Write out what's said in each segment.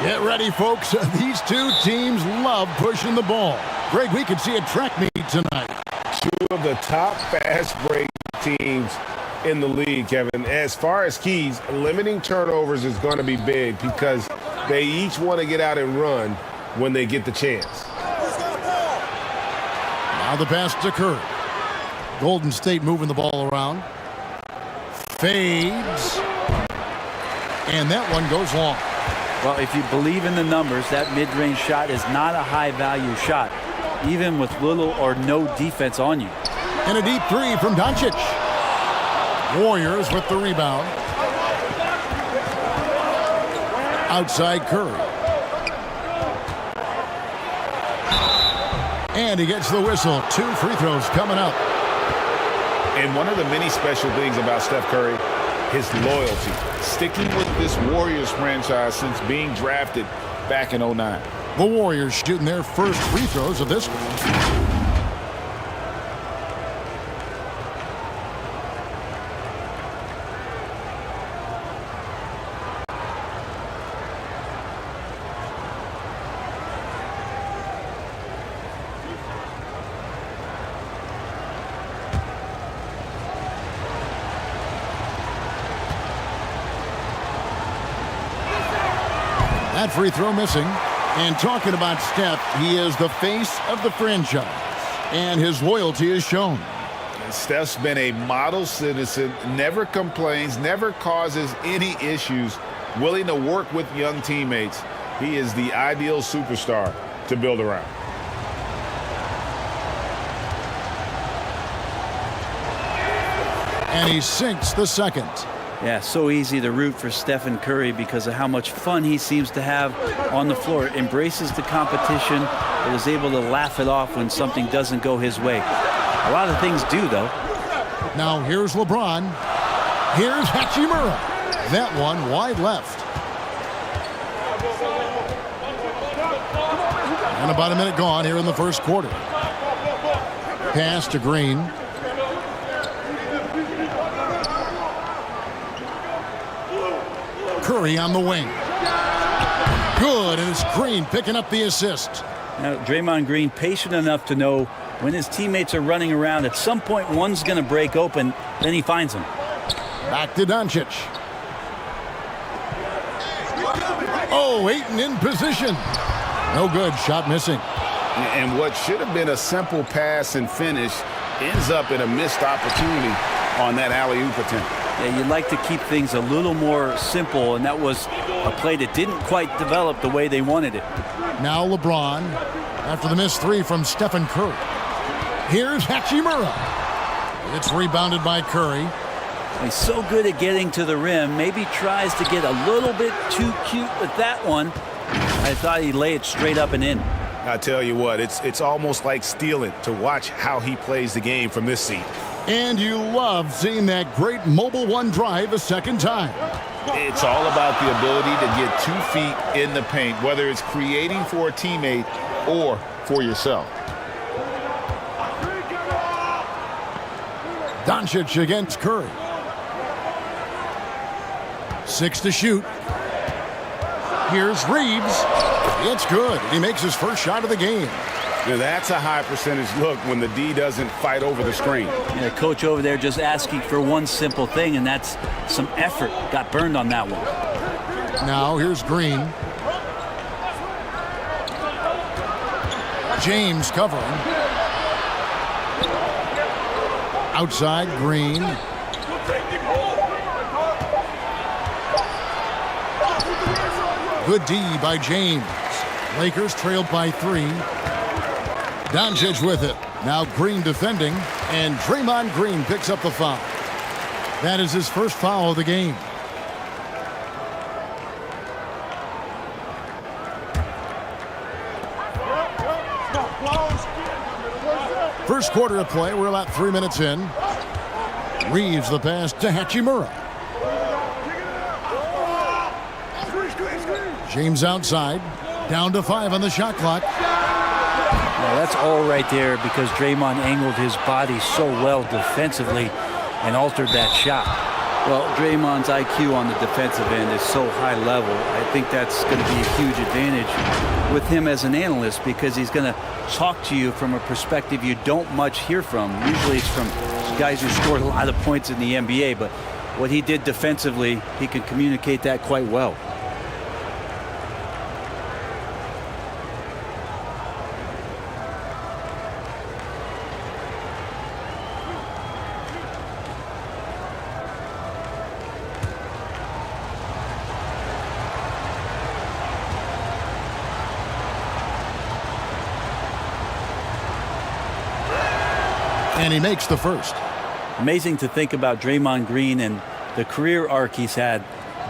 Get ready, folks. These two teams love pushing the ball. Greg, we could see a track meet tonight. Two of the top fast break teams in the league, Kevin. As far as keys, limiting turnovers is going to be big because they each want to get out and run when they get the chance. Now the pass to Curry. Golden State moving the ball around. Fades. And that one goes long. Well, if you believe in the numbers, that mid-range shot is not a high-value shot, even with little or no defense on you. And a deep three from Doncic. Warriors with the rebound. Outside Curry. And he gets the whistle. 2 free throws coming up. And one of the many special things about Steph Curry, his loyalty. Sticking with this Warriors franchise since being drafted back in '09. The Warriors shooting their first free throws of this one. That free throw missing. And talking about Steph, he is the face of the franchise. And his loyalty is shown. Steph's been a model citizen, never complains, never causes any issues, willing to work with young teammates. He is the ideal superstar to build around. And he sinks the second. Yeah, so easy to root for Stephen Curry because of how much fun he seems to have on the floor. Embraces the competition, but is able to laugh it off when something doesn't go his way. A lot of things do, though. Now here's LeBron. Here's Hachimura. That one wide left. And about a minute gone here in the first quarter. Pass to Green. Curry on the wing. Good, and it's Green picking up the assist. Now, Draymond Green patient enough to know when his teammates are running around, at some point one's going to break open, then he finds them. Back to Doncic. Oh, Ayton in position. No good, shot missing. And what should have been a simple pass and finish ends up in a missed opportunity on that alley-oop attempt. Yeah, you'd like to keep things a little more simple, and that was a play that didn't quite develop the way they wanted it. Now LeBron after the missed three from Stephen Curry. Here's Hachimura. It's rebounded by Curry. He's so good at getting to the rim. Maybe tries to get a little bit too cute with that one. I thought he'd lay it straight up and in. I tell you what, it's almost like stealing to watch how he plays the game from this seat. And you love seeing that great mobile one drive a second time. It's all about the ability to get 2 feet in the paint, whether it's creating for a teammate or for yourself. Doncic against Curry. 6 to shoot. Here's Reeves. It's good. He makes his first shot of the game. Now that's a high percentage look when the D doesn't fight over the screen. Yeah, coach over there just asking for one simple thing, and that's some effort. Got burned on that one. Now here's Green. James covering. Outside Green. Good D by James. Lakers trailed by 3. Doncic with it. Now Green defending, and Draymond Green picks up the foul. That is his first foul of the game. First quarter of play. We're about 3 minutes in. Reeves the pass to Hachimura. James outside. Down to 5 on the shot clock. Now that's all right there because Draymond angled his body so well defensively and altered that shot. Well, Draymond's IQ on the defensive end is so high level. I think that's going to be a huge advantage with him as an analyst, because he's going to talk to you from a perspective you don't much hear from. Usually it's from guys who scored a lot of points in the NBA, but what he did defensively, he can communicate that quite well. And he makes the first. Amazing to think about Draymond Green and the career arc he's had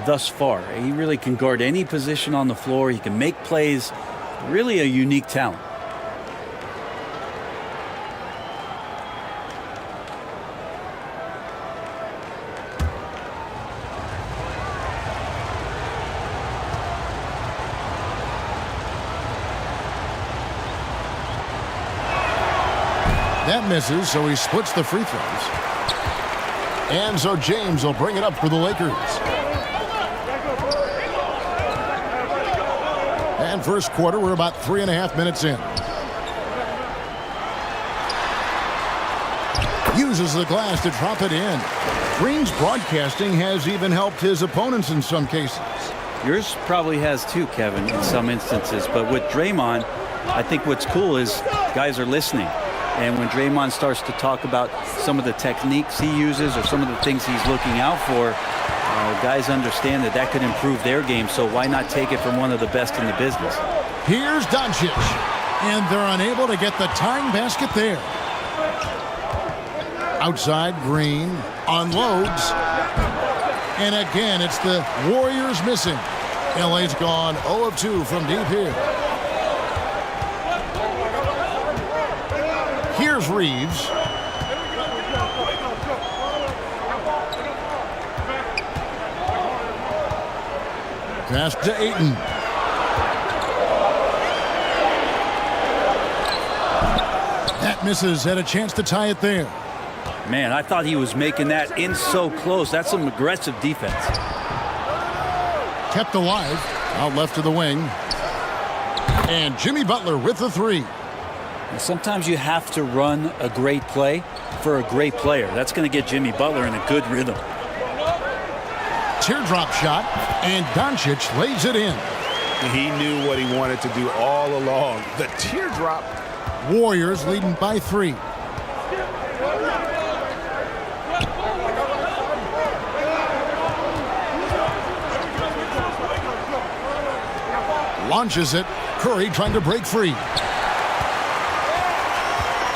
thus far. He really can guard any position on the floor. He can make plays. Really a unique talent. That misses, so he splits the free throws. And so James will bring it up for the Lakers. And first quarter, we're about 3.5 minutes in. Uses the glass to drop it in. Green's broadcasting has even helped his opponents in some cases. Yours probably has too, Kevin, in some instances. But with Draymond, I think what's cool is guys are listening. And when Draymond starts to talk about some of the techniques he uses or some of the things he's looking out for, guys understand that that could improve their game. So why not take it from one of the best in the business? Here's Doncic. And they're unable to get the tying basket there. Outside, Green unloads. And again, it's the Warriors missing. LA's gone 0 of 2 from deep here. Here's Reeves. Pass to Ayton. That misses. Had a chance to tie it there. Man, I thought he was making that in so close. That's some aggressive defense. Kept alive. Out left to the wing. And Jimmy Butler with the three. And sometimes you have to run a great play for a great player. That's going to get Jimmy Butler in a good rhythm. Teardrop shot, and Doncic lays it in. He knew what he wanted to do all along. The teardrop. Warriors leading by 3. Launches it. Curry trying to break free.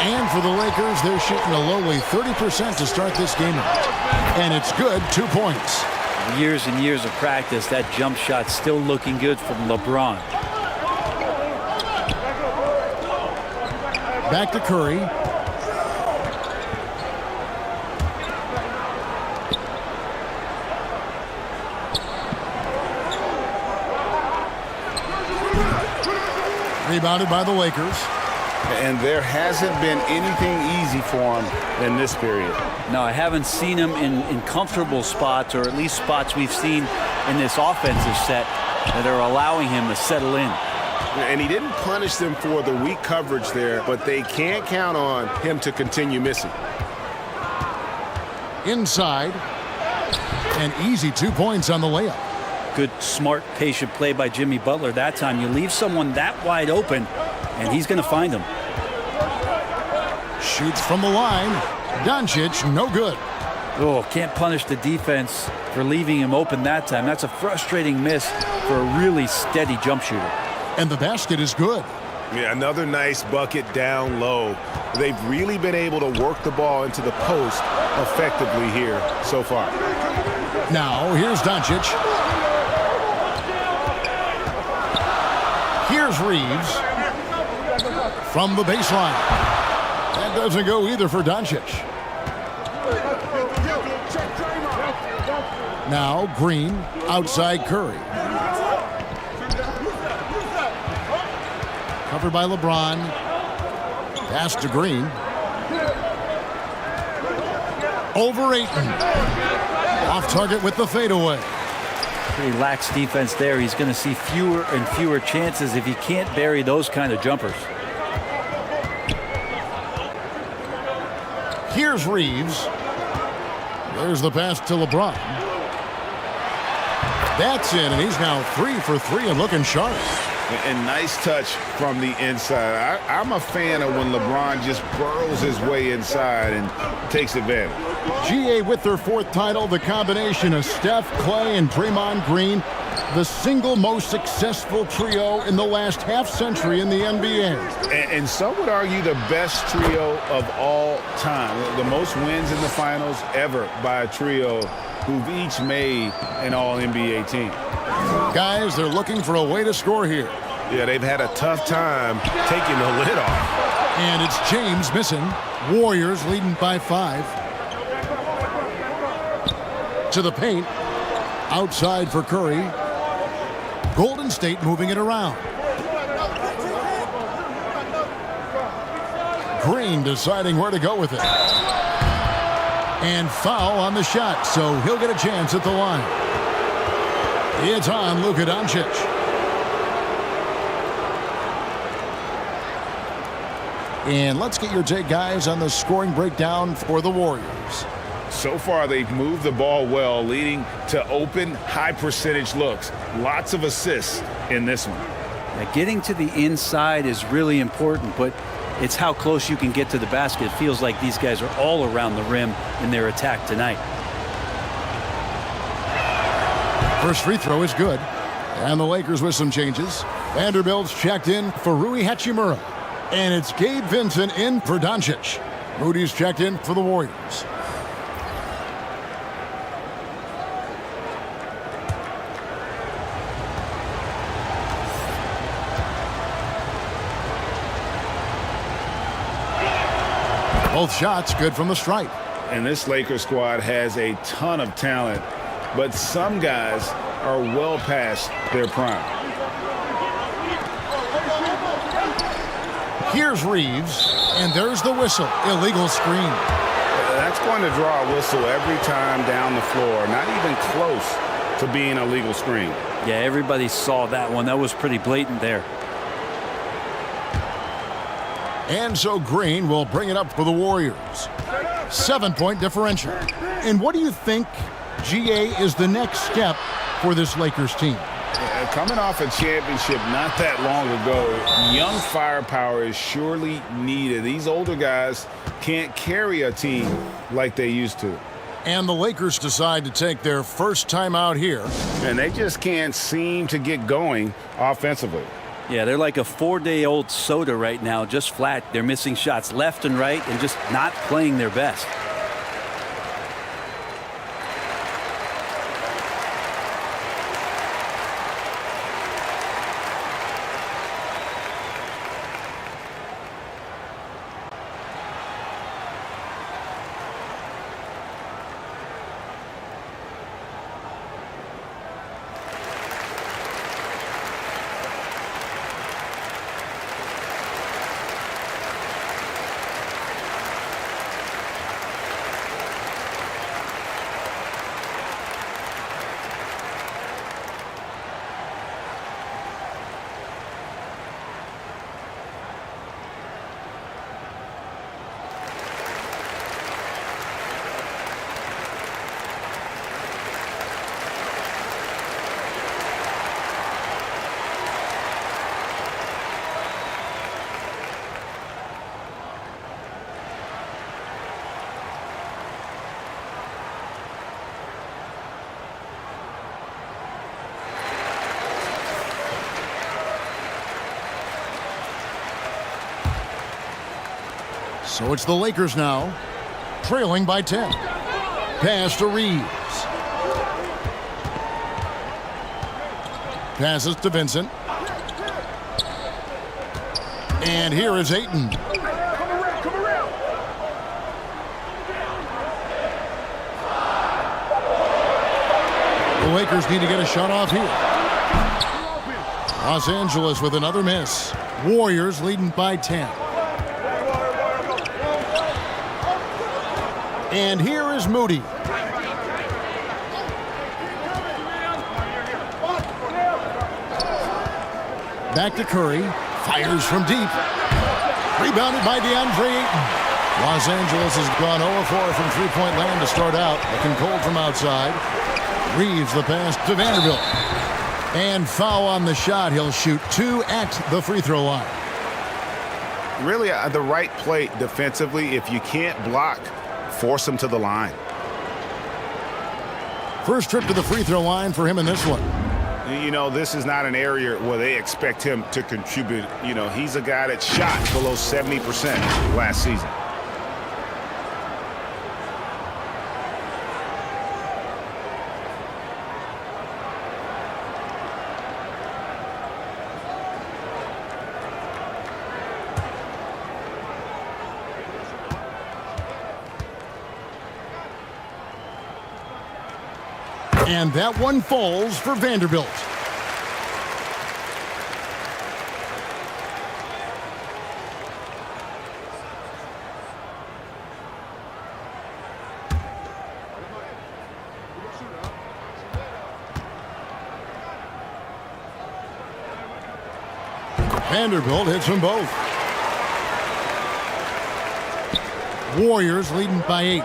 And for the Lakers, they're shooting a lowly 30% to start this game out. And it's good, 2 points. Years and years of practice, that jump shot still looking good from LeBron. Back to Curry. Rebounded by the Lakers. And there hasn't been anything easy for him in this period. No, I haven't seen him in comfortable spots, or at least spots we've seen in this offensive set that are allowing him to settle in. And he didn't punish them for the weak coverage there, but they can't count on him to continue missing. Inside. An easy 2 points on the layup. Good, smart, patient play by Jimmy Butler that time. You leave someone that wide open, and he's going to find him. Shoots from the line. Doncic, no good. Oh, can't punish the defense for leaving him open that time. That's a frustrating miss for a really steady jump shooter. And the basket is good. Yeah, another nice bucket down low. They've really been able to work the ball into the post effectively here so far. Now, here's Doncic. Here's Reeves. From the baseline. That doesn't go either for Doncic. Now, Green, outside Curry. Covered by LeBron. Pass to Green. Over Ayton. Off target with the fadeaway. Pretty lax defense there. He's going to see fewer and fewer chances if he can't bury those kind of jumpers. Here's Reeves. There's the pass to LeBron. That's in, and he's now 3 for 3 and looking sharp. And nice touch from the inside. I'm a fan of when LeBron just burrows his way inside and takes advantage. GA with their 4th title, the combination of Steph, Clay, and Draymond Green, the single most successful trio in the last half-century in the NBA. And some would argue the best trio of all time. The most wins in the finals ever by a trio who've each made an all-NBA team. Guys, they're looking for a way to score here. Yeah, they've had a tough time taking the lid off. And it's James missing. Warriors leading by 5. To the paint. Outside for Curry. Golden State moving it around. Green deciding where to go with it. And foul on the shot, so he'll get a chance at the line. It's on Luka Doncic. And let's get your take, guys, on the scoring breakdown for the Warriors. So far, they've moved the ball well, leading to open, high-percentage looks. Lots of assists in this one. Yeah, getting to the inside is really important, but it's how close you can get to the basket. It feels like these guys are all around the rim in their attack tonight. First free throw is good. And the Lakers with some changes. Vanderbilt's checked in for Rui Hachimura. And it's Gabe Vincent in for Doncic. Moody's checked in for the Warriors. Both shots good from the stripe. And this Lakers squad has a ton of talent, but some guys are well past their prime. Here's Reeves, and there's the whistle. Illegal screen. That's going to draw a whistle every time down the floor. Not even close to being a legal screen. Yeah, everybody saw that one. That was pretty blatant there. And so Green will bring it up for the Warriors. 7-point differential. And what do you think, GA, is the next step for this Lakers team? Coming off a championship not that long ago, young firepower is surely needed. These older guys can't carry a team like they used to. And the Lakers decide to take their first time out here. And they just can't seem to get going offensively. Yeah, they're like a 4-day-old soda right now, just flat. They're missing shots left and right and just not playing their best. So it's the Lakers now, trailing by 10. Pass to Reeves. Passes to Vincent. And here is Ayton. The Lakers need to get a shot off here. Los Angeles with another miss. Warriors leading by 10. And here is Moody. Back to Curry. Fires from deep. Rebounded by DeAndre Ayton. Los Angeles has gone 0-4 from three-point land to start out. Looking cold from outside. Reeves the pass to Vanderbilt. And foul on the shot. He'll shoot 2 at the free throw line. Really the right play defensively. If you can't block, force him to the line. First trip to the free throw line for him in this one. You know, this is not an area where they expect him to contribute. You know, he's a guy that shot below 70% last season. And that one falls for Vanderbilt. Vanderbilt hits them both. Warriors leading by 8.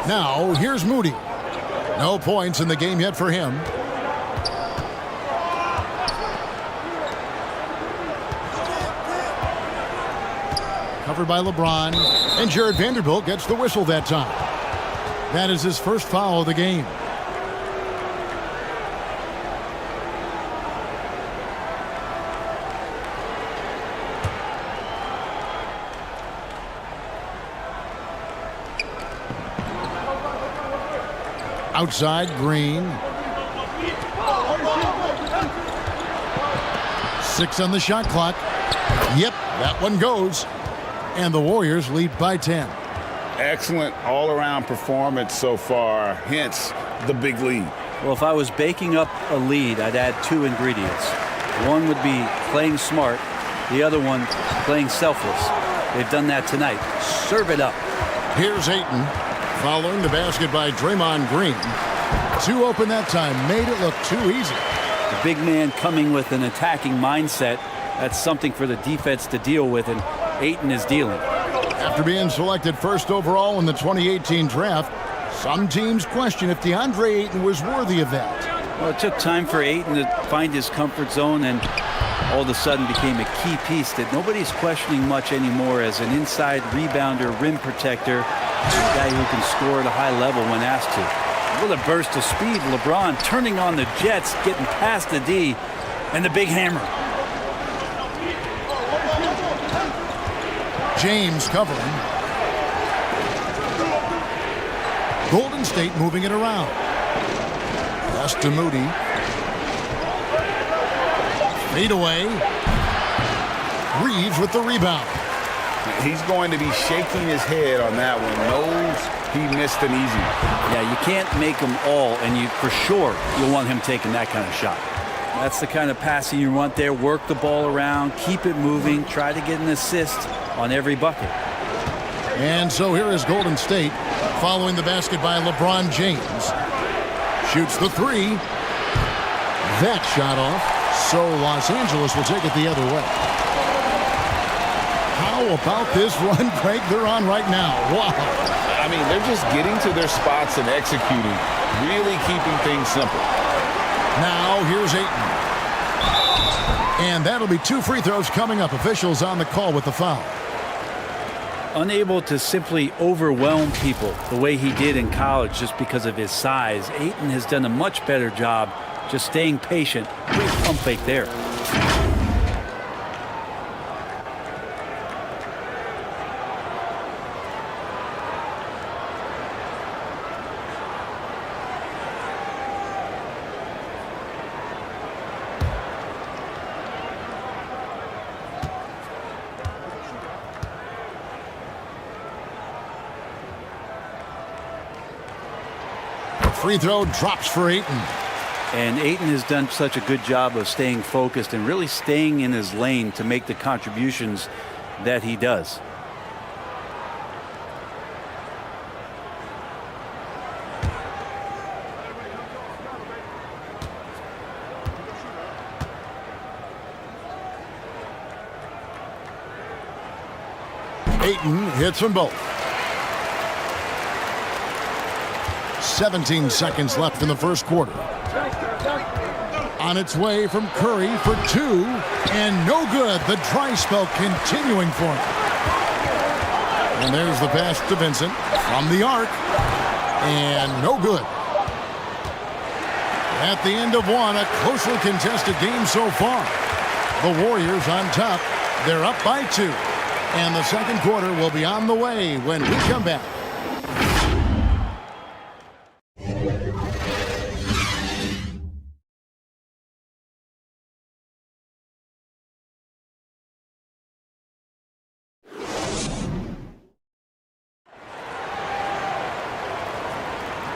Now, here's Moody. No points in the game yet for him. Covered by LeBron. And Jared Vanderbilt gets the whistle that time. That is his first foul of the game. Outside, Green. 6 on the shot clock. Yep, that one goes. And the Warriors lead by 10. Excellent all-around performance so far, hence the big lead. Well, if I was baking up a lead, I'd add 2 ingredients. One would be playing smart. The other one, playing selfless. They've done that tonight. Serve it up. Here's Ayton. Following the basket by Draymond Green. 2 open that time. Made it look too easy. The big man coming with an attacking mindset. That's something for the defense to deal with, and Ayton is dealing. After being selected first overall in the 2018 draft, some teams question if DeAndre Ayton was worthy of that. Well, it took time for Ayton to find his comfort zone, and all of a sudden became a key piece that nobody's questioning much anymore as an inside rebounder, rim protector, a guy who can score at a high level when asked to. With a burst of speed, LeBron turning on the Jets, getting past the D, and the big hammer. James covering. Golden State moving it around. Pass to Moody. Fade away. Reeves with the rebound. He's going to be shaking his head on that one. Knows he missed an easy one. Yeah, you can't make them all, and you for sure you'll want him taking that kind of shot. That's the kind of passing you want there. Work the ball around, keep it moving, try to get an assist on every bucket. And so here is Golden State following the basket by LeBron James. Shoots the 3. That shot off. So Los Angeles will take it the other way. How about this run, Craig, they're on right now? Wow. I mean, they're just getting to their spots and executing, really keeping things simple. Now here's Ayton. And that'll be 2 free throws coming up. Officials on the call with the foul. Unable to simply overwhelm people the way he did in college just because of his size, Ayton has done a much better job just staying patient. Great pump fake there. Free throw drops for Ayton. And Ayton has done such a good job of staying focused and really staying in his lane to make the contributions that he does. Ayton hits them both. 17 seconds left in the first quarter. On its way from Curry for two, and no good. The dry spell continuing for him. And there's the pass to Vincent from the arc, and no good. At the end of one, a closely contested game so far. The Warriors on top. They're up by 2. And the second quarter will be on the way when we come back.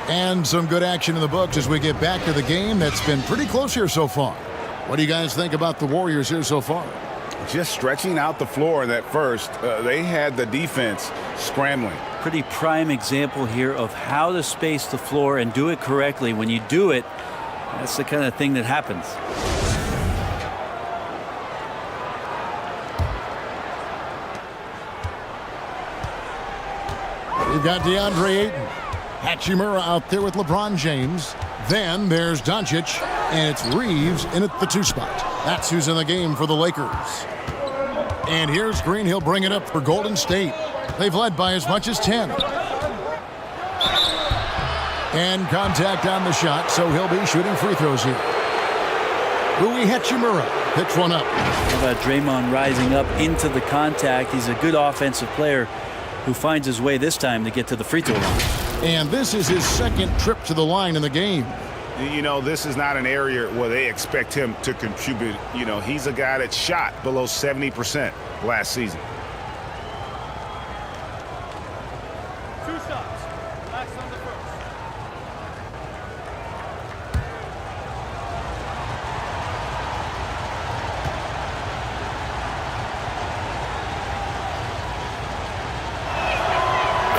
And some good action in the books as we get back to the game that's been pretty close here so far. What do you guys think about the Warriors here so far? Just stretching out the floor in that first. They had the defense scrambling. Pretty prime example here of how to space the floor and do it correctly. When you do it, that's the kind of thing that happens. We've got DeAndre Ayton. Hachimura out there with LeBron James. Then there's Doncic, and it's Reeves in at the 2 spot. That's who's in the game for the Lakers. And here's Green. He'll bring it up for Golden State. They've led by as much as 10. And contact on the shot, so he'll be shooting free throws here. Rui Hachimura picks one up. How about Draymond rising up into the contact? He's a good offensive player who finds his way this time to get to the free throw line. And this is his second trip to the line in the game. You know, this is not an area where they expect him to contribute. You know, he's a guy that shot below 70% last season. 2 shots. Last on the first.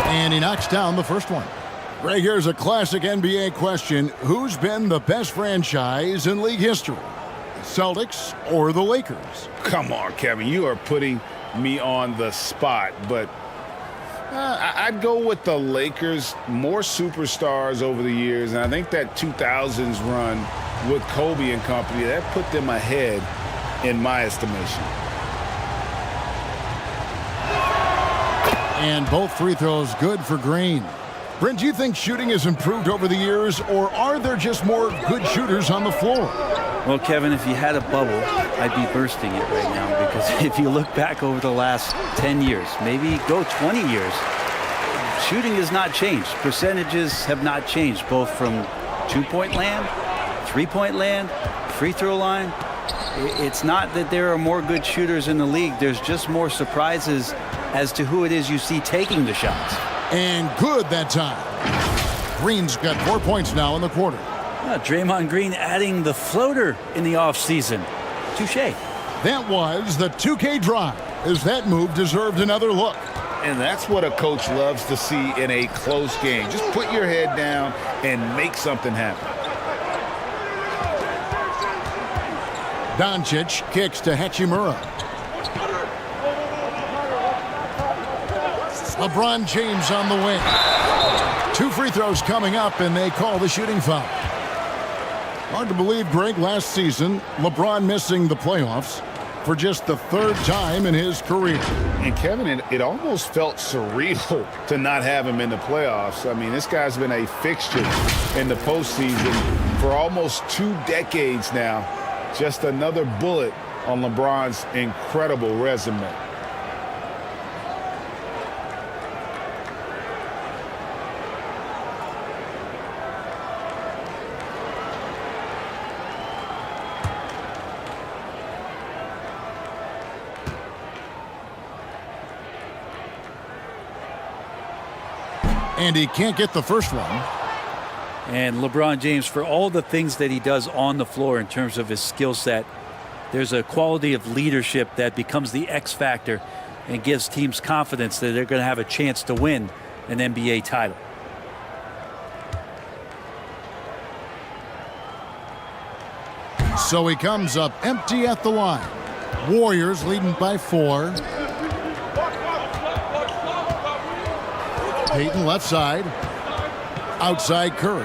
And he knocks down the first one. Greg, here's a classic NBA question. Who's been the best franchise in league history? The Celtics or the Lakers? Come on, Kevin. You are putting me on the spot. But I'd go with the Lakers. More superstars over the years. And I think that 2000s run with Kobe and company, that put them ahead in my estimation. And both free throws good for Green. Brent, do you think shooting has improved over the years, or are there just more good shooters on the floor? Well, Kevin, if you had a bubble, I'd be bursting it right now, because if you look back over the last 10 years, maybe go 20 years, shooting has not changed. Percentages have not changed, both from 2-point land, 3-point land, free throw line. It's not that there are more good shooters in the league. There's just more surprises as to who it is you see taking the shots. And good that time. Green's got 4 points now in the quarter. Draymond Green adding the floater in the offseason. Touche. That was the 2K drive, as that move deserved another look. And that's what a coach loves to see in a close game. Just put your head down and make something happen. Doncic kicks to Hachimura. LeBron James on the wing. 2 free throws coming up, and they call the shooting foul. Hard to believe, Greg, last season, LeBron missing the playoffs for just the 3rd time in his career. And Kevin, it almost felt surreal to not have him in the playoffs. I mean, this guy's been a fixture in the postseason for almost 2 decades now. Just another bullet on LeBron's incredible resume. And he can't get the first one. And LeBron James, for all the things that he does on the floor in terms of his skill set, there's a quality of leadership that becomes the X factor and gives teams confidence that they're going to have a chance to win an NBA title. So he comes up empty at the line. Warriors leading by 4. Payton left side. Outside Curry.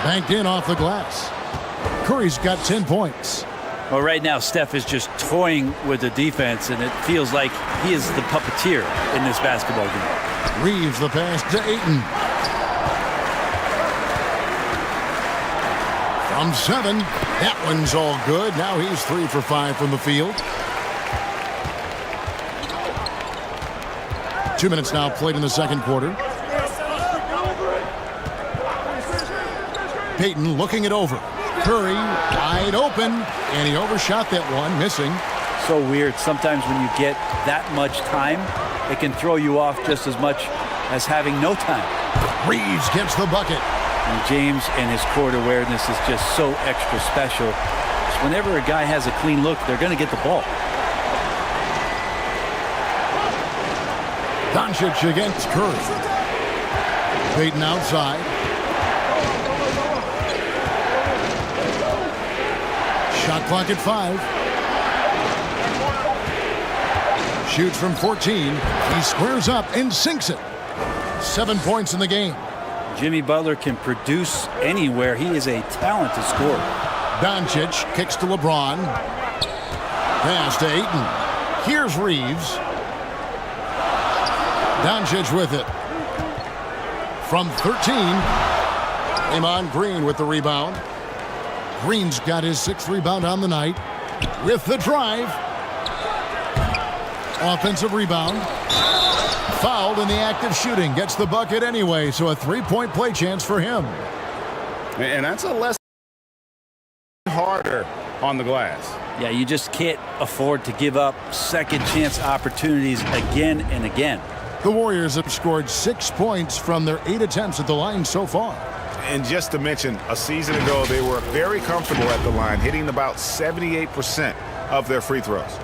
Banked in off the glass. Curry's got 10 points. Well, right now, Steph is just toying with the defense, and it feels like he is the puppeteer in this basketball game. Reeves the pass to Ayton. From 7. That one's all good. Now he's 3 for 5 from the field. 2 minutes now played in the second quarter. Payton looking it over. Curry wide open, and he overshot that one, missing. So weird. Sometimes when you get that much time, it can throw you off just as much as having no time. Reeves gets the bucket. And James and his court awareness is just so extra special. So whenever a guy has a clean look, they're going to get the ball. Doncic against Curry. Payton outside. Shot clock at 5. Shoots from 14. He squares up and sinks it. 7 points in the game. Jimmy Butler can produce anywhere. He is a talented scorer. Doncic kicks to LeBron. Pass to Ayton. Here's Reeves. Doncic with it. From 13. Draymond Green with the rebound. Green's got his 6th rebound on the night. With the drive. Offensive rebound. Fouled in the act of shooting. Gets the bucket anyway, so a 3-point play chance for him. And that's a less harder on the glass. Yeah, you just can't afford to give up second chance opportunities again and again. The Warriors have scored 6 points from their 8 attempts at the line so far. And just to mention, a season ago, they were very comfortable at the line, hitting about 78% of their free throws.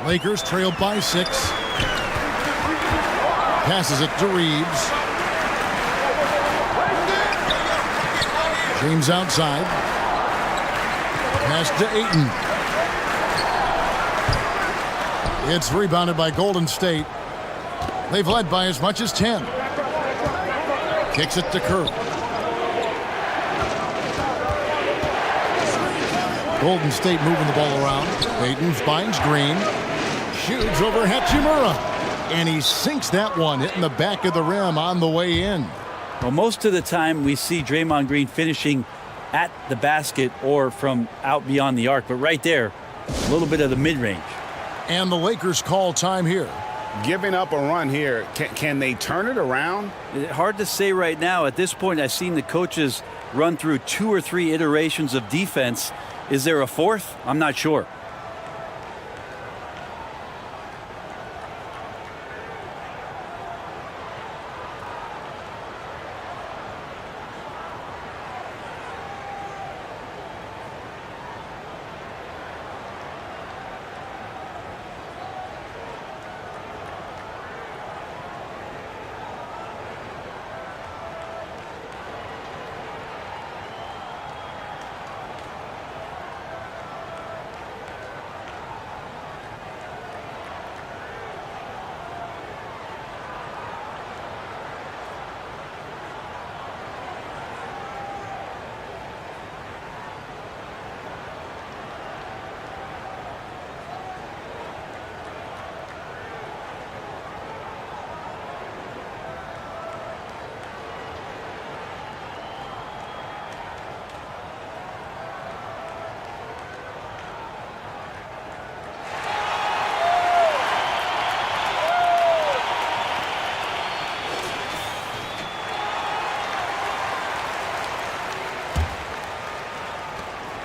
Lakers trailed by 6. Passes it to Reeves. James outside. Pass to Ayton. It's rebounded by Golden State. They've led by as much as 10. Kicks it to Curry. Golden State moving the ball around. Payton finds Green. Shoots over Hachimura. And he sinks that one, hitting the back of the rim on the way in. Well, most of the time we see Draymond Green finishing at the basket or from out beyond the arc. But right there, a little bit of the mid-range. And the Lakers call time here. Giving up a run here, can they turn it around? Hard to say right now. At this point, I've seen the coaches run through 2 or 3 iterations of defense. Is there a 4th? I'm not sure.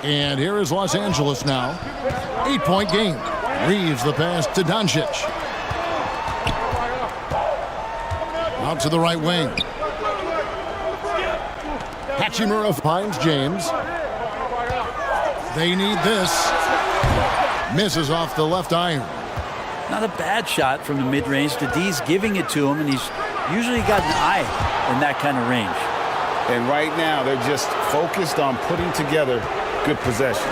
And here is Los Angeles now. 8-point game. Reeves the pass to Doncic. Out to the right wing. Hachimura finds James. They need this. Misses off the left iron. Not a bad shot from the mid-range. The D's giving it to him, and he's usually got an eye in that kind of range. And right now, they're just focused on putting together good possessions.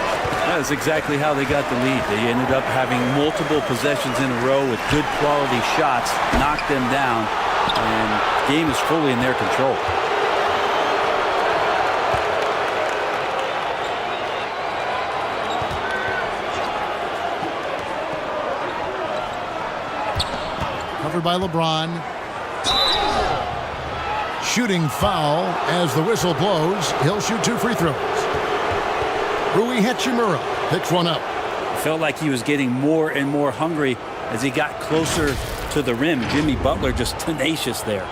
That's exactly how they got the lead. They ended up having multiple possessions in a row with good quality shots, knocked them down, and the game is fully in their control. Covered by LeBron. Shooting foul as the whistle blows. He'll shoot 2 free throws. Rui Hachimura picks one up. Felt like he was getting more and more hungry as he got closer to the rim. Jimmy Butler just tenacious there.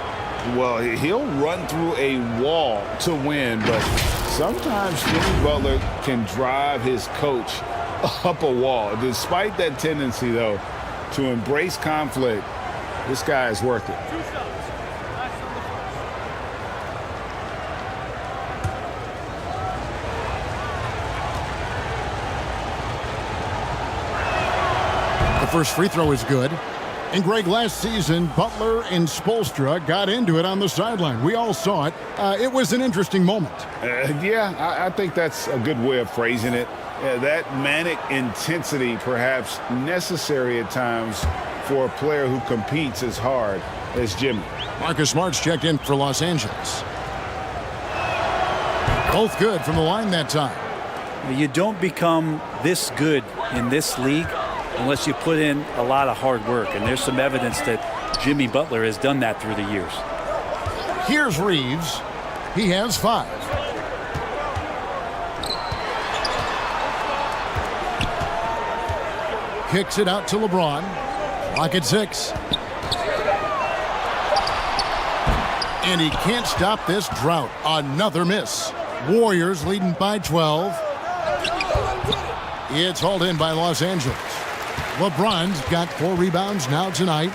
Well, he'll run through a wall to win, but sometimes Jimmy Butler can drive his coach up a wall. Despite that tendency, though, to embrace conflict, this guy is worth it. 2 shots. Last on the The first free throw is good. And Greg, last season, Butler and Spoelstra got into it on the sideline. We all saw it. It was an interesting moment. I think that's a good way of phrasing it. That manic intensity perhaps necessary at times for a player who competes as hard as Jimmy. Marcus Smart's checked in for Los Angeles. Both good from the line that time. You don't become this good in this league unless you put in a lot of hard work. And there's some evidence that Jimmy Butler has done that through the years. Here's Reeves. He has 5. Kicks it out to LeBron. Clock at 6. And he can't stop this drought. Another miss. Warriors leading by 12. It's hauled in by Los Angeles. LeBron's got 4 rebounds now tonight.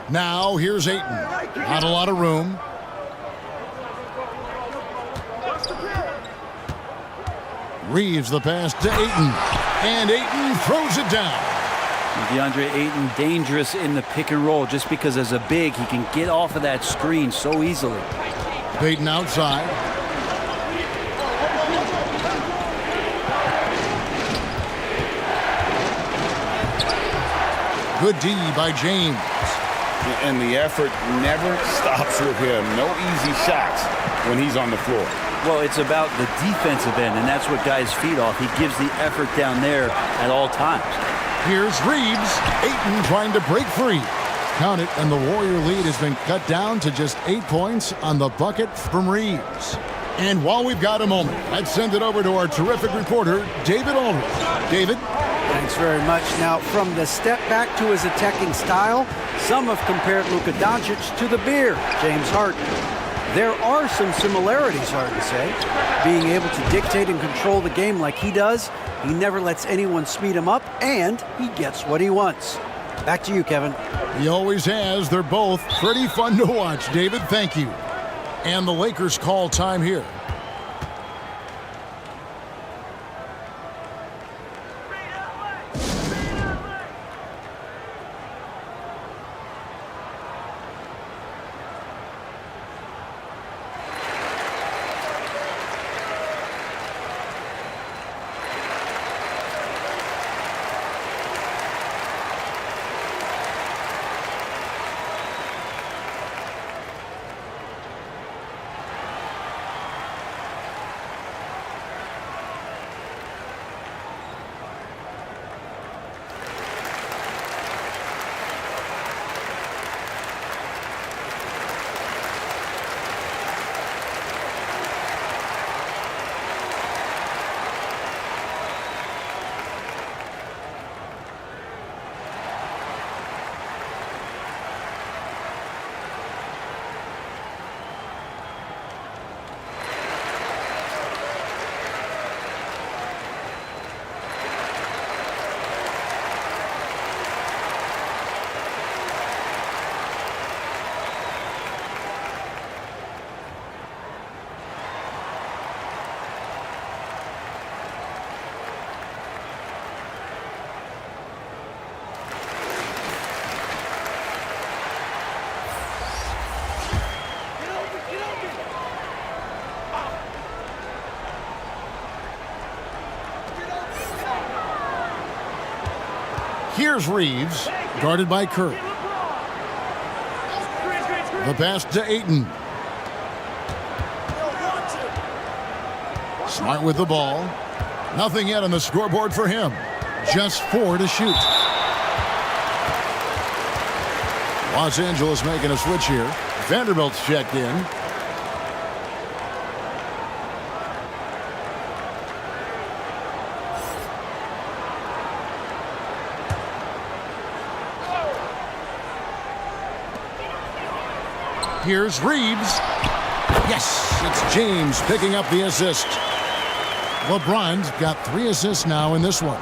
Now here's Ayton. Not a lot of room. Reeves the pass to Ayton. And Ayton throws it down. DeAndre Ayton dangerous in the pick and roll just because as a big he can get off of that screen so easily. Ayton outside. Good D by James. And the effort never stops with him. No easy shots when he's on the floor. Well, it's about the defensive end, and that's what guys feed off. He gives the effort down there at all times. Here's Reeves. Ayton trying to break free. Count it, and the Warrior lead has been cut down to just 8 points on the bucket from Reeves. And while we've got a moment, let's send it over to our terrific reporter, David Aldridge. David? Thanks very much. Now, from the step back to his attacking style, some have compared Luka Doncic to the bear, James Harden. There are some similarities, Harden say. Being able to dictate and control the game like he does, he never lets anyone speed him up, and he gets what he wants. Back to you, Kevin. He always has. They're both pretty fun to watch. David, thank you. And the Lakers call time here. Here's Reeves, guarded by Curry. The pass to Ayton. Smart with the ball. Nothing yet on the scoreboard for him. Just 4 to shoot. Los Angeles making a switch here. Vanderbilt's checked in. Here's Reeves. Yes, it's James picking up the assist. LeBron's got 3 assists now in this one.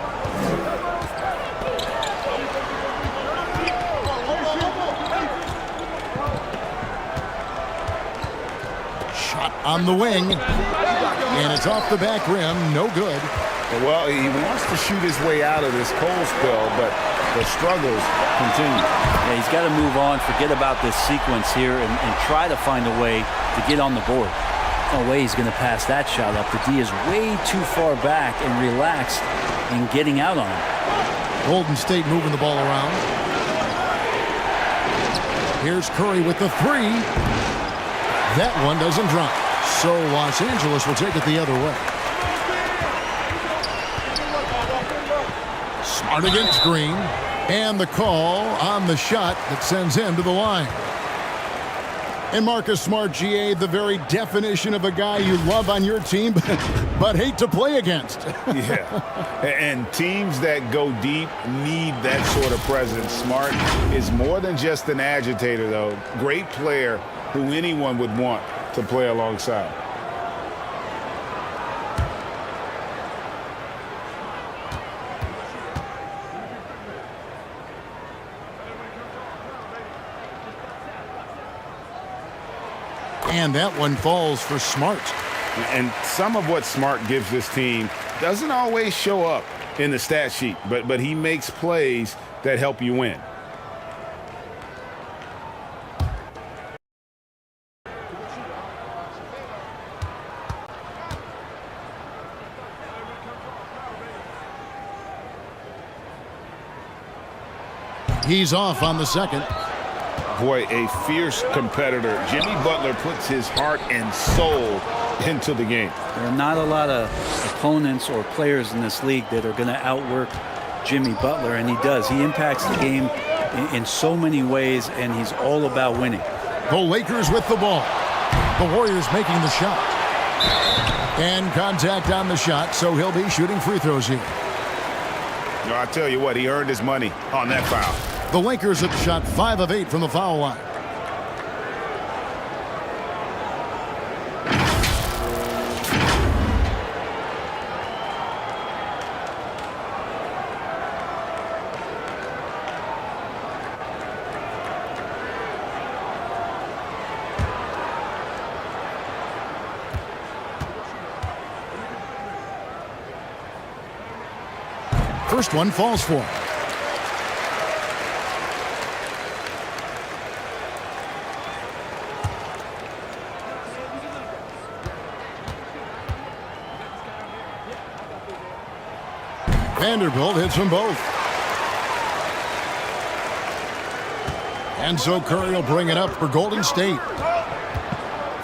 Shot on the wing. And it's off the back rim. No good. Well, he wants to shoot his way out of this cold spell, but the struggles continue. Yeah, he's got to move on, forget about this sequence here, and try to find a way to get on the board. No way he's going to pass that shot up. The D is way too far back and relaxed in getting out on it. Golden State moving the ball around. Here's Curry with the 3. That one doesn't drop. So Los Angeles will take it the other way. Smart against Green. And the call on the shot that sends him to the line. And Marcus Smart, GA, the very definition of a guy you love on your team, but hate to play against. Yeah, and teams that go deep need that sort of presence. Smart is more than just an agitator, though. Great player who anyone would want to play alongside. And that one falls for Smart. And some of what Smart gives this team doesn't always show up in the stat sheet, but he makes plays that help you win. He's off on the second. Boy, a fierce competitor. Jimmy Butler puts his heart and soul into the game. There are not a lot of opponents or players in this league that are going to outwork Jimmy Butler, and he does. He impacts the game in so many ways, and he's all about winning. The Lakers with the ball. The Warriors making the shot. And contact on the shot, so he'll be shooting free throws here. No, I tell you what, he earned his money on that foul. The Lakers have shot 5 of 8 from the foul line. First one falls for him. Vanderbilt hits them both. And so Curry will bring it up for Golden State.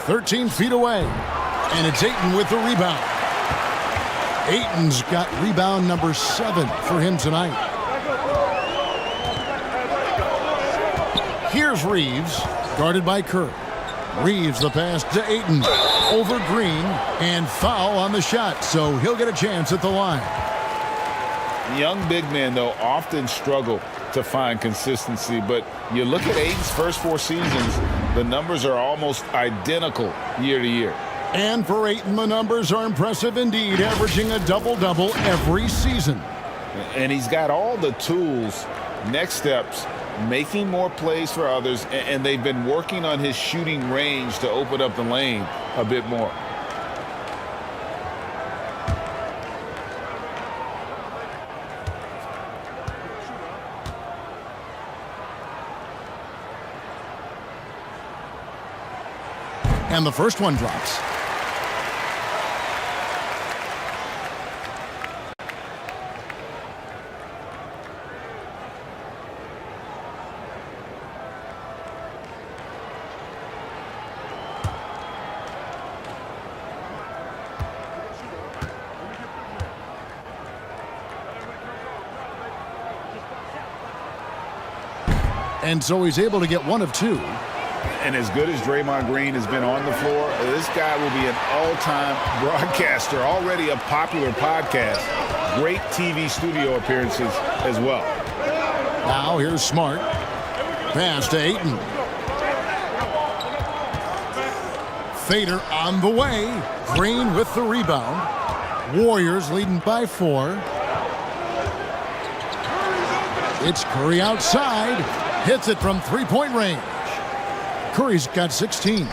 13 feet away. And it's Ayton with the rebound. Ayton's got rebound number 7 for him tonight. Here's Reeves, guarded by Curry. Reeves the pass to Ayton. Over Green, and foul on the shot, so he'll get a chance at the line. Young big men, though, often struggle to find consistency, but you look at Ayton's first 4 seasons, the numbers are almost identical year to year. And for Ayton, the numbers are impressive indeed, averaging a double-double every season. And he's got all the tools, next steps, making more plays for others, and they've been working on his shooting range to open up the lane a bit more. And the first one drops. And so he's able to get 1 of 2. And as good as Draymond Green has been on the floor, this guy will be an all-time broadcaster, already a popular podcast. Great TV studio appearances as well. Now here's Smart. Pass to Ayton. Fader on the way. Green with the rebound. Warriors leading by 4. It's Curry outside. Hits it from three-point range. Curry's got 16.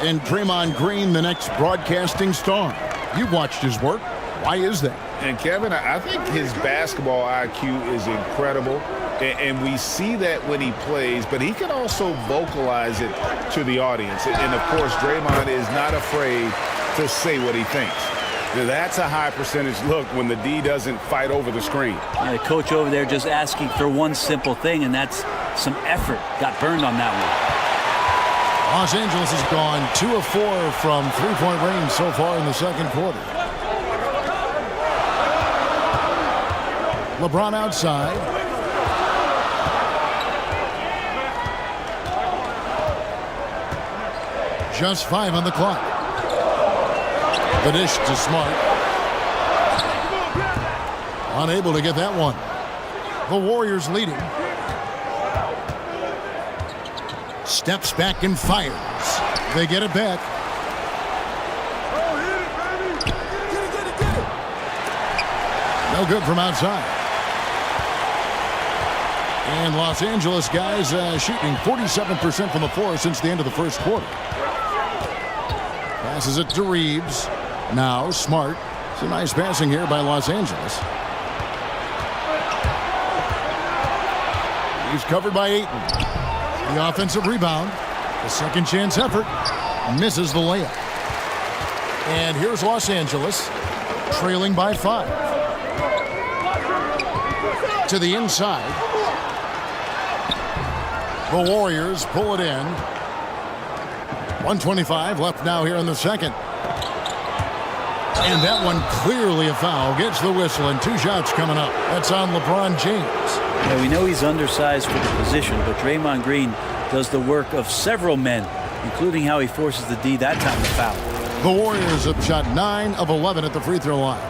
And Draymond Green, the next broadcasting star. You've watched his work. Why is that? And Kevin, I think his basketball IQ is incredible. And we see that when he plays, but he can also vocalize it to the audience. And of course, Draymond is not afraid to say what he thinks. That's a high percentage look when the D doesn't fight over the screen. Yeah, the coach over there just asking for one simple thing, and that's some effort. Got burned on that one. Los Angeles has gone 2 of 4 from three-point range so far in the second quarter. LeBron outside. Just 5 on the clock. The dish to Smart. Unable to get that one. The Warriors leading. Steps back and fires. They get it back. No good from outside. And Los Angeles guys shooting 47% from the floor since the end of the first quarter. Passes it to Reeves. Now Smart. Some nice passing here by Los Angeles. He's covered by Ayton. The offensive rebound. The second chance effort. Misses the layup. And here's Los Angeles trailing by 5. To the inside. The Warriors pull it in. 1:25 left now here in the second. And that one clearly a foul. Gets the whistle and 2 shots coming up. That's on LeBron James. Yeah, we know he's undersized for the position, but Draymond Green does the work of several men, including how he forces the D that time to foul. The Warriors have shot 9 of 11 at the free throw line.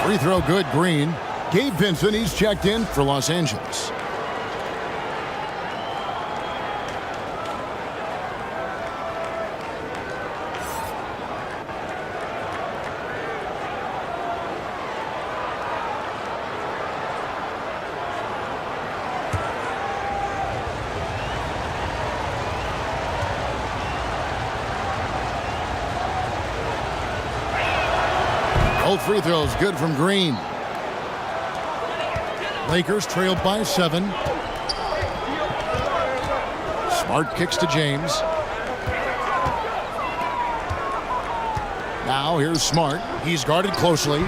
Free throw good, Green. Gabe Vincent, he's checked in for Los Angeles. Both free throws good from Green. Lakers trailed by 7. Smart kicks to James. Now here's Smart. He's guarded closely.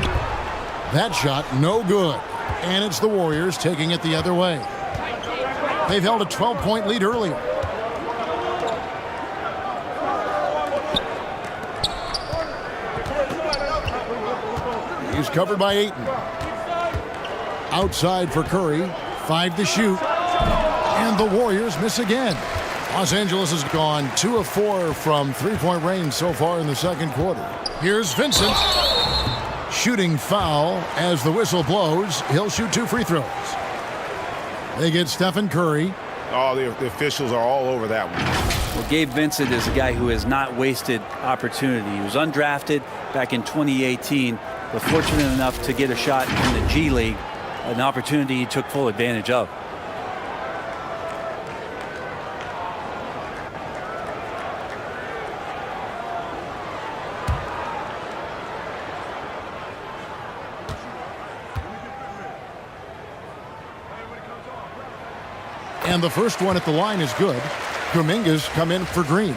That shot no good. And it's the Warriors taking it the other way. They've held a 12-point lead earlier. He's covered by Ayton. Outside for Curry. 5 to shoot. And the Warriors miss again. Los Angeles has gone 2 of 4 from three-point range so far in the second quarter. Here's Vincent. Shooting foul as the whistle blows. He'll shoot 2 free throws. They get Stephen Curry. Oh, the officials are all over that one. Well, Gabe Vincent is a guy who has not wasted opportunity. He was undrafted back in 2018, but fortunate enough to get a shot in the G League, an opportunity he took full advantage of. And the first one at the line is good. Kuminga's come in for Green.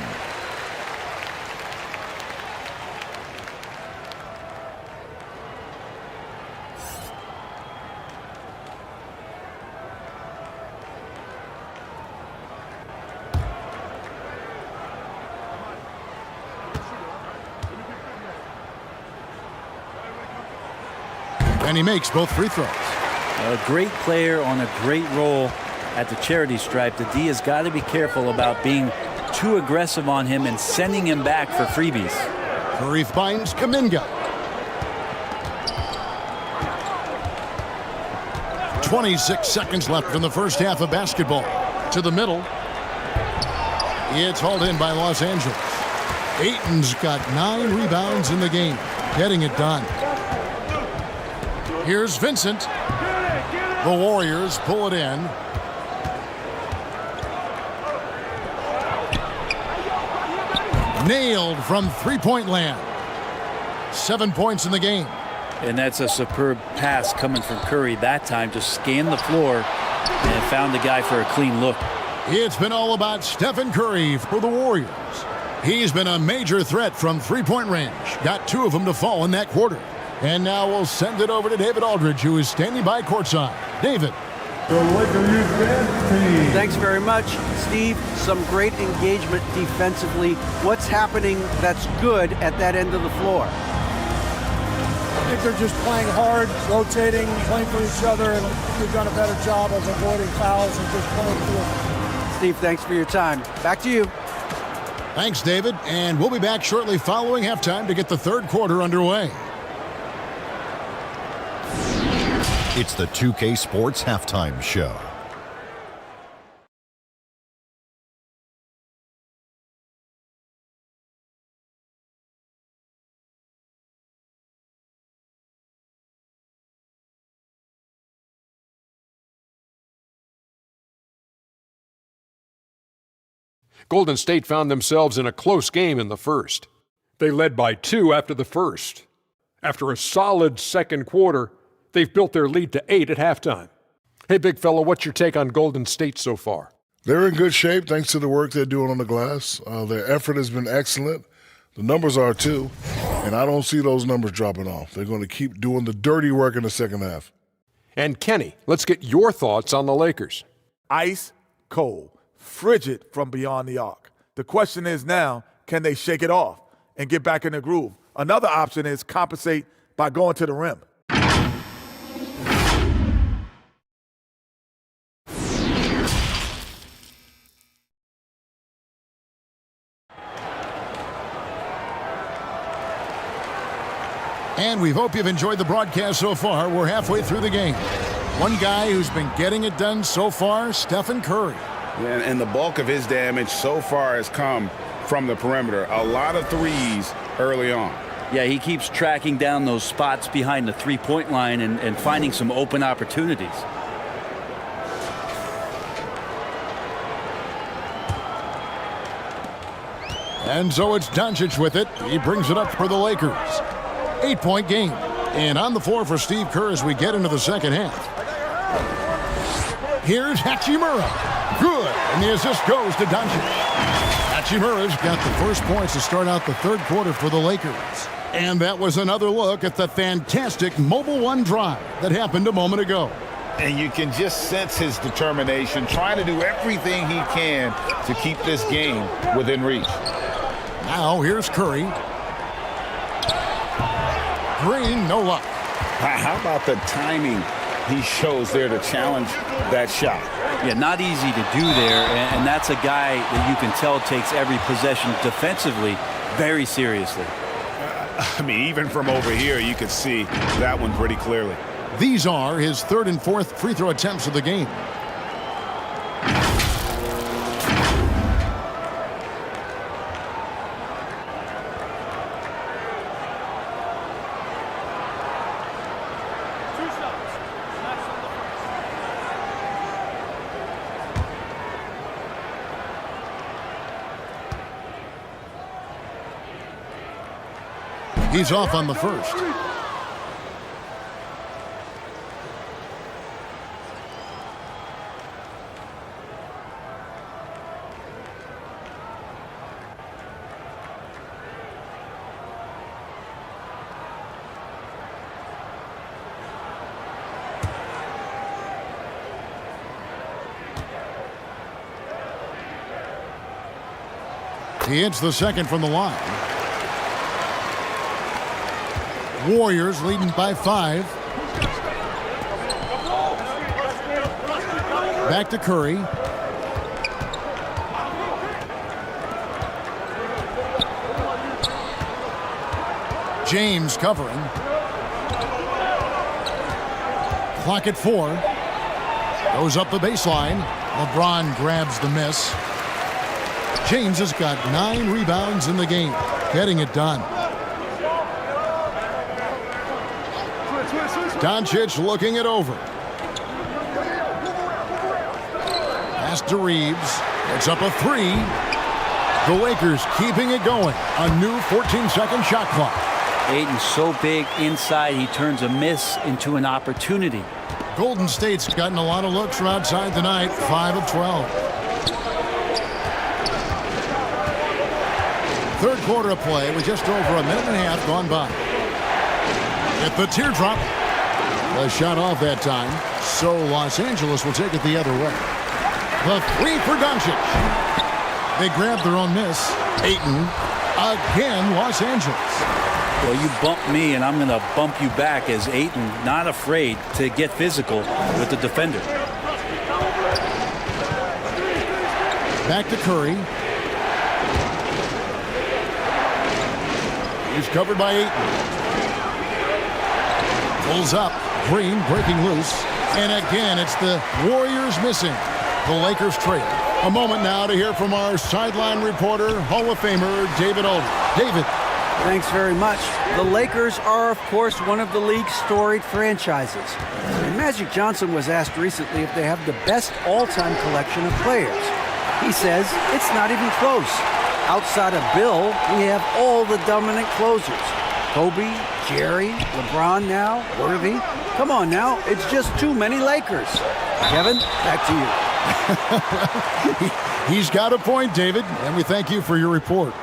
And he makes both free throws. A great player on a great role at the charity stripe. The D has got to be careful about being too aggressive on him and sending him back for freebies. Curry finds Kuminga. 26 seconds left in the first half of basketball. To the middle. It's hauled in by Los Angeles. Ayton's got 9 rebounds in the game, getting it done. Here's Vincent. The Warriors pull it in. Nailed from three-point land. 7 points in the game. And that's a superb pass coming from Curry that time. Just scanned the floor and found the guy for a clean look. It's been all about Stephen Curry for the Warriors. He's been a major threat from three-point range. Got 2 of them to fall in that quarter. And now we'll send it over to David Aldridge, who is standing by courtside. David. Thanks very much, Steve. Some great engagement defensively. What's happening that's good at that end of the floor? I think they're just playing hard, rotating, playing for each other, and we've done a better job of avoiding fouls and just playing through. Steve, thanks for your time. Back to you. Thanks, David. And we'll be back shortly following halftime to get the third quarter underway. It's the 2K Sports Halftime Show. Golden State found themselves in a close game in the first. They led by 2 after the first. After a solid second quarter, they've built their lead to 8 at halftime. Hey, big fella, what's your take on Golden State so far? They're in good shape thanks to the work they're doing on the glass. Their effort has been excellent. The numbers are too, and I don't see those numbers dropping off. They're going to keep doing the dirty work in the second half. And Kenny, let's get your thoughts on the Lakers. Ice cold, frigid from beyond the arc. The question is now, can they shake it off and get back in the groove? Another option is compensate by going to the rim. And we hope you've enjoyed the broadcast so far. We're halfway through the game. One guy who's been getting it done so far, Stephen Curry. And the bulk of his damage so far has come from the perimeter. A lot of threes early on. Yeah, he keeps tracking down those spots behind the three-point line and finding some open opportunities. And so it's Doncic with it. He brings it up for the Lakers. 8-point game. And on the floor for Steve Kerr as we get into the second half. Here's Hachimura. Good. And the assist goes to Doncic. Hachimura's got the first points to start out the third quarter for the Lakers. And that was another look at the fantastic Mobile One drive that happened a moment ago. And you can just sense his determination, trying to do everything he can to keep this game within reach. Now here's Curry. Green, no luck. How about the timing he shows there to challenge that shot? Yeah, not easy to do there, and that's a guy that you can tell takes every possession defensively very seriously. I mean, even from over here, you could see that one pretty clearly. These are his third and fourth free throw attempts of the game. He's off on the first. He hits the second from the line. Warriors leading by 5. Back to Curry. James covering. Clock at 4. Goes up the baseline. LeBron grabs the miss. James has got 9 rebounds in the game, getting it done. Doncic looking it over. Pass to Reeves. It's up a 3. The Lakers keeping it going. A new 14-second shot clock. Ayton's so big inside, he turns a miss into an opportunity. Golden State's gotten a lot of looks from outside tonight, 5 of 12. Third quarter of play with just over a minute and a half gone by. At the teardrop. The shot off that time, so Los Angeles will take it the other way. The 3 for Doncic. They grab their own miss. Ayton, again, Los Angeles. Well, you bump me, and I'm going to bump you back as Ayton not afraid to get physical with the defender. Back to Curry. He's covered by Ayton. Pulls up. Green breaking loose. And again, it's the Warriors missing. The Lakers trail. A moment now to hear from our sideline reporter, Hall of Famer David Alden. David. Thanks very much. The Lakers are, of course, one of the league's storied franchises. And Magic Johnson was asked recently if they have the best all-time collection of players. He says it's not even close. Outside of Bill, we have all the dominant closers. Kobe, Jerry, LeBron now, Worthy. Come on now, it's just too many Lakers. Kevin, back to you. He's got a point, David, and we thank you for your report.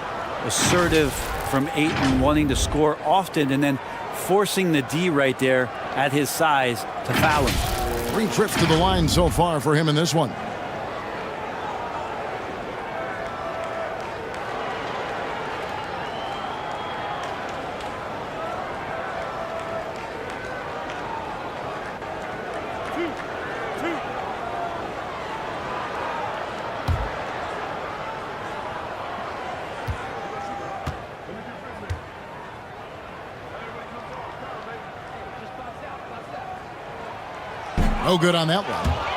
Assertive from Ayton, wanting to score often and then forcing the D right there at his size to foul him. 3 trips to the line so far for him in this one. No good on that one.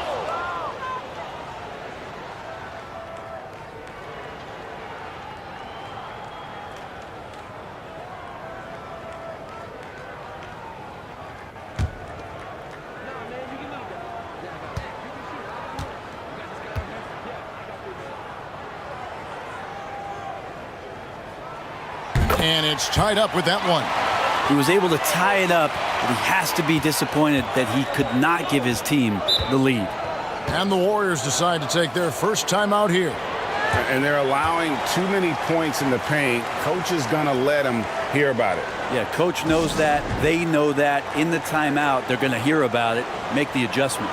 And it's tied up with that one. He was able to tie it up, but he has to be disappointed that he could not give his team the lead. And the Warriors decide to take their first time out here. And they're allowing too many points in the paint. Coach is going to let them hear about it. Yeah, coach knows that. They know that. In the timeout, they're going to hear about it, make the adjustment.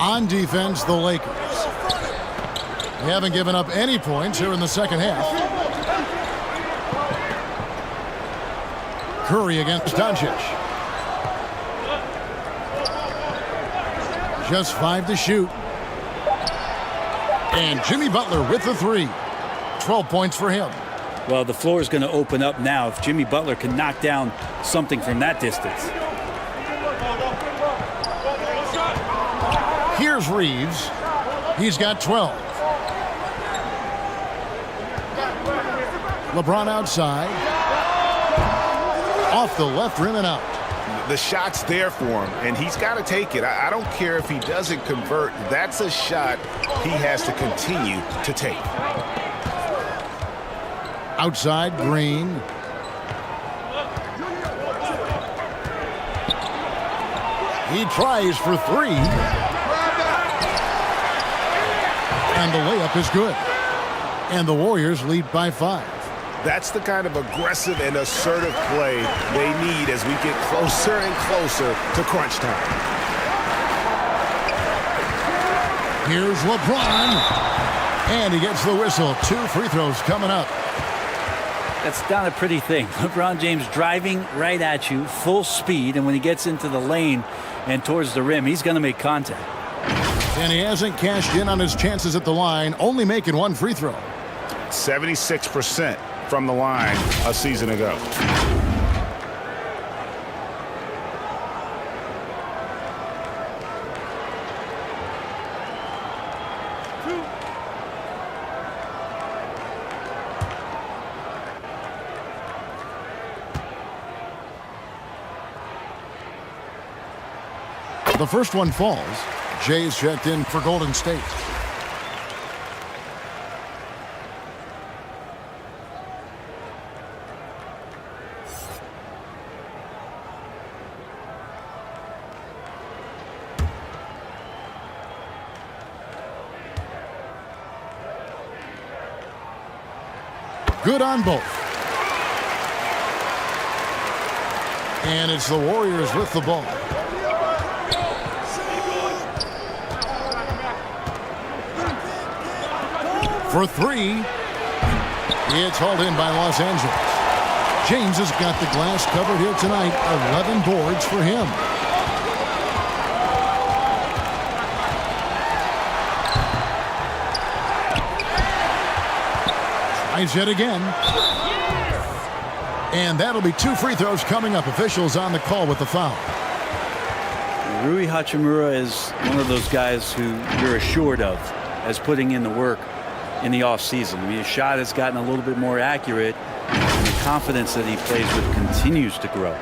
On defense, the Lakers. They haven't given up any points here in the second half. Curry against Doncic. Just 5 to shoot. And Jimmy Butler with the 3. 12 points for him. Well, the floor is going to open up now if Jimmy Butler can knock down something from that distance. Here's Reeves. He's got 12. LeBron outside. Off the left rim and out. The shot's there for him, and he's got to take it. I don't care if he doesn't convert. That's a shot he has to continue to take. Outside, Green. He tries for 3. And the layup is good. And the Warriors lead by 5. That's the kind of aggressive and assertive play they need as we get closer and closer to crunch time. Here's LeBron. And he gets the whistle. 2 free throws coming up. That's not a pretty thing. LeBron James driving right at you, full speed, and when he gets into the lane and towards the rim, he's going to make contact. And he hasn't cashed in on his chances at the line, only making 1 free throw. 76% from the line a season ago. The first one falls. Jay's checked in for Golden State. Good on both. And it's the Warriors with the ball. For 3. It's hauled in by Los Angeles. James has got the glass covered here tonight. 11 boards for him. Tries yet again. And that'll be 2 free throws coming up. Officials on the call with the foul. Rui Hachimura is one of those guys who you're assured of as putting in the work in the offseason. I mean, his shot has gotten a little bit more accurate, and the confidence that he plays with continues to grow.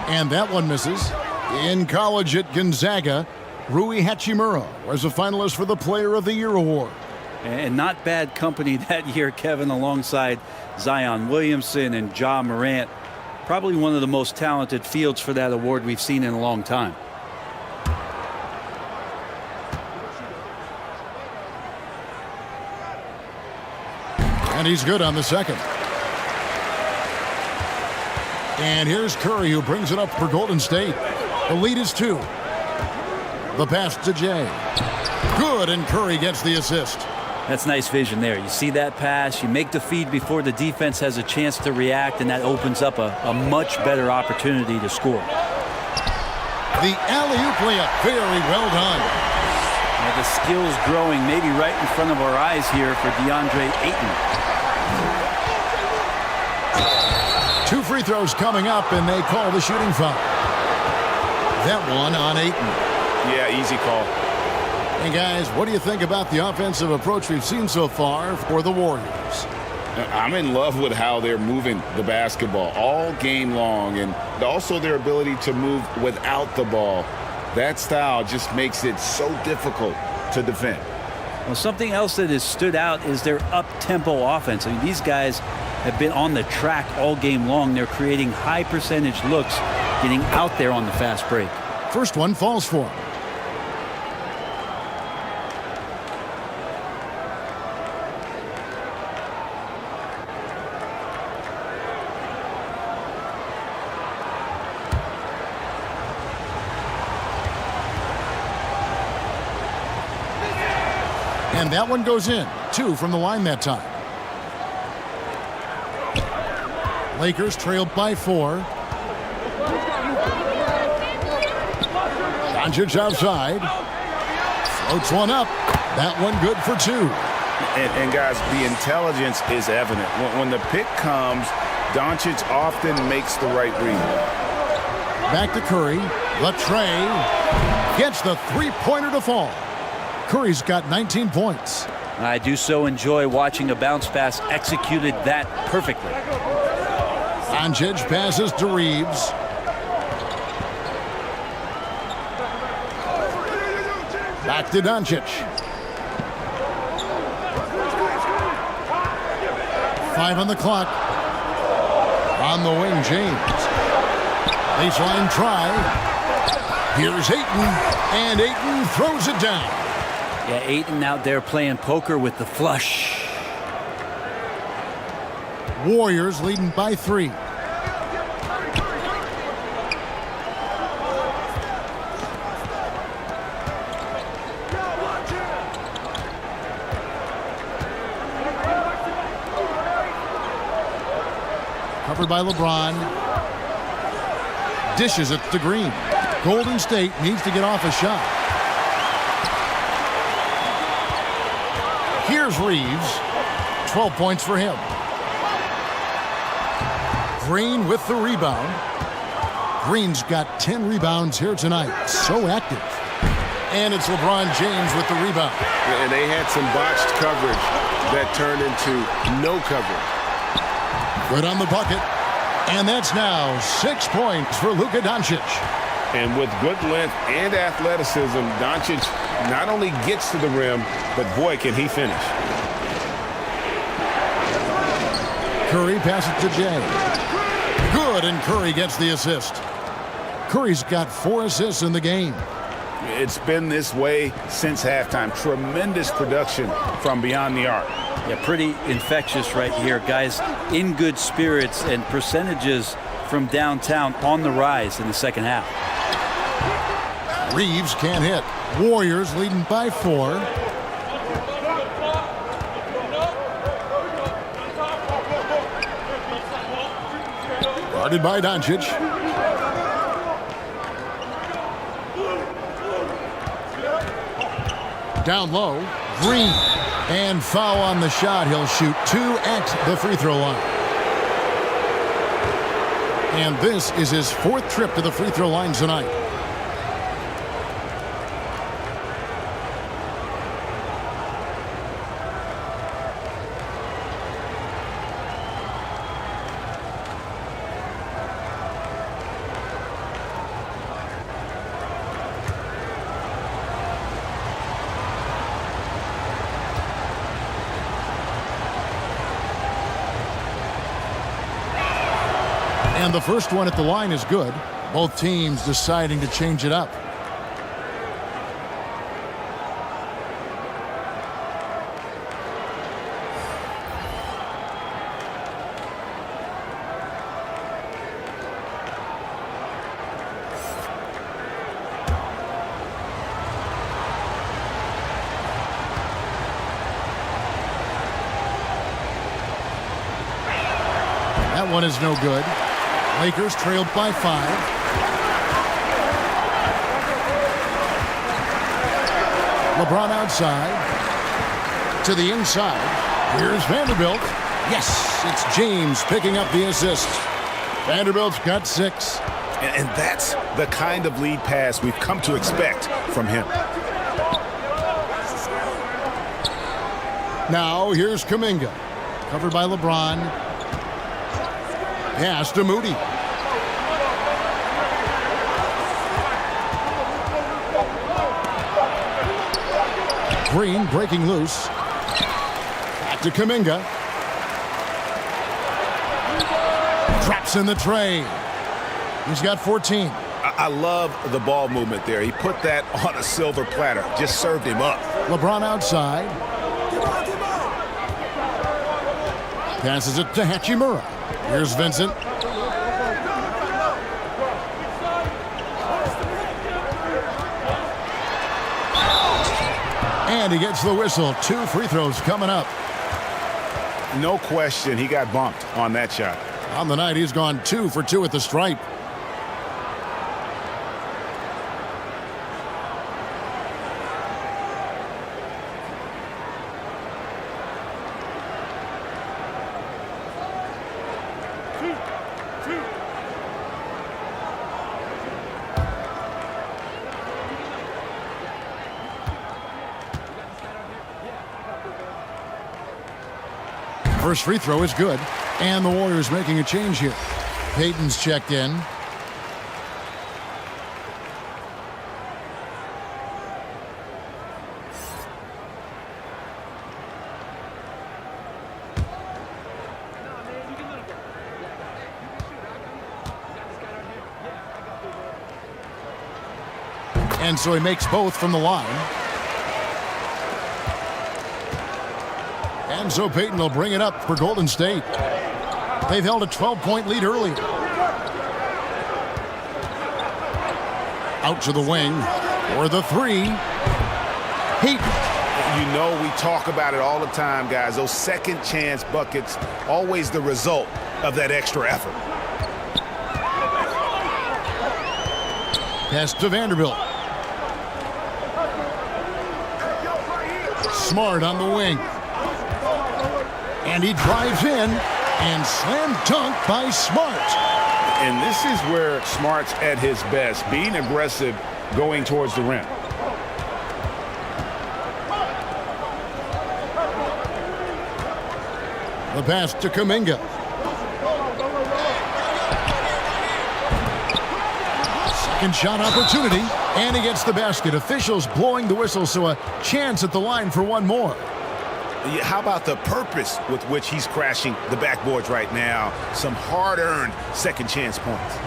And that one misses. In college at Gonzaga, Rui Hachimura was a finalist for the Player of the Year award. And not bad company that year, Kevin, alongside Zion Williamson and Ja Morant. Probably one of the most talented fields for that award we've seen in a long time. And he's good on the second. And here's Curry, who brings it up for Golden State. The lead is 2. The pass to Jay. Good, and Curry gets the assist. That's nice vision there. You see that pass, you make the feed before the defense has a chance to react, and that opens up a much better opportunity to score. The alley-oop layup, very well done. Now the skills growing maybe right in front of our eyes here for DeAndre Ayton. 2 free throws coming up, and they call the shooting foul. That one on Ayton. Yeah, easy call. And guys, what do you think about the offensive approach we've seen so far for the Warriors? I'm in love with how they're moving the basketball all game long, and also their ability to move without the ball. That style just makes it so difficult to defend. Well, something else that has stood out is their up-tempo offense. I mean, these guys have been on the track all game long. They're creating high percentage looks, getting out there on the fast break. First one falls for him. And that one goes in. 2 from the line that time. Lakers trailed by 4. Doncic outside. Floats one up. That one good for 2. And guys, the intelligence is evident. When the pick comes, Doncic often makes the right read. Back to Curry. Latrey gets the three-pointer to fall. Curry's got 19 points. I do so enjoy watching a bounce pass executed that perfectly. Doncic passes to Reeves. Back to Doncic. 5 on the clock. On the wing, James. Baseline try. Here's Ayton. And Ayton throws it down. Yeah, Ayton out there playing poker with the flush. Warriors leading by 3. Covered by LeBron. Dishes it to Green. Golden State needs to get off a shot. Here's Reeves. 12 points for him. Green with the rebound. Green's got 10 rebounds here tonight. So active. And it's LeBron James with the rebound. And they had some botched coverage that turned into no coverage. Good on the bucket. And that's now 6 points for Luka Doncic. And with good length and athleticism, Doncic not only gets to the rim, but boy, can he finish. Curry passes to Jay. Good, and Curry gets the assist. Curry's got 4 assists in the game. It's been this way since halftime. Tremendous production from beyond the arc. Yeah, pretty infectious right here. Guys in good spirits, and percentages from downtown on the rise in the second half. Reeves can't hit. Warriors leading by 4. Guarded by Doncic. Down low. Green. And foul on the shot. He'll shoot 2 at the free throw line. And this is his 4th trip to the free throw line tonight. And the first one at the line is good. Both teams deciding to change it up. That one is no good. Lakers trailed by 5. LeBron outside. To the inside. Here's Vanderbilt. Yes, it's James picking up the assist. Vanderbilt's got 6. And that's the kind of lead pass we've come to expect from him. Now here's Kuminga. Covered by LeBron. Pass to Moody. Green breaking loose. Back to Kuminga. Drops in the tray. He's got 14. I love the ball movement there. He put that on a silver platter. Just served him up. LeBron outside. Passes it to Hachimura. Here's Vincent. And he gets the whistle. 2 free throws coming up. No question, he got bumped on that shot. On the night, he's gone 2 for 2 at the stripe. First free throw is good, and the Warriors making a change here. Payton's checked in. And so he makes both from the line. And so Payton will bring it up for Golden State. They've held a 12-point lead early. Out to the wing for the 3. Payton. You know, we talk about it all the time, guys. Those second chance buckets, always the result of that extra effort. Pass to Vanderbilt. Smart on the wing. And he drives in and slam dunk by Smart. And this is where Smart's at his best, being aggressive, going towards the rim. The pass to Kuminga. Second shot opportunity, and he gets the basket. Officials blowing the whistle, so a chance at the line for one more. How about the purpose with which he's crashing the backboards right now? Some hard-earned second chance points.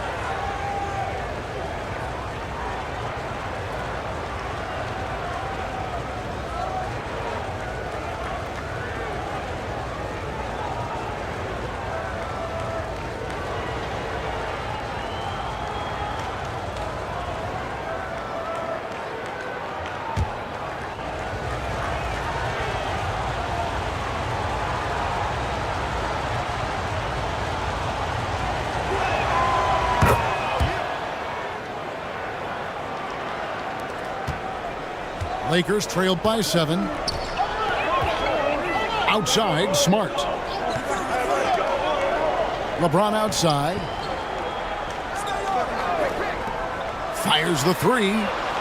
Lakers trailed by 7. Outside, Smart. LeBron outside. Fires the 3.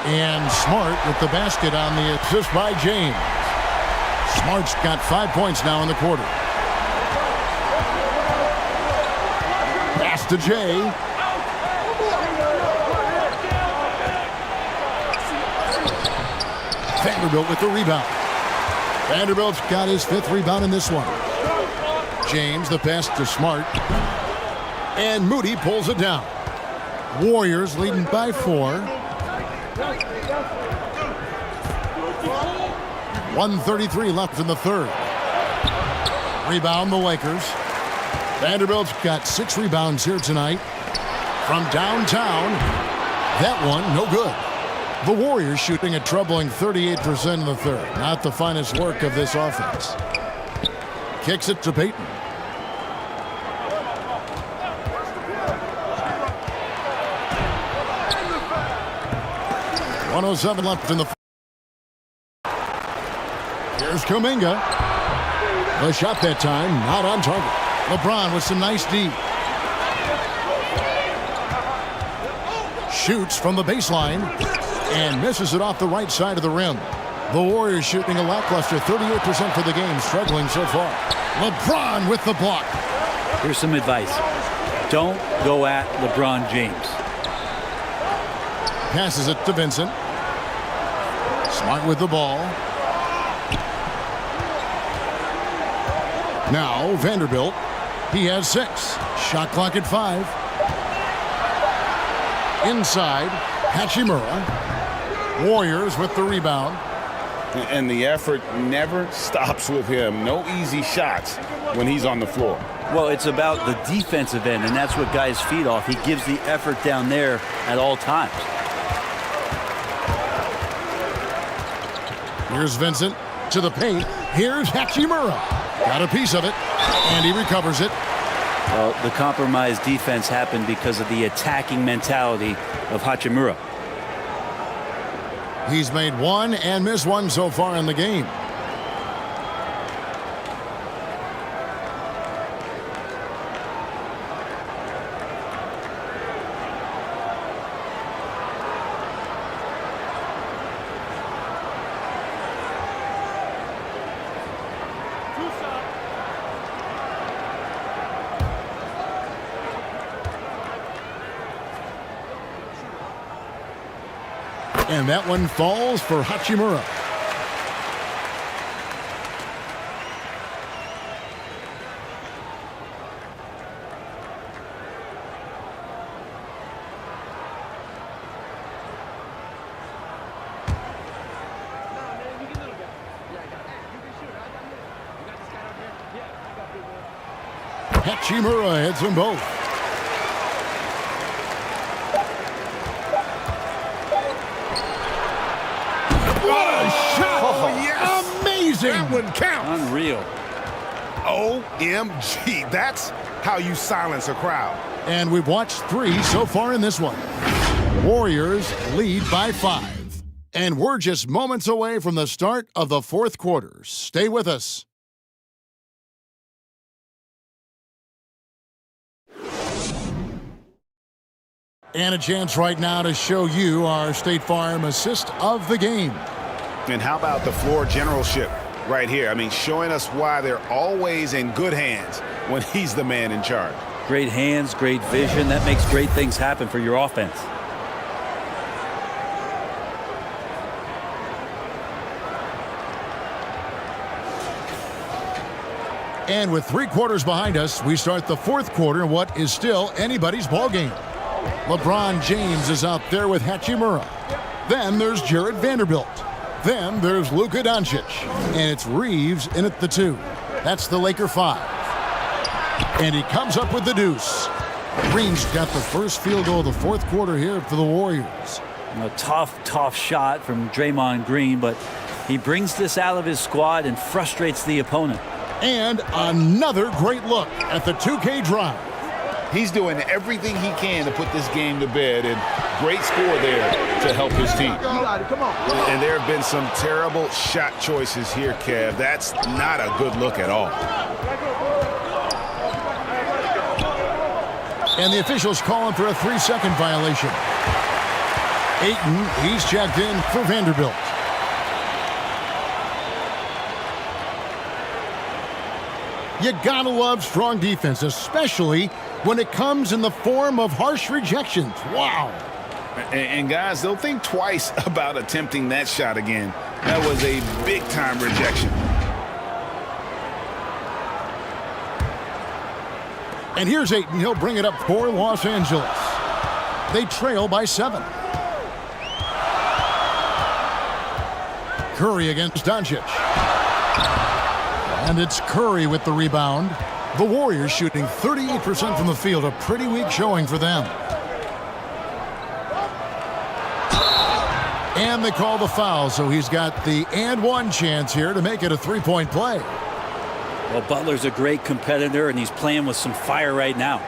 And Smart with the basket on the assist by James. Smart's got 5 points now in the quarter. Pass to Jay. Vanderbilt with the rebound. Vanderbilt's got his 5th rebound in this one. James, the pass to Smart. And Moody pulls it down. Warriors leading by 4. 1:33 left in the third. Rebound the Lakers. Vanderbilt's got 6 rebounds here tonight. From downtown, that one no good. The Warriors shooting a troubling 38% in the third. Not the finest work of this offense. Kicks it to Payton. .107 left in the fourth. Here's Kuminga. The shot that time, not on target. LeBron with some nice D. Shoots from the baseline. And misses it off the right side of the rim. The Warriors shooting a lackluster 38% for the game, struggling so far. LeBron with the block. Here's some advice. Don't go at LeBron James. Passes it to Vincent. Smart with the ball. Now Vanderbilt. He has 6. Shot clock at 5. Inside, Hachimura. Warriors with the rebound. And the effort never stops with him. No easy shots when he's on the floor. Well, it's about the defensive end, and that's what guys feed off. He gives the effort down there at all times. Here's Vincent to the paint. Here's Hachimura. Got a piece of it, and he recovers it. Well, the compromised defense happened because of the attacking mentality of Hachimura. He's made one and missed one so far in the game. And that one falls for Hachimura. Hachimura hits them both. Amazing! That one counts. Unreal. OMG. That's how you silence a crowd. And we've watched 3 so far in this one. Warriors lead by 5. And we're just moments away from the start of the fourth quarter. Stay with us. And a chance right now to show you our State Farm assist of the game. And how about the floor generalship right here? I mean, showing us why they're always in good hands when he's the man in charge. Great hands, great vision. That makes great things happen for your offense. And with 3 quarters behind us, we start the fourth quarter in what is still anybody's ball game. LeBron James is out there with Hachimura. Then there's Jared Vanderbilt. Then there's Luka Doncic. And it's Reeves in at the 2. That's the Laker 5. And he comes up with the deuce. Green's got the first field goal of the fourth quarter here for the Warriors. A tough shot from Draymond Green, but he brings this out of his squad and frustrates the opponent. And another great look at the 2K drive. He's doing everything he can to put this game to bed, and great score there to help his team. And there have been some terrible shot choices here, Kev. That's not a good look at all. And the officials calling for a 3-second violation. Ayton, he's checked in for Vanderbilt. You gotta love strong defense, especially when it comes in the form of harsh rejections. Wow. And guys, they'll think twice about attempting that shot again. That was a big-time rejection. And here's Ayton. He'll bring it up for Los Angeles. They trail by 7. Curry against Doncic. And it's Curry with the rebound. The Warriors shooting 38% from the field, a pretty weak showing for them. And they call the foul, so he's got the and one chance here to make it a 3-point play. Well, Butler's a great competitor, and he's playing with some fire right now.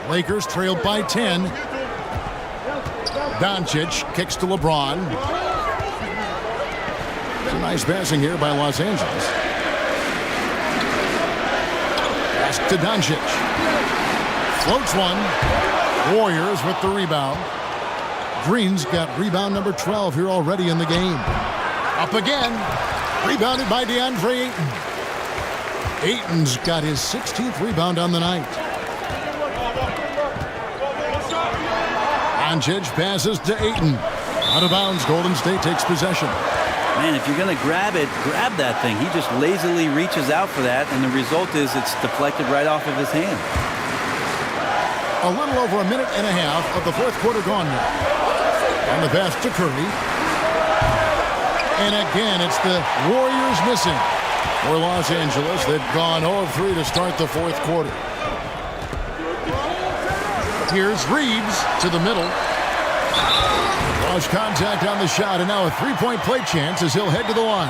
Lakers trailed by 10. Doncic kicks to LeBron. Some nice passing here by Los Angeles. Pass to Doncic. Floats one. Warriors with the rebound. Green's got rebound number 12 here already in the game. Up again. Rebounded by DeAndre Ayton. Ayton's got his 16th rebound on the night. Doncic passes to Ayton. Out of bounds, Golden State takes possession. Man, if you're going to grab it, grab that thing. He just lazily reaches out for that, and the result is it's deflected right off of his hand. A little over a minute and a half of the fourth quarter gone now. And the pass to Curry. And again, it's the Warriors missing. For Los Angeles, they've gone 0 of 3 to start the fourth quarter. Here's Reeves to the middle. Lost contact on the shot, and now a three-point play chance as he'll head to the line.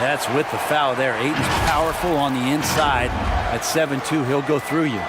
That's with the foul there. Ayton's powerful on the inside. At 7-2, he'll go through you.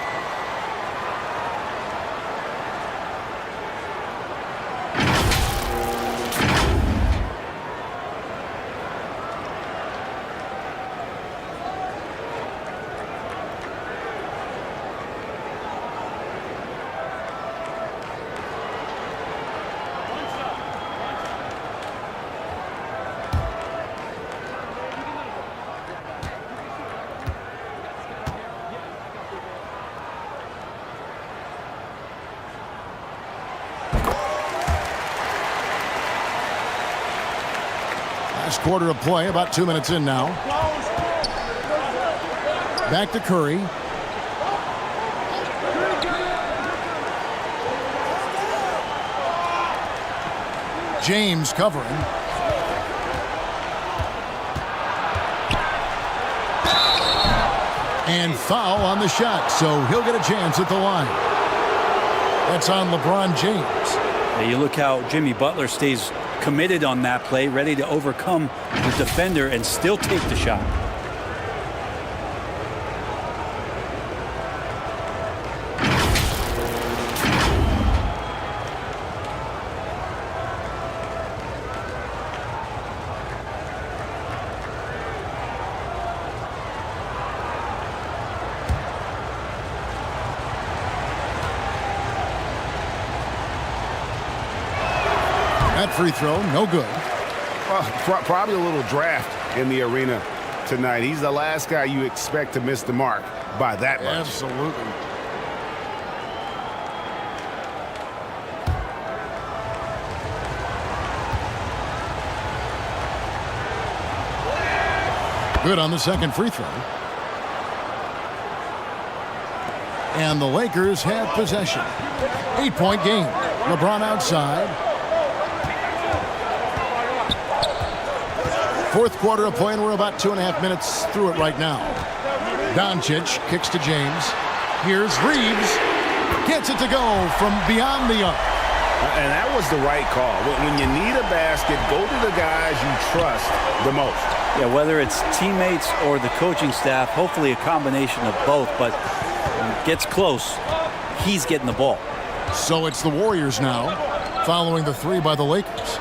Last quarter of play, about 2 minutes in now. Back to Curry. James covering. And foul on the shot, so he'll get a chance at the line. That's on LeBron James. Yeah, you look how Jimmy Butler stays committed on that play, ready to overcome the defender and still take the shot. That free throw, no good. Well, probably a little draft in the arena tonight. He's the last guy you expect to miss the mark by that much. Absolutely. Good on the second free throw. And the Lakers have possession. 8-point game. LeBron outside. Fourth quarter of play, and we're about 2.5 minutes through it right now. Doncic kicks to James. Here's Reeves. Gets it to go from beyond the arc. And that was the right call. When you need a basket, go to the guys you trust the most. Yeah, whether it's teammates or the coaching staff, hopefully a combination of both, but when it gets close, he's getting the ball. So it's the Warriors now, following the three by the Lakers.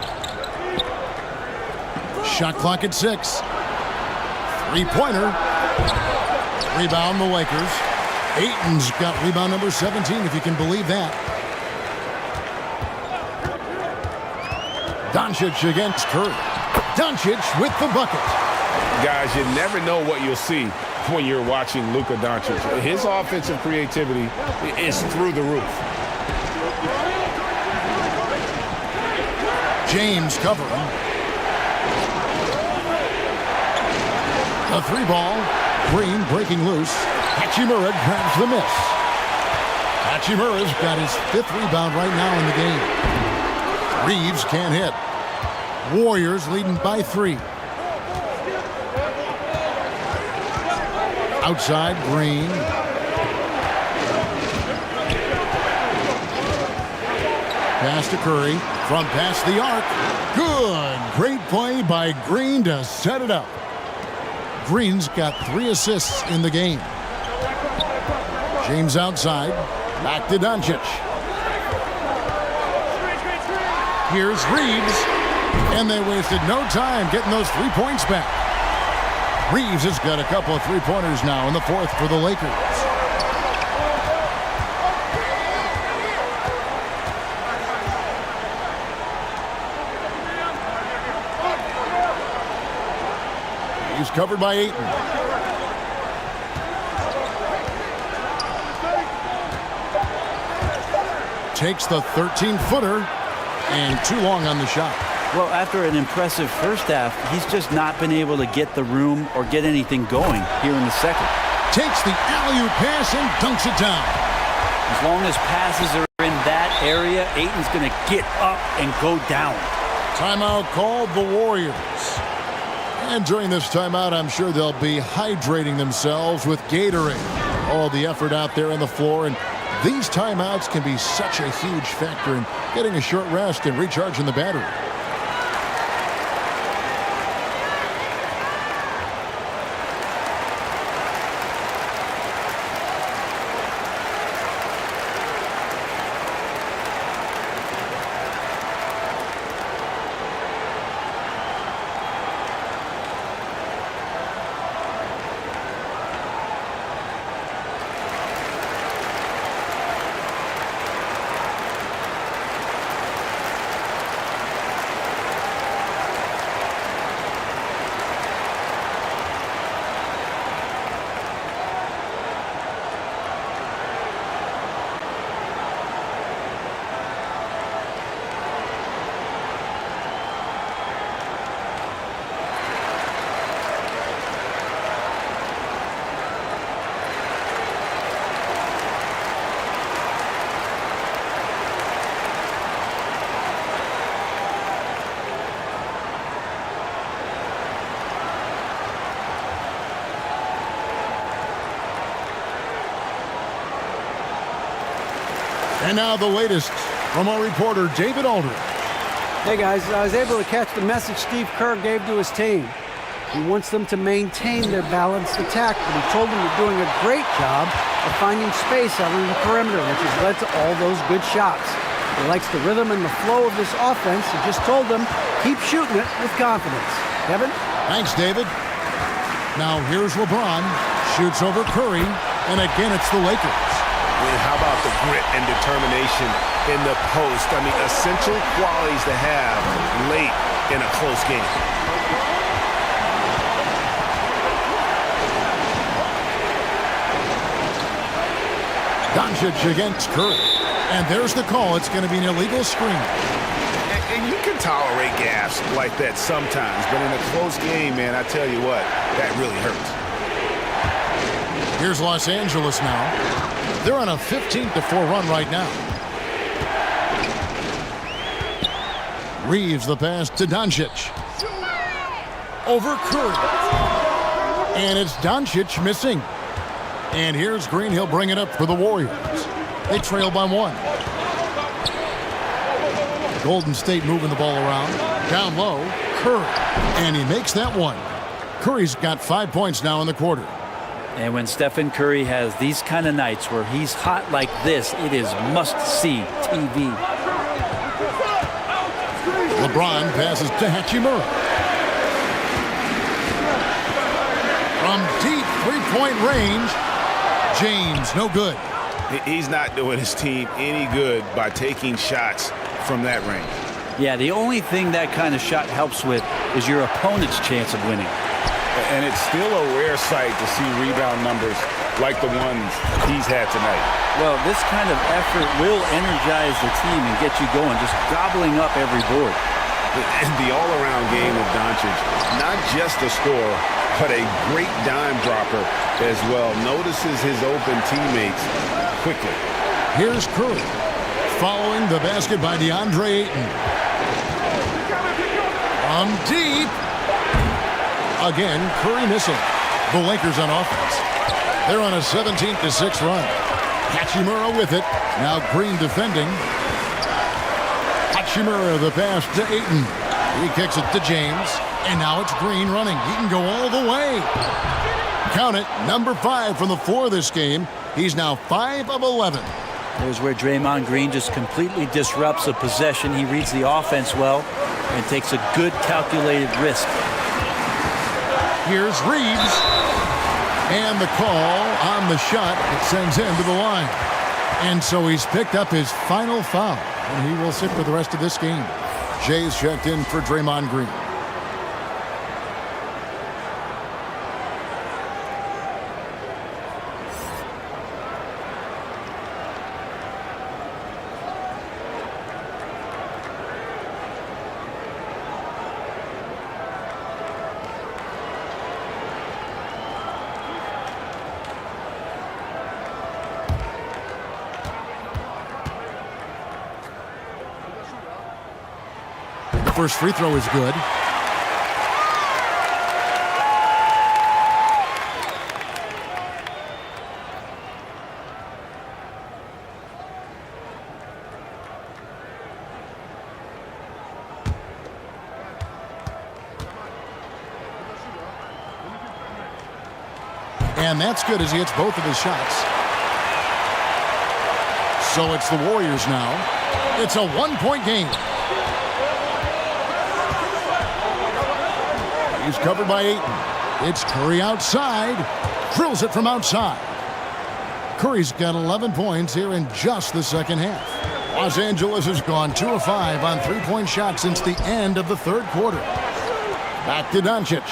Shot clock at 6. Three-pointer. Rebound the Lakers. Ayton's got rebound number 17, if you can believe that. Doncic against Curry. Doncic with the bucket. Guys, you never know what you'll see when you're watching Luka Doncic. His offensive creativity is through the roof. James covering. A three ball. Green breaking loose. Hachimura grabs the miss. Hachimura's got his 5th rebound right now in the game. Reeves can't hit. Warriors leading by 3. Outside, Green. Pass to Curry. From past the arc. Good. Great play by Green to set it up. Green's got 3 assists in the game. James outside. Back to Doncic. Here's Reeves. And they wasted no time getting those 3 points back. Reeves has got a couple of three-pointers now in the fourth for the Lakers. He's covered by Ayton. takes the 13-footer, and too long on the shot. Well, after an impressive first half, he's just not been able to get the room or get anything going here in the second. Takes the alley-oop pass and dunks it down. As long as passes are in that area, Ayton's going to get up and go down. Timeout called the Warriors. And during this timeout, I'm sure they'll be hydrating themselves with Gatorade. All the effort out there on the floor, and these timeouts can be such a huge factor in getting a short rest and recharging the battery. And now the latest from our reporter, David Aldridge. Hey guys, I was able to catch the message Steve Kerr gave to his team. He wants them to maintain their balanced attack, but he told them they're doing a great job of finding space out on the perimeter, which has led to all those good shots. He likes the rhythm and the flow of this offense. He just told them, keep shooting it with confidence. Kevin? Thanks, David. Now here's LeBron. Shoots over Curry, and again it's the Lakers. How about the grit and determination in the post? I mean, essential qualities to have late in a close game. Doncic against Curry. And there's the call. It's going to be an illegal screen. And you can tolerate gaffes like that sometimes, but in a close game, man, I tell you what, that really hurts. Here's Los Angeles now. They're on a 15-4 run right now. Reeves the pass to Doncic. Over Curry. And it's Doncic missing. And here's Green. He'll bring it up for the Warriors. They trail by 1. Golden State moving the ball around. Down low, Curry. And he makes that one. Curry's got 5 points now in the quarter. And when Stephen Curry has these kind of nights where he's hot like this, it is must-see TV. LeBron passes to Hachimura. From deep three-point range, James, no good. He's not doing his team any good by taking shots from that range. Yeah, the only thing that kind of shot helps with is your opponent's chance of winning. And it's still a rare sight to see rebound numbers like the ones he's had tonight. Well, this kind of effort will energize the team and get you going, just gobbling up every board. And the all-around game of Doncic, not just a scorer, but a great dime dropper as well. Notices his open teammates quickly. Here's Curry, following the basket by DeAndre Ayton. From deep. Again, Curry missing. The Lakers on offense. They're on a 17-6 run. Hachimura with it. Now Green defending. Hachimura the pass to Ayton. He kicks it to James. And now it's Green running. He can go all the way. Count it. Number 5 from the floor this game. He's now 5 of 11. There's where Draymond Green just completely disrupts a possession. He reads the offense well and takes a good calculated risk. Here's Reeves. And the call on the shot that sends him to the line. And so he's picked up his final foul. And he will sit for the rest of this game. Jay's checked in for Draymond Green. First free throw is good. And that's good as he hits both of his shots. So it's the Warriors now. It's a one-point game. He's covered by Ayton. It's Curry outside. Drills it from outside. Curry's got 11 points here in just the second half. Los Angeles has gone 2 of 5 on three-point shots since the end of the third quarter. Back to Doncic.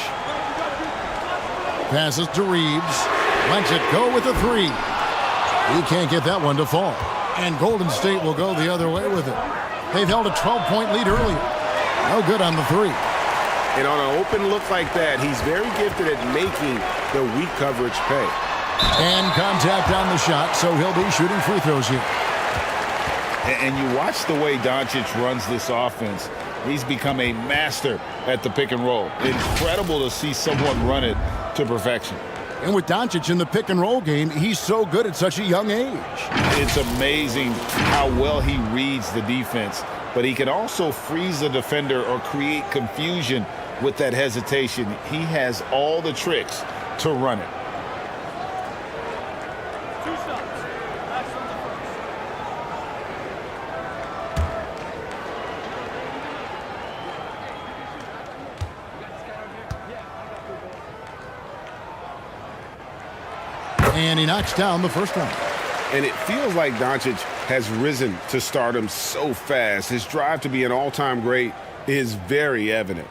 Passes to Reeves. Lets it go with a three. He can't get that one to fall. And Golden State will go the other way with it. They've held a 12-point lead earlier. No good on the three. And on an open look like that, he's very gifted at making the weak coverage pay. And contact on the shot, so he'll be shooting free throws here. And you watch the way Doncic runs this offense. He's become a master at the pick and roll. Incredible to see someone run it to perfection. And with Doncic in the pick and roll game, he's so good at such a young age. It's amazing how well he reads the defense, but he can also freeze the defender or create confusion with that hesitation. He has all the tricks to run it. 2 stops. Last on the first. And he knocks down the first one. And it feels like Doncic has risen to stardom so fast. His drive to be an all-time great is very evident.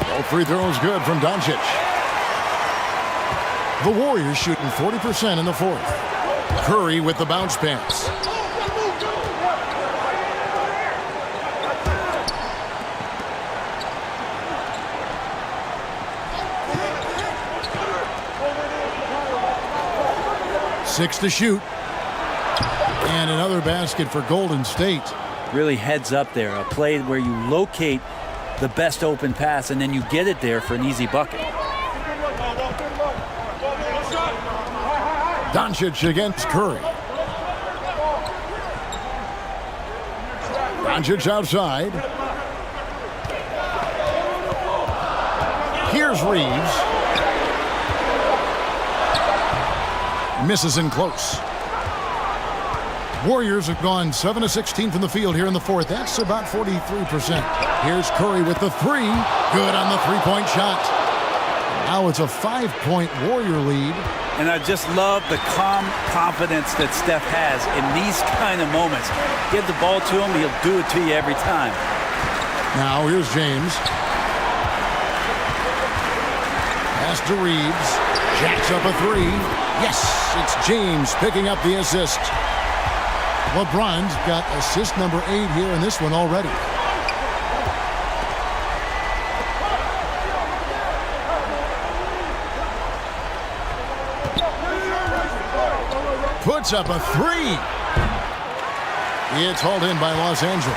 All free throws good from Doncic. The Warriors shooting 40% in the fourth. Curry with the bounce pass. Six to shoot. And another basket for Golden State. Really heads up there. A play where you locate the best open pass and then you get it there for an easy bucket. Doncic against Curry. Doncic outside. Here's Reeves. Misses in close. Warriors have gone 7 of 16 from the field here in the fourth. That's about 43%. Here's Curry with the three. Good on the three-point shot. Now it's a 5-point Warrior lead. And I just love the calm confidence that Steph has in these kind of moments. Give the ball to him, he'll do it to you every time. Now here's James. Pass to Reeves. Jacks up a three. Yes, it's James picking up the assist. LeBron's got assist number 8 here in this one already. Puts up a three. It's hauled in by Los Angeles.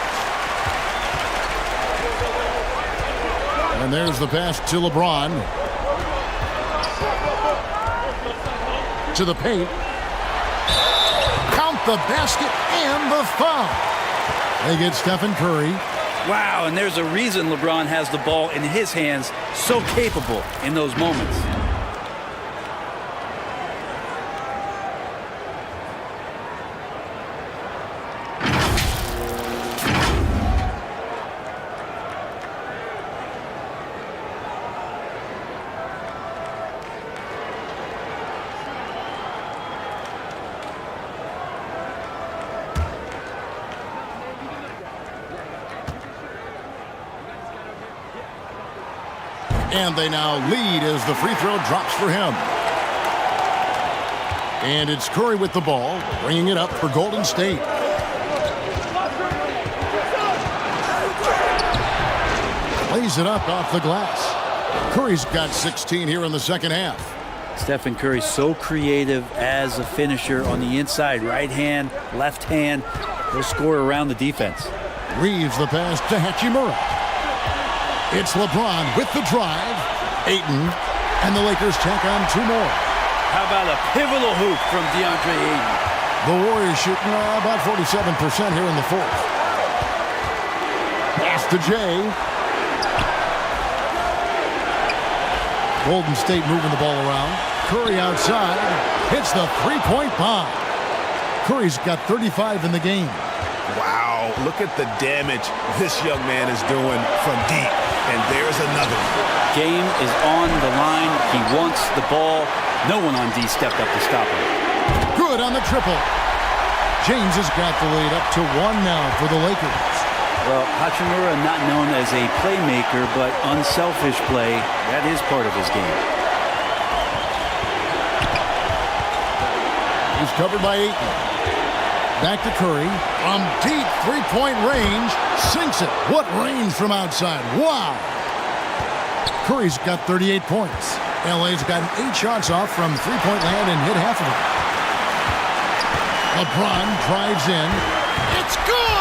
And there's the pass to LeBron. To the paint. Count the basket and the foul. They get Stephen Curry. Wow, and there's a reason LeBron has the ball in his hands, so capable in those moments. And they now lead as the free throw drops for him. And it's Curry with the ball, bringing it up for Golden State. lays it up off the glass. Curry's got 16 here in the second half. Stephen Curry so creative as a finisher on the inside. Right hand, left hand. He'll score around the defense. Reeves the pass to Hachimura. It's LeBron with the drive. Ayton, and the Lakers tack on 2 more. How about a pivotal hoop from DeAndre Ayton? The Warriors shooting about 47% here in the fourth. Pass to Jay. Golden State moving the ball around. Curry outside. Hits the three-point bomb. Curry's got 35 in the game. Wow, look at the damage this young man is doing from deep. And there's another. Game is on the line. He wants the ball. No one on D stepped up to stop him. Good on the triple. James has got the lead up to 1 now for the Lakers. Well, Hachimura not known as a playmaker, but unselfish play, that is part of his game. He's covered by Ayton. Back to Curry. From deep three-point range. Sinks it. What range from outside. Wow. Curry's got 38 points. LA's gotten 8 shots off from three-point land and hit half of them. LeBron drives in. It's good!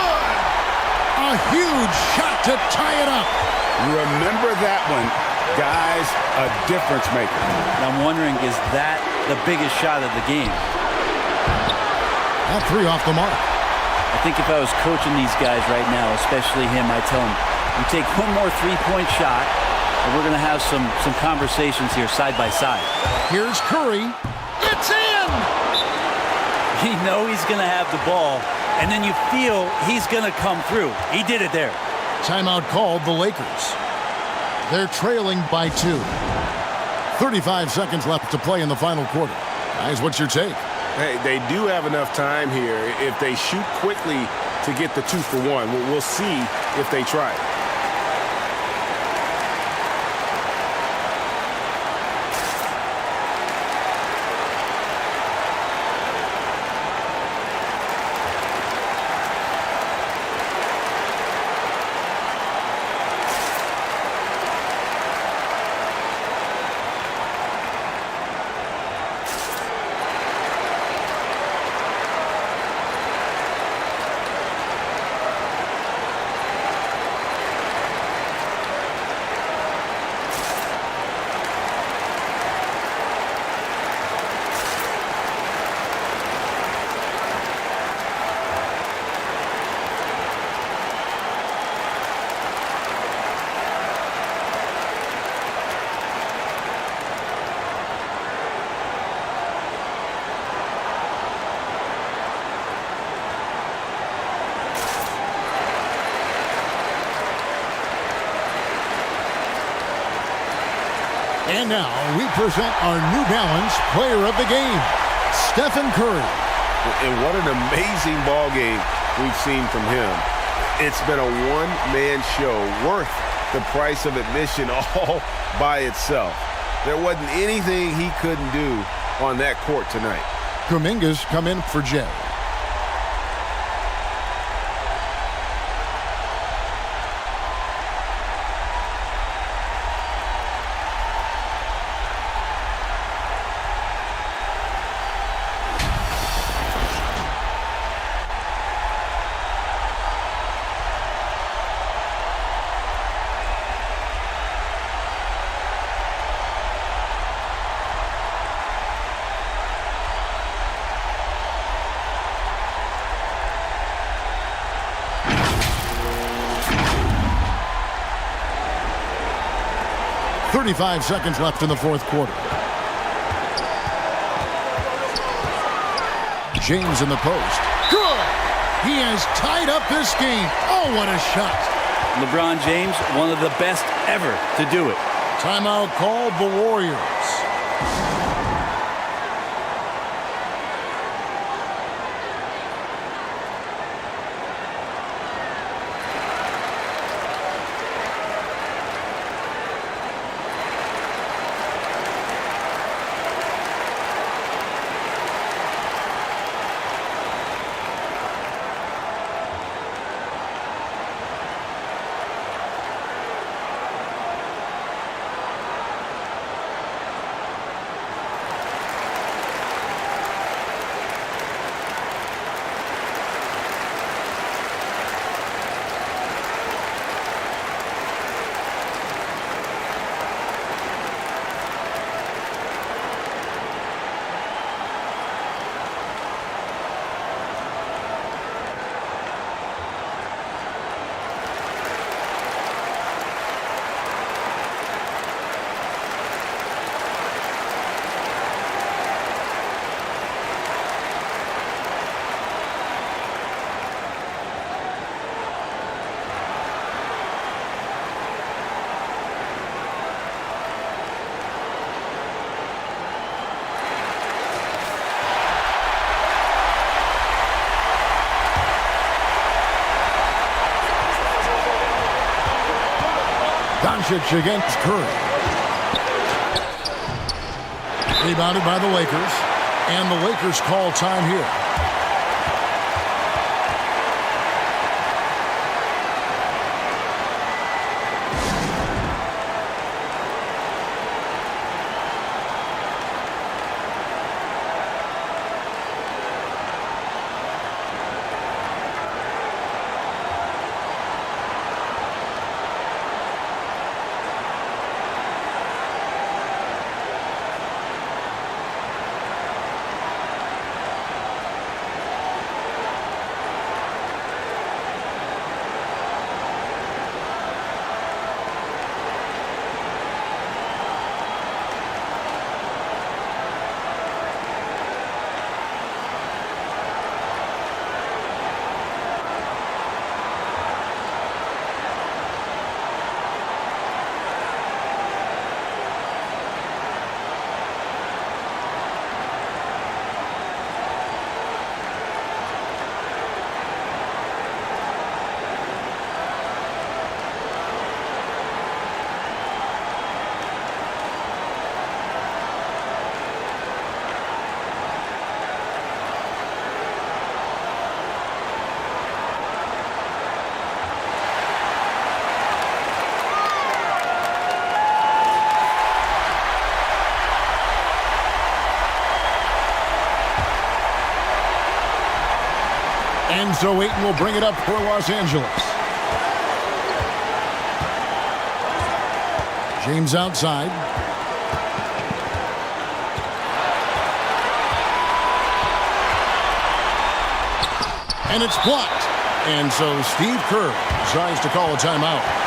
A huge shot to tie it up. Remember that one. Guys, a difference maker. I'm wondering, is that the biggest shot of the game? That 3 off the mark. I think if I was coaching these guys right now, especially him, I'd tell him, you take one more three-point shot, and we're going to have some conversations here side by side. Here's Curry. It's in! You know he's going to have the ball, and then you feel he's going to come through. He did it there. Timeout called the Lakers. They're trailing by 2. 35 seconds left to play in the final quarter. Guys, what's your take? Hey, they do have enough time here if they shoot quickly to get the 2 for 1. We'll see if they try it. And now we present our New Balance Player of the Game, Stephen Curry. And what an amazing ball game we've seen from him. It's been a one-man show worth the price of admission all by itself. There wasn't anything he couldn't do on that court tonight. Kuminga's come in for Jay. .35 seconds left in the fourth quarter. James in the post. Good! He has tied up this game. Oh, what a shot. LeBron James, one of the best ever to do it. Timeout called the Warriors. Doncic against Curry. Rebounded by the Lakers. And the Lakers call time here. And so Ayton will bring it up for Los Angeles. James outside. And it's blocked. And so Steve Kerr tries to call a timeout.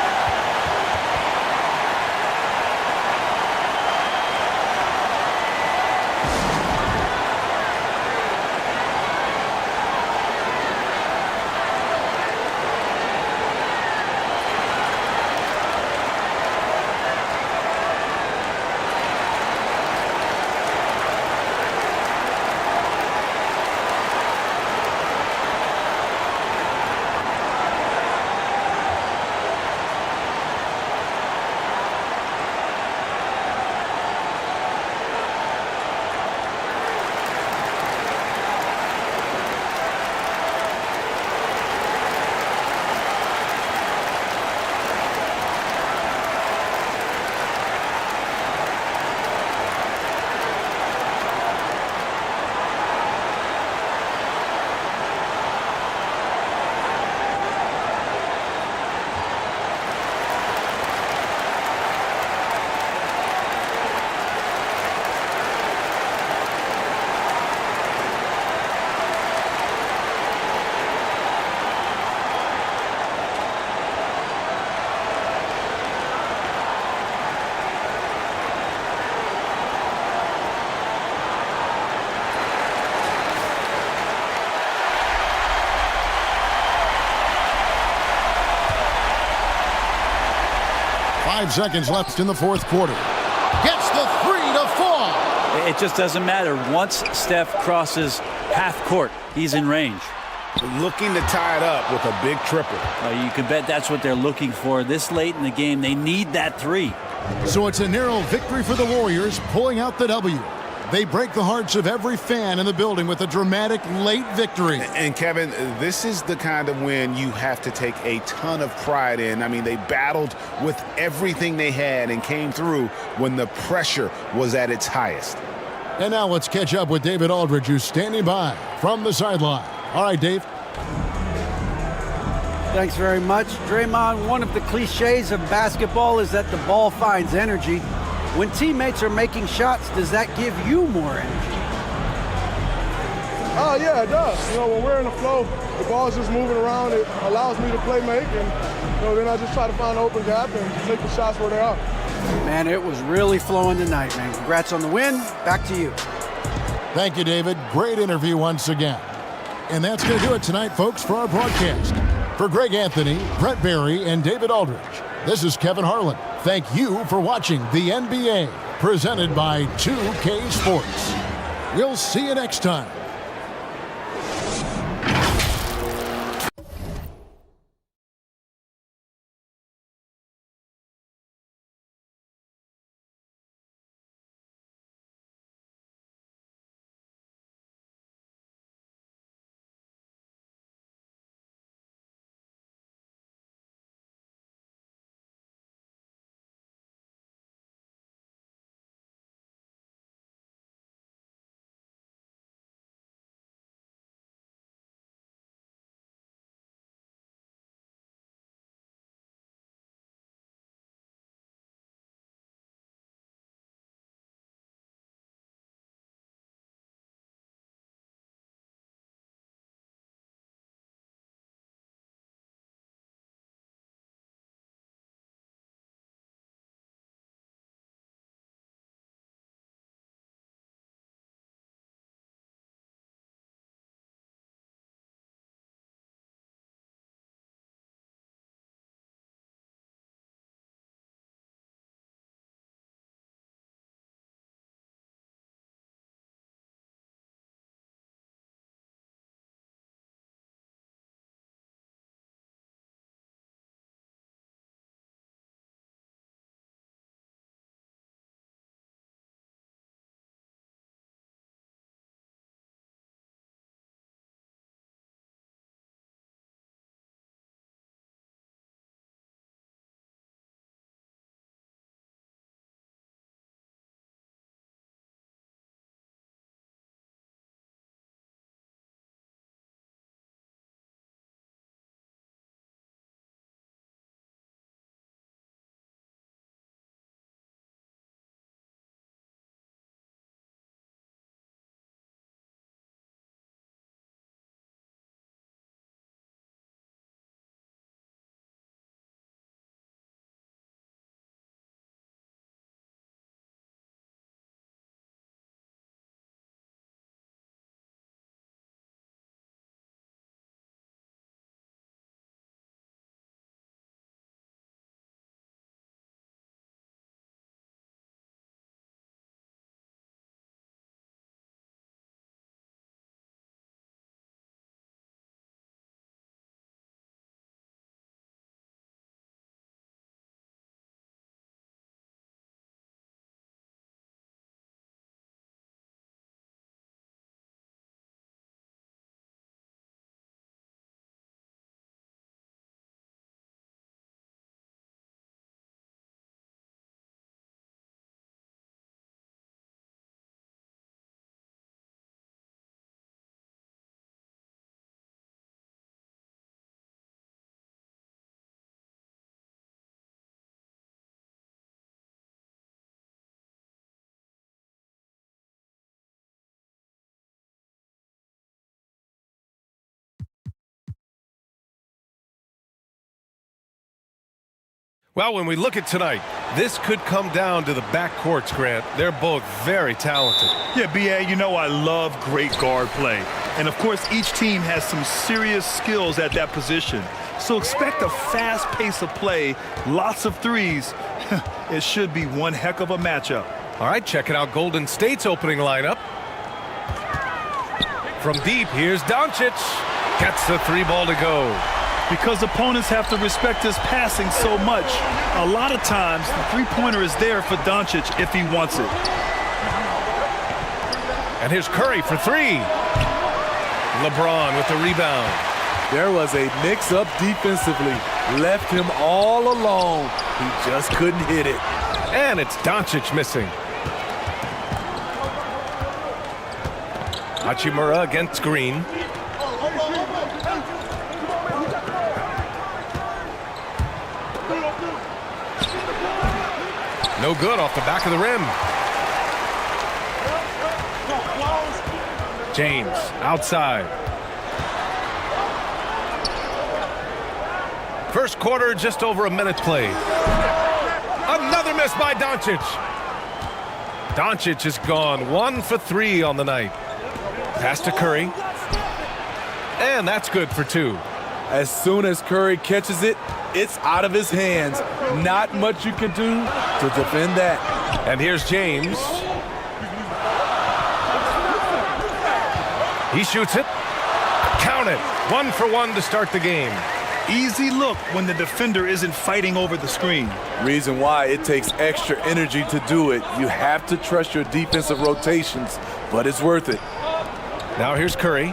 Five seconds left in the fourth quarter. Gets the three to fall. It just doesn't matter. Once Steph crosses half court, he's in range. Looking to tie it up with a big triple. You can bet that's what they're looking for. This late in the game, they need that three. So it's a narrow victory for the Warriors, pulling out the W. They break the hearts of every fan in the building with a dramatic late victory. And Kevin, this is the kind of win you have to take a ton of pride in. I mean, they battled with everything they had and came through when the pressure was at its highest. And now let's catch up with David Aldridge, who's standing by from the sideline. All right, Dave. Thanks very much. Draymond, one of the cliches of basketball is that the ball finds energy. When teammates are making shots, does that give you more energy? Yeah, it does. You know, when we're in the flow, the ball's just moving around. It allows me to play make, and then I just try to find an open gap and take the shots where they are. Man, it was really flowing tonight, man. Congrats on the win. Back to you. Thank you, David. Great interview once again. And that's going to do it tonight, folks, for our broadcast. For Greg Anthony, Brett Barry, and David Aldridge, this is Kevin Harlan. Thank you for watching the NBA, presented by 2K Sports. We'll see you next time. Well, when we look at tonight, this could come down to the backcourts, Grant. They're both very talented. Yeah, B.A., you know I love great guard play. And, of course, each team has some serious skills at that position. So expect a fast pace of play, lots of threes. It should be one heck of a matchup. All right, checking out Golden State's opening lineup. From deep, here's Doncic. Gets the three ball to go. Because opponents have to respect his passing so much, a lot of times the three-pointer is there for Doncic if he wants it. And here's Curry for three. LeBron with the rebound. There was a mix-up defensively. Left him all alone. He just couldn't hit it. And it's Doncic missing. Hachimura against Green. No good off the back of the rim. James outside. First quarter, just over a minute played. Another miss by Doncic. Doncic is gone 1 for 3 on the night. Pass to Curry. And that's good for 2. As soon as Curry catches it, it's out of his hands. Not much you can do to defend that. And here's James. He shoots it. Count it. 1 for 1 to start the game. Easy look when the defender isn't fighting over the screen. Reason why it takes extra energy to do it. You have to trust your defensive rotations, but it's worth it. Now here's Curry.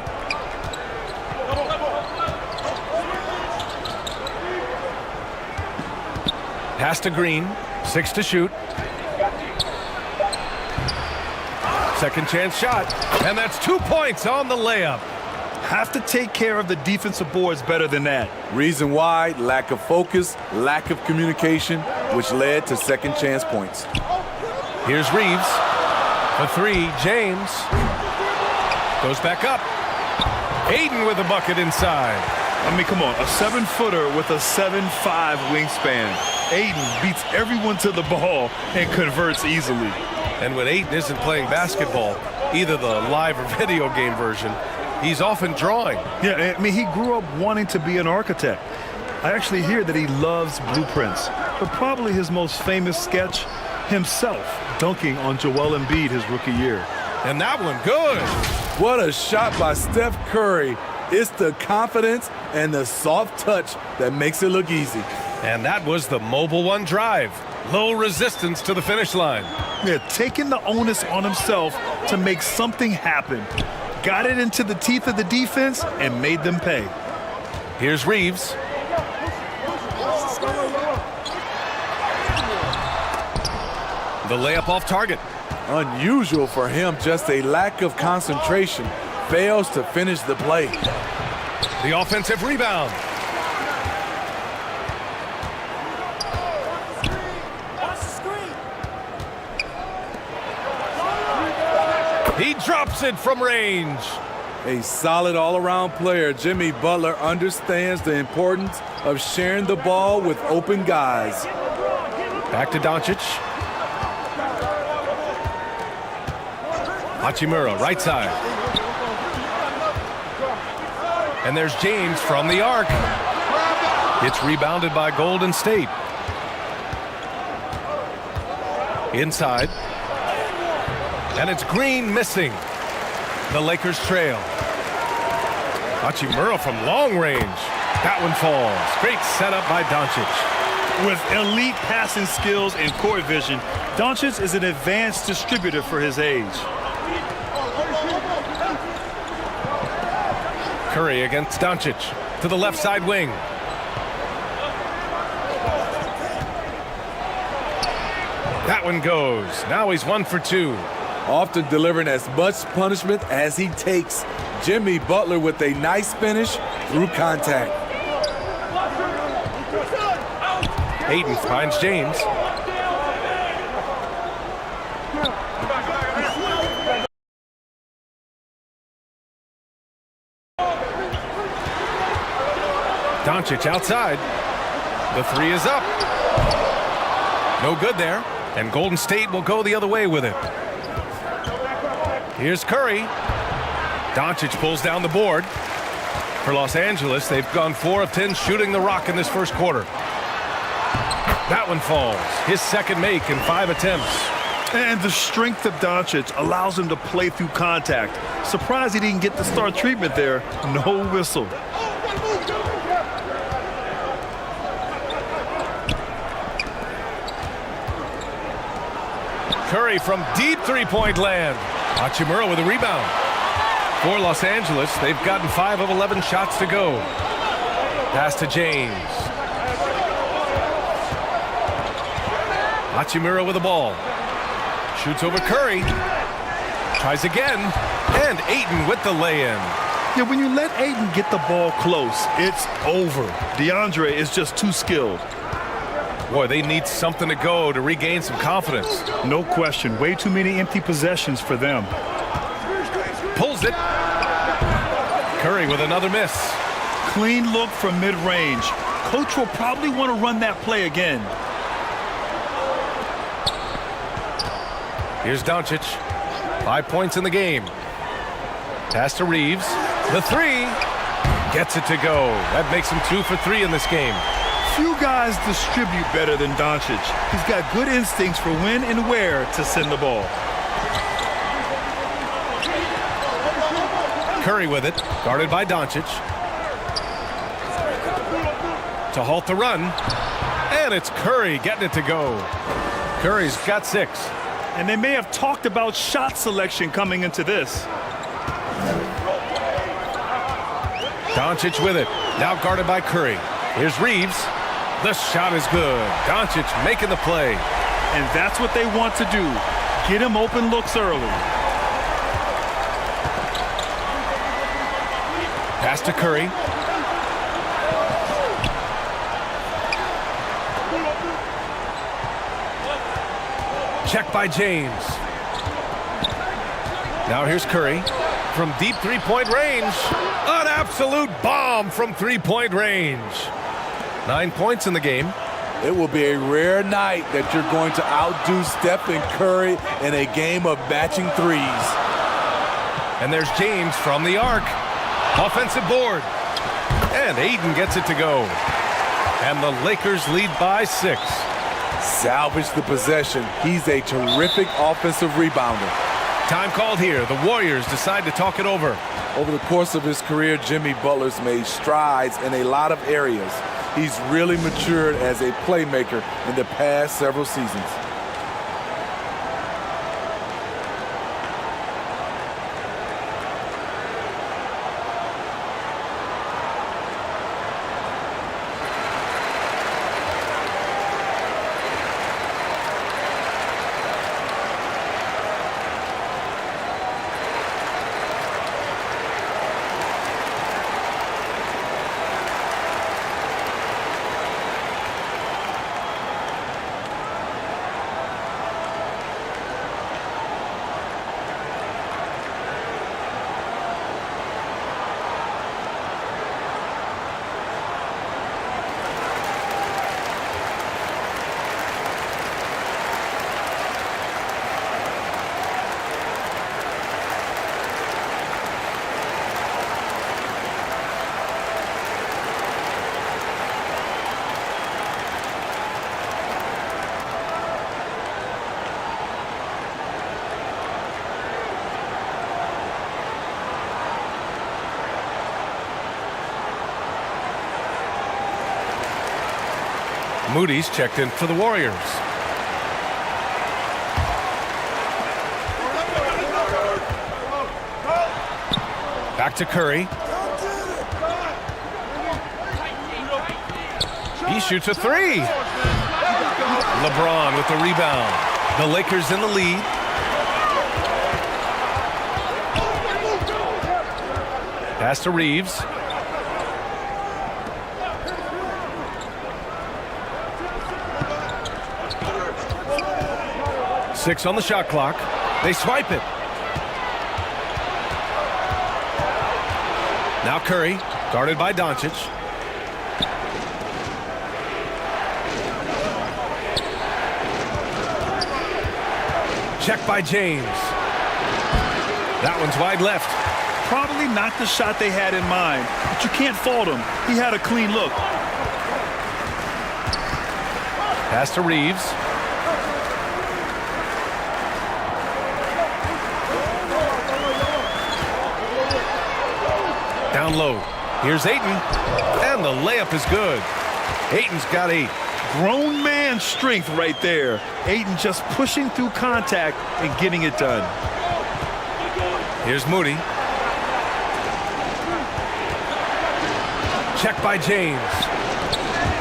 Pass to Green. 6 to shoot. Second chance shot. And that's 2 points on the layup. Have to take care of the defensive boards better than that. Reason why, lack of focus, lack of communication, which led to second chance points. Here's Reeves. For 3, James. Goes back up. Aiden with a bucket inside. I mean, come on, a 7-footer with a 7'5" wingspan. Aiden beats everyone to the ball and converts easily. And when Aiden isn't playing basketball, either the live or video game version, he's often drawing. Yeah, I mean, he grew up wanting to be an architect. I actually hear that he loves blueprints, but probably his most famous sketch, himself dunking on Joel Embiid his rookie year. And that one, good. What a shot by Steph Curry. It's the confidence and the soft touch that makes it look easy. And that was the mobile one drive. Low resistance to the finish line. Yeah, taking the onus on himself to make something happen. Got it into the teeth of the defense and made them pay. Here's Reeves. The layup off target. Unusual for him, just a lack of concentration. Fails to finish the play. The offensive rebound. He drops it from range. A solid all-around player, Jimmy Butler understands the importance of sharing the ball with open guys. Back to Doncic. Hachimura, right side. And there's James from the arc. It's rebounded by Golden State. Inside. And it's Green missing. The Lakers trail. Hachimura from long range. That one falls. Great setup by Doncic. With elite passing skills and court vision, Doncic is an advanced distributor for his age. Curry against Doncic to the left side wing. That one goes. Now he's 1 for 2. Often delivering as much punishment as he takes. Jimmy Butler with a nice finish through contact. Aiden finds James. Doncic outside. The three is up. No good there. And Golden State will go the other way with it. Here's Curry. Doncic pulls down the board. For Los Angeles, they've gone 4 of 10 shooting the rock in this first quarter. That one falls. His second make in 5 attempts. And the strength of Doncic allows him to play through contact. Surprised he didn't get the star treatment there. No whistle. Curry from deep three-point land. Hachimura with a rebound. For Los Angeles, they've gotten 5 of 11 shots to go. Pass to James. Hachimura with the ball. Shoots over Curry. Tries again. And Ayton with the lay-in. Yeah, when you let Ayton get the ball close, it's over. DeAndre is just too skilled. Boy, they need something to go to regain some confidence. No question. Way too many empty possessions for them. Pulls it. Curry with another miss. Clean look from mid-range. Coach will probably want to run that play again. Here's Doncic. 5 points in the game. Pass to Reeves. The three. Gets it to go. That makes him 2 for 3 in this game. Few guys distribute better than Doncic. He's got good instincts for when and where to send the ball. Curry with it, guarded by Doncic. To halt the run. And it's Curry getting it to go. Curry's got 6. And they may have talked about shot selection coming into this. Doncic with it, now guarded by Curry. Here's Reeves. The shot is good. Doncic making the play. And that's what they want to do. Get him open looks early. Pass to Curry. Check by James. Now here's Curry. From deep three-point range. An absolute bomb from three-point range. 9 points in the game. It will be a rare night that you're going to outdo Stephen Curry in a game of matching threes. And there's James from the arc. Offensive board. And Ayton gets it to go. And the Lakers lead by 6. Salvage the possession. He's a terrific offensive rebounder. Time called here. The Warriors decide to talk it over. Over the course of his career, Jimmy Butler's made strides in a lot of areas. He's really matured as a playmaker in the past several seasons. Moody's checked in for the Warriors. Back to Curry. He shoots a three. LeBron with the rebound. The Lakers in the lead. Pass to Reeves. Six on the shot clock. They swipe it. Now Curry, guarded by Doncic. Check by James. That one's wide left. Probably not the shot they had in mind, but you can't fault him. He had a clean look. Pass to Reeves. Down low. Here's Ayton. And the layup is good. Ayton's got 8. Grown man strength right there. Ayton just pushing through contact and getting it done. Here's Moody. Check by James.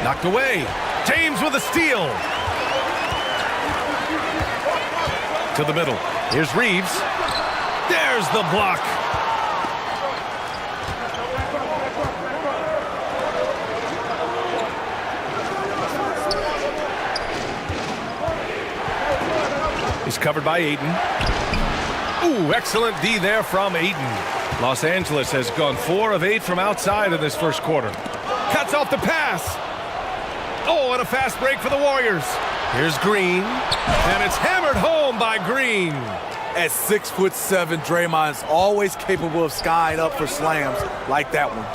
Knocked away. James with a steal. To the middle. Here's Reeves. There's the block. He's covered by Ayton. Ooh, excellent D there from Ayton. Los Angeles has gone 4 of 8 from outside in this first quarter. Cuts off the pass. Oh, and a fast break for the Warriors. Here's Green, and it's hammered home by Green. At 6'7", Draymond's always capable of skying up for slams like that one.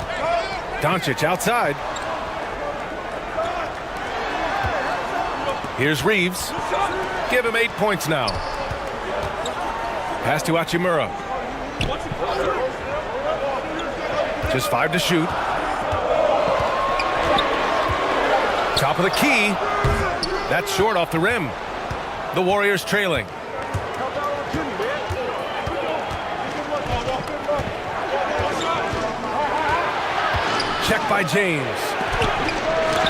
Doncic outside. Here's Reeves. Give him 8 points now. Pass to Hachimura. Just 5 to shoot. Top of the key. That's short off the rim. The Warriors trailing. Check by James.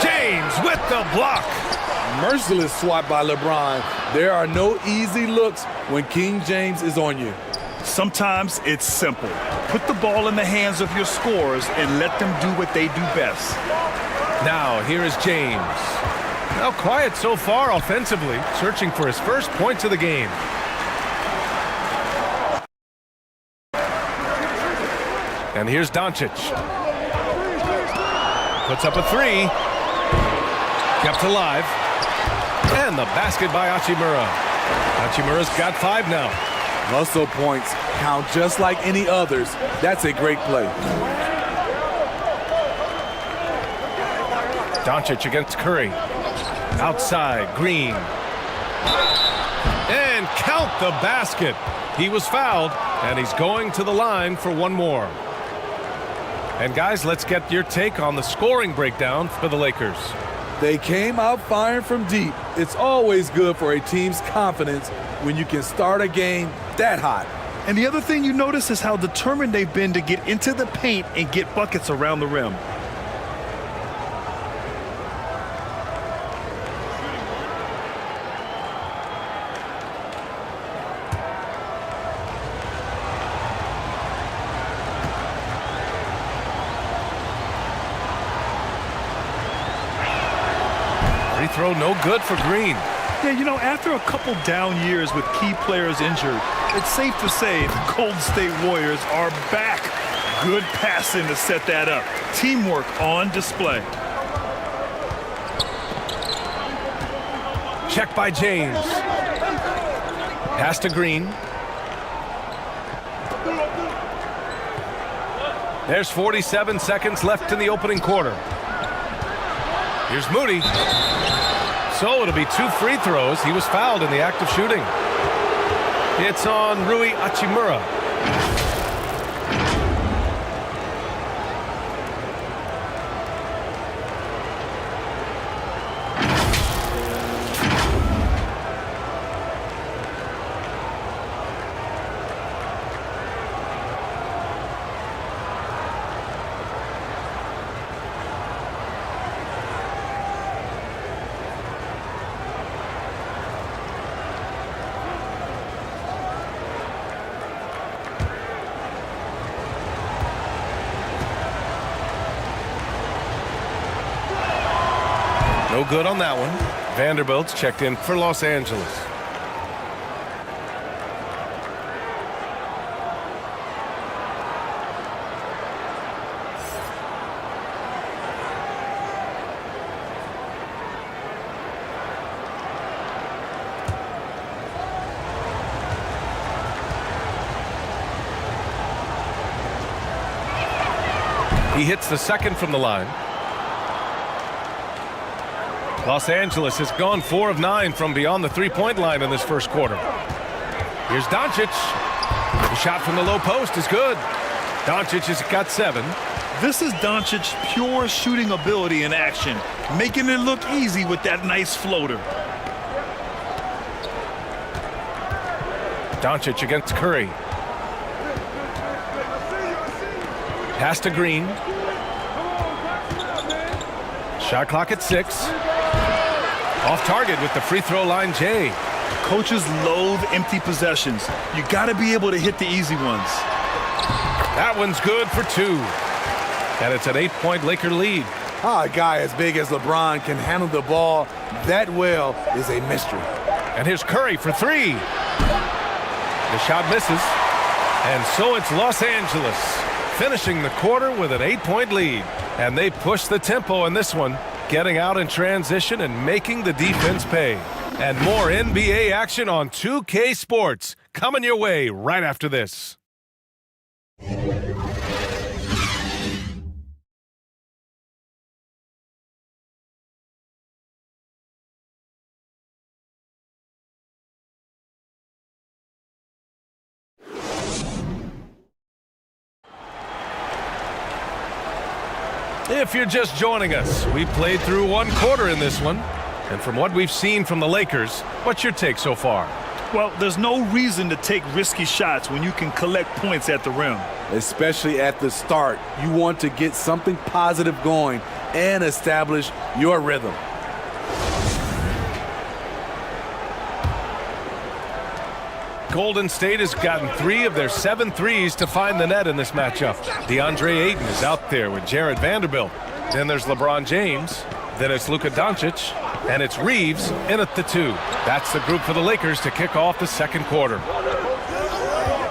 James with the block. Merciless swat by LeBron. There are no easy looks when King James is on you. Sometimes it's simple. Put the ball in the hands of your scorers and let them do what they do best. Now, here is James. Now quiet so far offensively, searching for his first points of the game. And here's Doncic. Puts up a 3. Kept alive. And the basket by Hachimura. Hachimura's got 5 now. Hustle points count just like any others. That's a great play. Doncic against Curry. Outside, Green. And count the basket. He was fouled, and he's going to the line for one more. And guys, let's get your take on the scoring breakdown for the Lakers. They came out firing from deep. It's always good for a team's confidence when you can start a game that hot. And the other thing you notice is how determined they've been to get into the paint and get buckets around the rim. Free throw no good for Green. Yeah, you know, after a couple down years with key players injured, it's safe to say the Golden State Warriors are back. Good passing to set that up. Teamwork on display. Check by James. Pass to Green. There's 47 seconds left in the opening quarter. Here's Moody. So it'll be 2 free throws. He was fouled in the act of shooting. It's on Rui Hachimura. No good on that one. Vanderbilt's checked in for Los Angeles. He hits the second from the line. Los Angeles has gone 4 of 9 from beyond the three-point line in this first quarter. Here's Doncic. The shot from the low post is good. Doncic has got 7. This is Doncic's pure shooting ability in action, making it look easy with that nice floater. Doncic against Curry. Pass to Green. Shot clock at 6. Off target with the free throw line, Jay. Coaches loathe empty possessions. You got to be able to hit the easy ones. That one's good for 2. And it's an 8-point Laker lead. How a guy as big as LeBron can handle the ball that well is a mystery. And here's Curry for 3. The shot misses. And so it's Los Angeles finishing the quarter with an 8-point lead. And they push the tempo in this one, getting out in transition and making the defense pay. And more NBA action on 2K Sports coming your way right after this. If you're just joining us, we played through 1 quarter in this one. And from what we've seen from the Lakers, what's your take so far? Well, there's no reason to take risky shots when you can collect points at the rim. Especially at the start. You want to get something positive going and establish your rhythm. Golden State has gotten 3 of their 7 threes to find the net in this matchup. DeAndre Ayton is out there with Jared Vanderbilt. Then there's LeBron James. Then it's Luka Doncic. And it's Reeves in at the 2. That's the group for the Lakers to kick off the second quarter.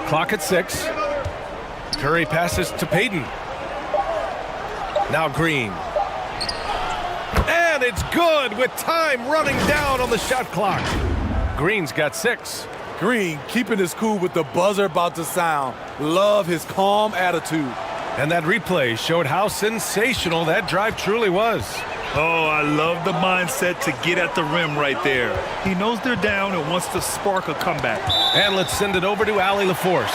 Clock at 6. Curry passes to Payton. Now Green. And it's good with time running down on the shot clock. Green's got 6. Green keeping his cool with the buzzer about to sound. Love his calm attitude. And that replay showed how sensational that drive truly was. Oh, I love the mindset to get at the rim right there. He knows they're down and wants to spark a comeback. And let's send it over to Allie LaForce.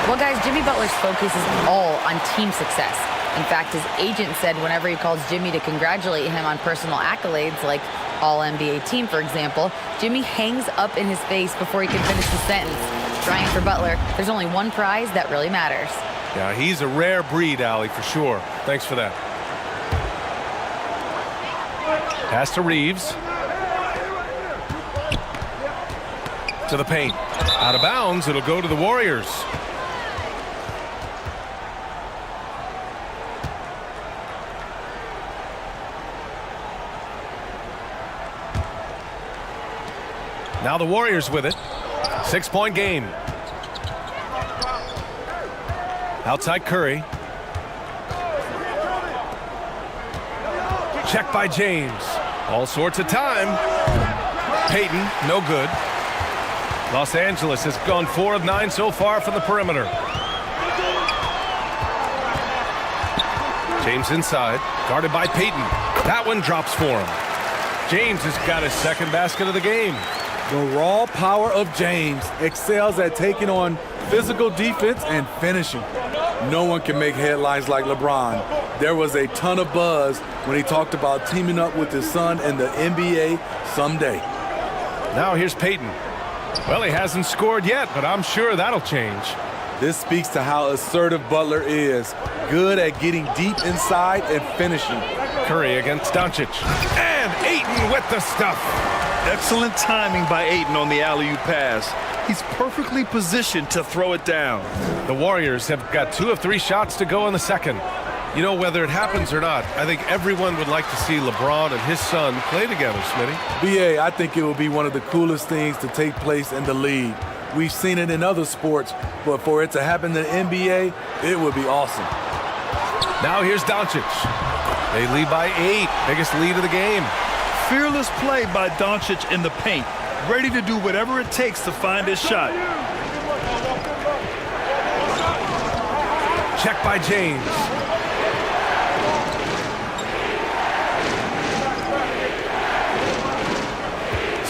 Well, guys, Jimmy Butler's focus is all on team success. In fact, his agent said whenever he calls Jimmy to congratulate him on personal accolades, like All-NBA team, for example, Jimmy hangs up in his face before he can finish the sentence. Trying for Butler, there's only one prize that really matters. Yeah, he's a rare breed, Allie, for sure. Thanks for that. Pass to Reeves. To the paint. Out of bounds, it'll go to the Warriors. Now the Warriors with it. 6-point game. Outside Curry. Check by James. All sorts of time. Payton, no good. Los Angeles has gone 4 of 9 so far from the perimeter. James inside, guarded by Payton. That one drops for him. James has got his second basket of the game. The raw power of James excels at taking on physical defense and finishing. No one can make headlines like LeBron. There was a ton of buzz when he talked about teaming up with his son in the NBA someday. Now here's Payton. Well, he hasn't scored yet, but I'm sure that'll change. This speaks to how assertive Butler is. Good at getting deep inside and finishing. Curry against Doncic. And Ayton with the stuff. Excellent timing by Ayton on the alley-oop pass. He's perfectly positioned to throw it down. The Warriors have got 2 of 3 shots to go in the second. You know, whether it happens or not, I think everyone would like to see LeBron and his son play together, Smitty. BA, I think it will be one of the coolest things to take place in the league. We've seen it in other sports, but for it to happen in the NBA, it would be awesome. Now here's Doncic. They lead by 8, biggest lead of the game. Fearless play by Doncic in the paint, ready to do whatever it takes to find his shot. Check by James.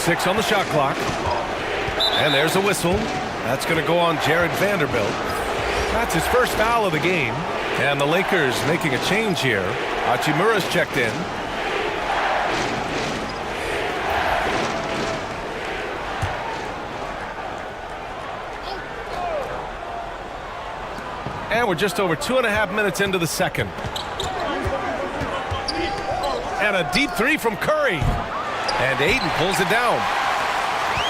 6 on the shot clock. And there's a whistle. That's going to go on Jared Vanderbilt. That's his first foul of the game. And the Lakers making a change here. Hachimura's checked in. And we're just over 2.5 minutes into the second. And a deep three from Curry. And Ayton pulls it down.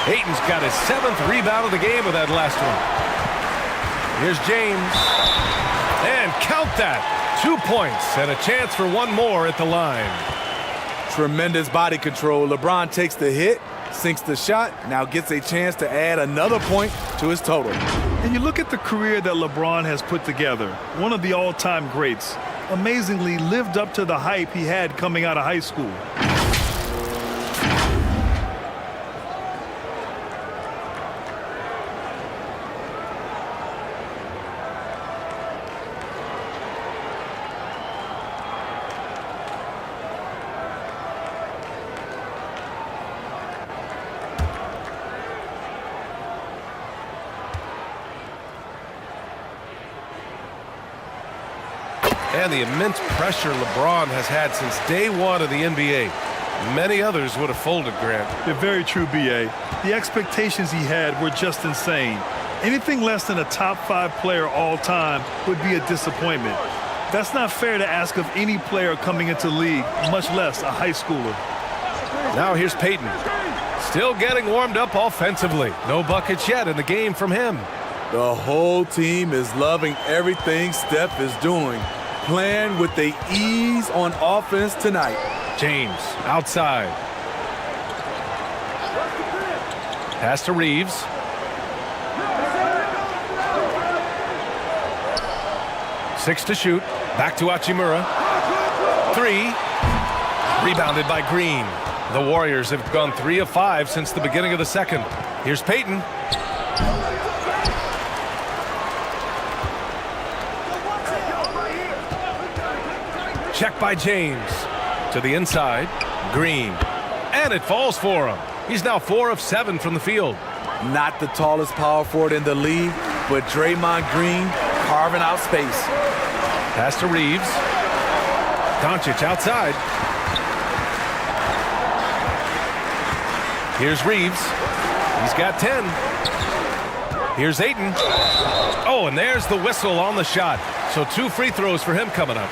Ayton's got his 7th rebound of the game with that last one. Here's James. And count that. 2 points and a chance for one more at the line. Tremendous body control. LeBron takes the hit, sinks the shot, now gets a chance to add another point to his total. And you look at the career that LeBron has put together, one of the all-time greats. Amazingly lived up to the hype he had coming out of high school. And the immense pressure LeBron has had since day one of the NBA. Many others would have folded, Grant. You're very true, B.A. The expectations he had were just insane. Anything less than a top 5 player all time would be a disappointment. That's not fair to ask of any player coming into the league, much less a high schooler. Now here's Payton. Still getting warmed up offensively. No buckets yet in the game from him. The whole team is loving everything Steph is doing. Playing with the ease on offense tonight. James outside. Pass to Reeves. Six to shoot. Back to Hachimura. 3. Rebounded by Green. The Warriors have gone 3 of 5 since the beginning of the second. Here's Payton. Check by James. To the inside. Green. And it falls for him. He's now 4 of 7 from the field. Not the tallest power forward in the league, but Draymond Green carving out space. Pass to Reeves. Doncic outside. Here's Reeves. He's got 10. Here's Ayton. Oh, and there's the whistle on the shot. So 2 free throws for him coming up.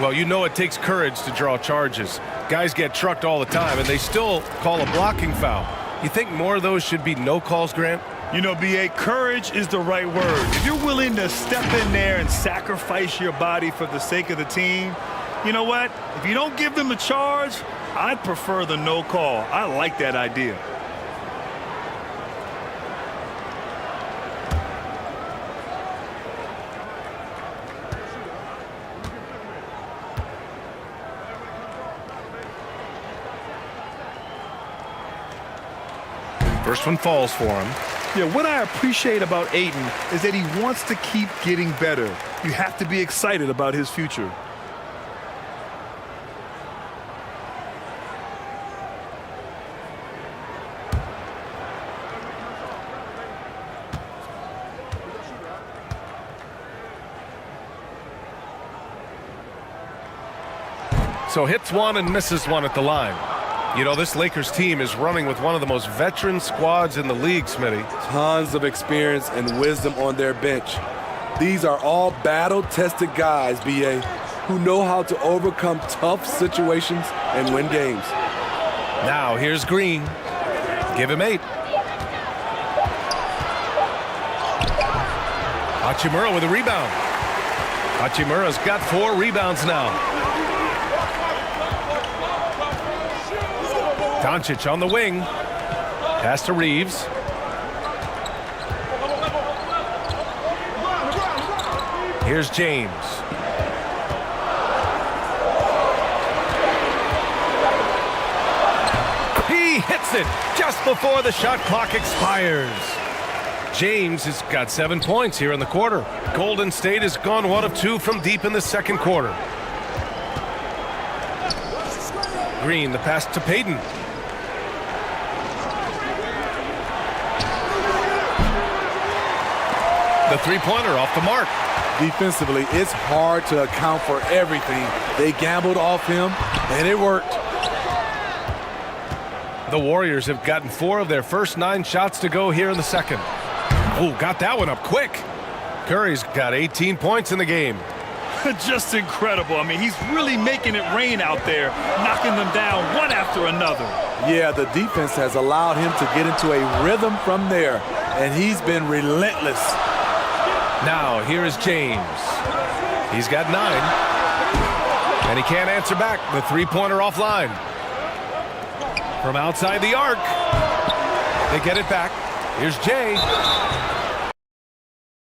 Well, you know it takes courage to draw charges. Guys get trucked all the time, and they still call a blocking foul. You think more of those should be no calls, Grant? You know, B.A., courage is the right word. If you're willing to step in there and sacrifice your body for the sake of the team, you know what? If you don't give them a charge, I'd prefer the no call. I like that idea. First one falls for him. Yeah, what I appreciate about Ayton is that he wants to keep getting better. You have to be excited about his future. So hits one and misses one at the line. You know, this Lakers team is running with one of the most veteran squads in the league, Smitty. Tons of experience and wisdom on their bench. These are all battle-tested guys, B.A., who know how to overcome tough situations and win games. Now here's Green. Give him 8. Hachimura with a rebound. Hachimura's got 4 rebounds now. Doncic on the wing. Pass to Reeves. Here's James. He hits it just before the shot clock expires. James has got 7 points here in the quarter. Golden State has gone 1 of 2 from deep in the second quarter. Green, the pass to Payton. The three-pointer off the mark. Defensively, it's hard to account for everything. They gambled off him, and it worked. The Warriors have gotten 4 of their first 9 shots to go here in the second. Oh, got that one up quick. Curry's got 18 points in the game. Just incredible. I mean, he's really making it rain out there, knocking them down one after another. Yeah, the defense has allowed him to get into a rhythm from there, and he's been relentless. Now, here is James. He's got 9. And he can't answer back. The three-pointer offline. From outside the arc. They get it back. Here's Jay.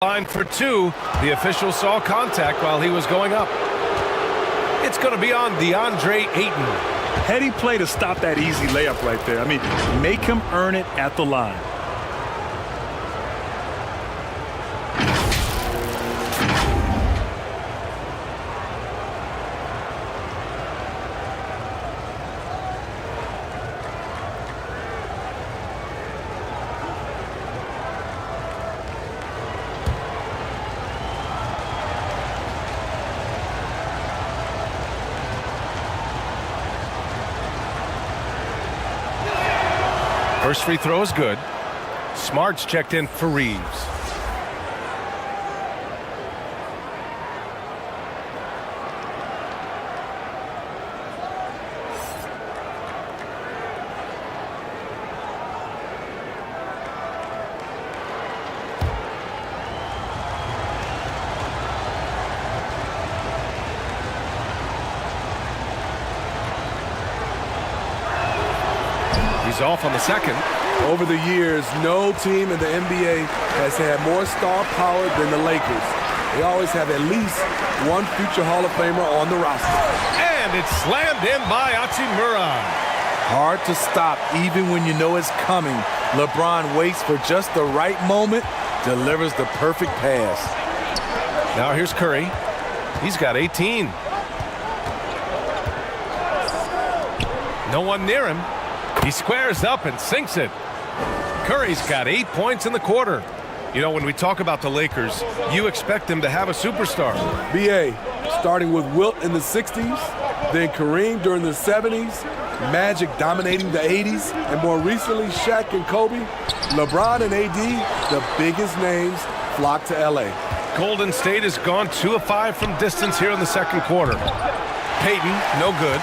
Line for 2. The official saw contact while he was going up. It's going to be on DeAndre Ayton. Heady play to stop that easy layup right there. I mean, make him earn it at the line. First free throw is good. Smart's checked in for Reeves. He's off on the second. Over the years, no team in the NBA has had more star power than the Lakers. They always have at least one future Hall of Famer on the roster. And it's slammed in by Hachimura. Hard to stop even when you know it's coming. LeBron waits for just the right moment, delivers the perfect pass. Now here's Curry. He's got 18. No one near him. He squares up and sinks it. Curry's got 8 points in the quarter. You know, when we talk about the Lakers, you expect them to have a superstar. B.A., starting with Wilt in the 60s, then Kareem during the 70s, Magic dominating the 80s, and more recently Shaq and Kobe, LeBron and AD, the biggest names, flock to L.A. Golden State has gone 2 of 5 from distance here in the second quarter. Peyton, no good.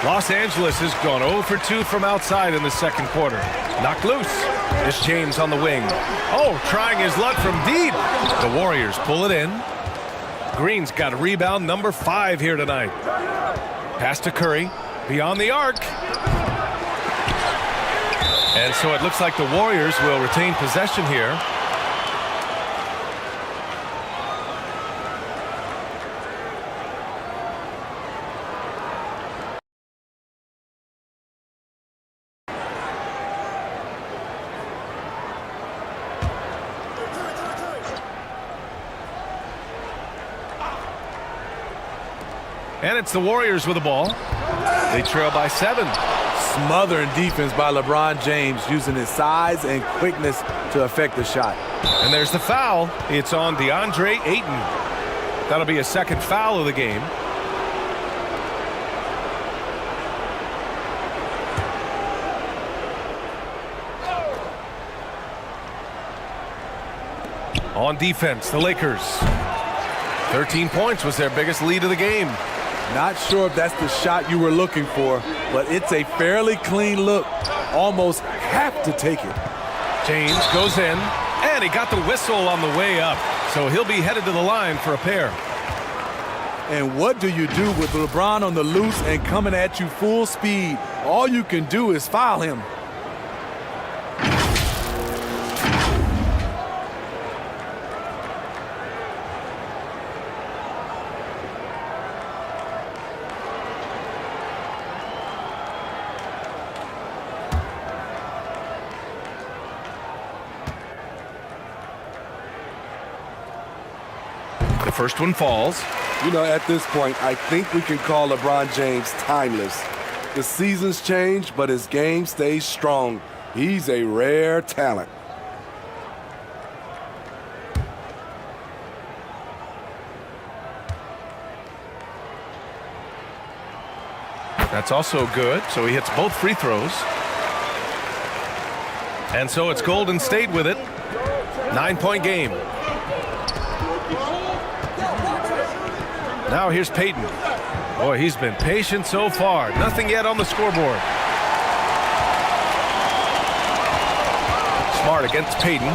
Los Angeles has gone 0 for 2 from outside in the second quarter. Knocked loose. It's James on the wing. Oh, trying his luck from deep. The Warriors pull it in. Green's got a rebound number 5 here tonight. Pass to Curry. Beyond the arc. And so it looks like the Warriors will retain possession here. And it's the Warriors with the ball. They trail by 7. Smothering defense by LeBron James, using his size and quickness to affect the shot. And there's the foul. It's on DeAndre Ayton. That'll be a second foul of the game. On defense, the Lakers. 13 points was their biggest lead of the game. Not sure if that's the shot you were looking for, but it's a fairly clean look. Almost have to take it. James goes in, and he got the whistle on the way up, so he'll be headed to the line for a pair. And what do you do with LeBron on the loose and coming at you full speed? All you can do is foul him. The first one falls. You know, at this point, I think we can call LeBron James timeless. The seasons change, but his game stays strong. He's a rare talent. That's also good, so he hits both free throws. And so it's Golden State with it. 9-point game. Now here's Payton. Boy, he's been patient so far. Nothing yet on the scoreboard. Smart against Payton.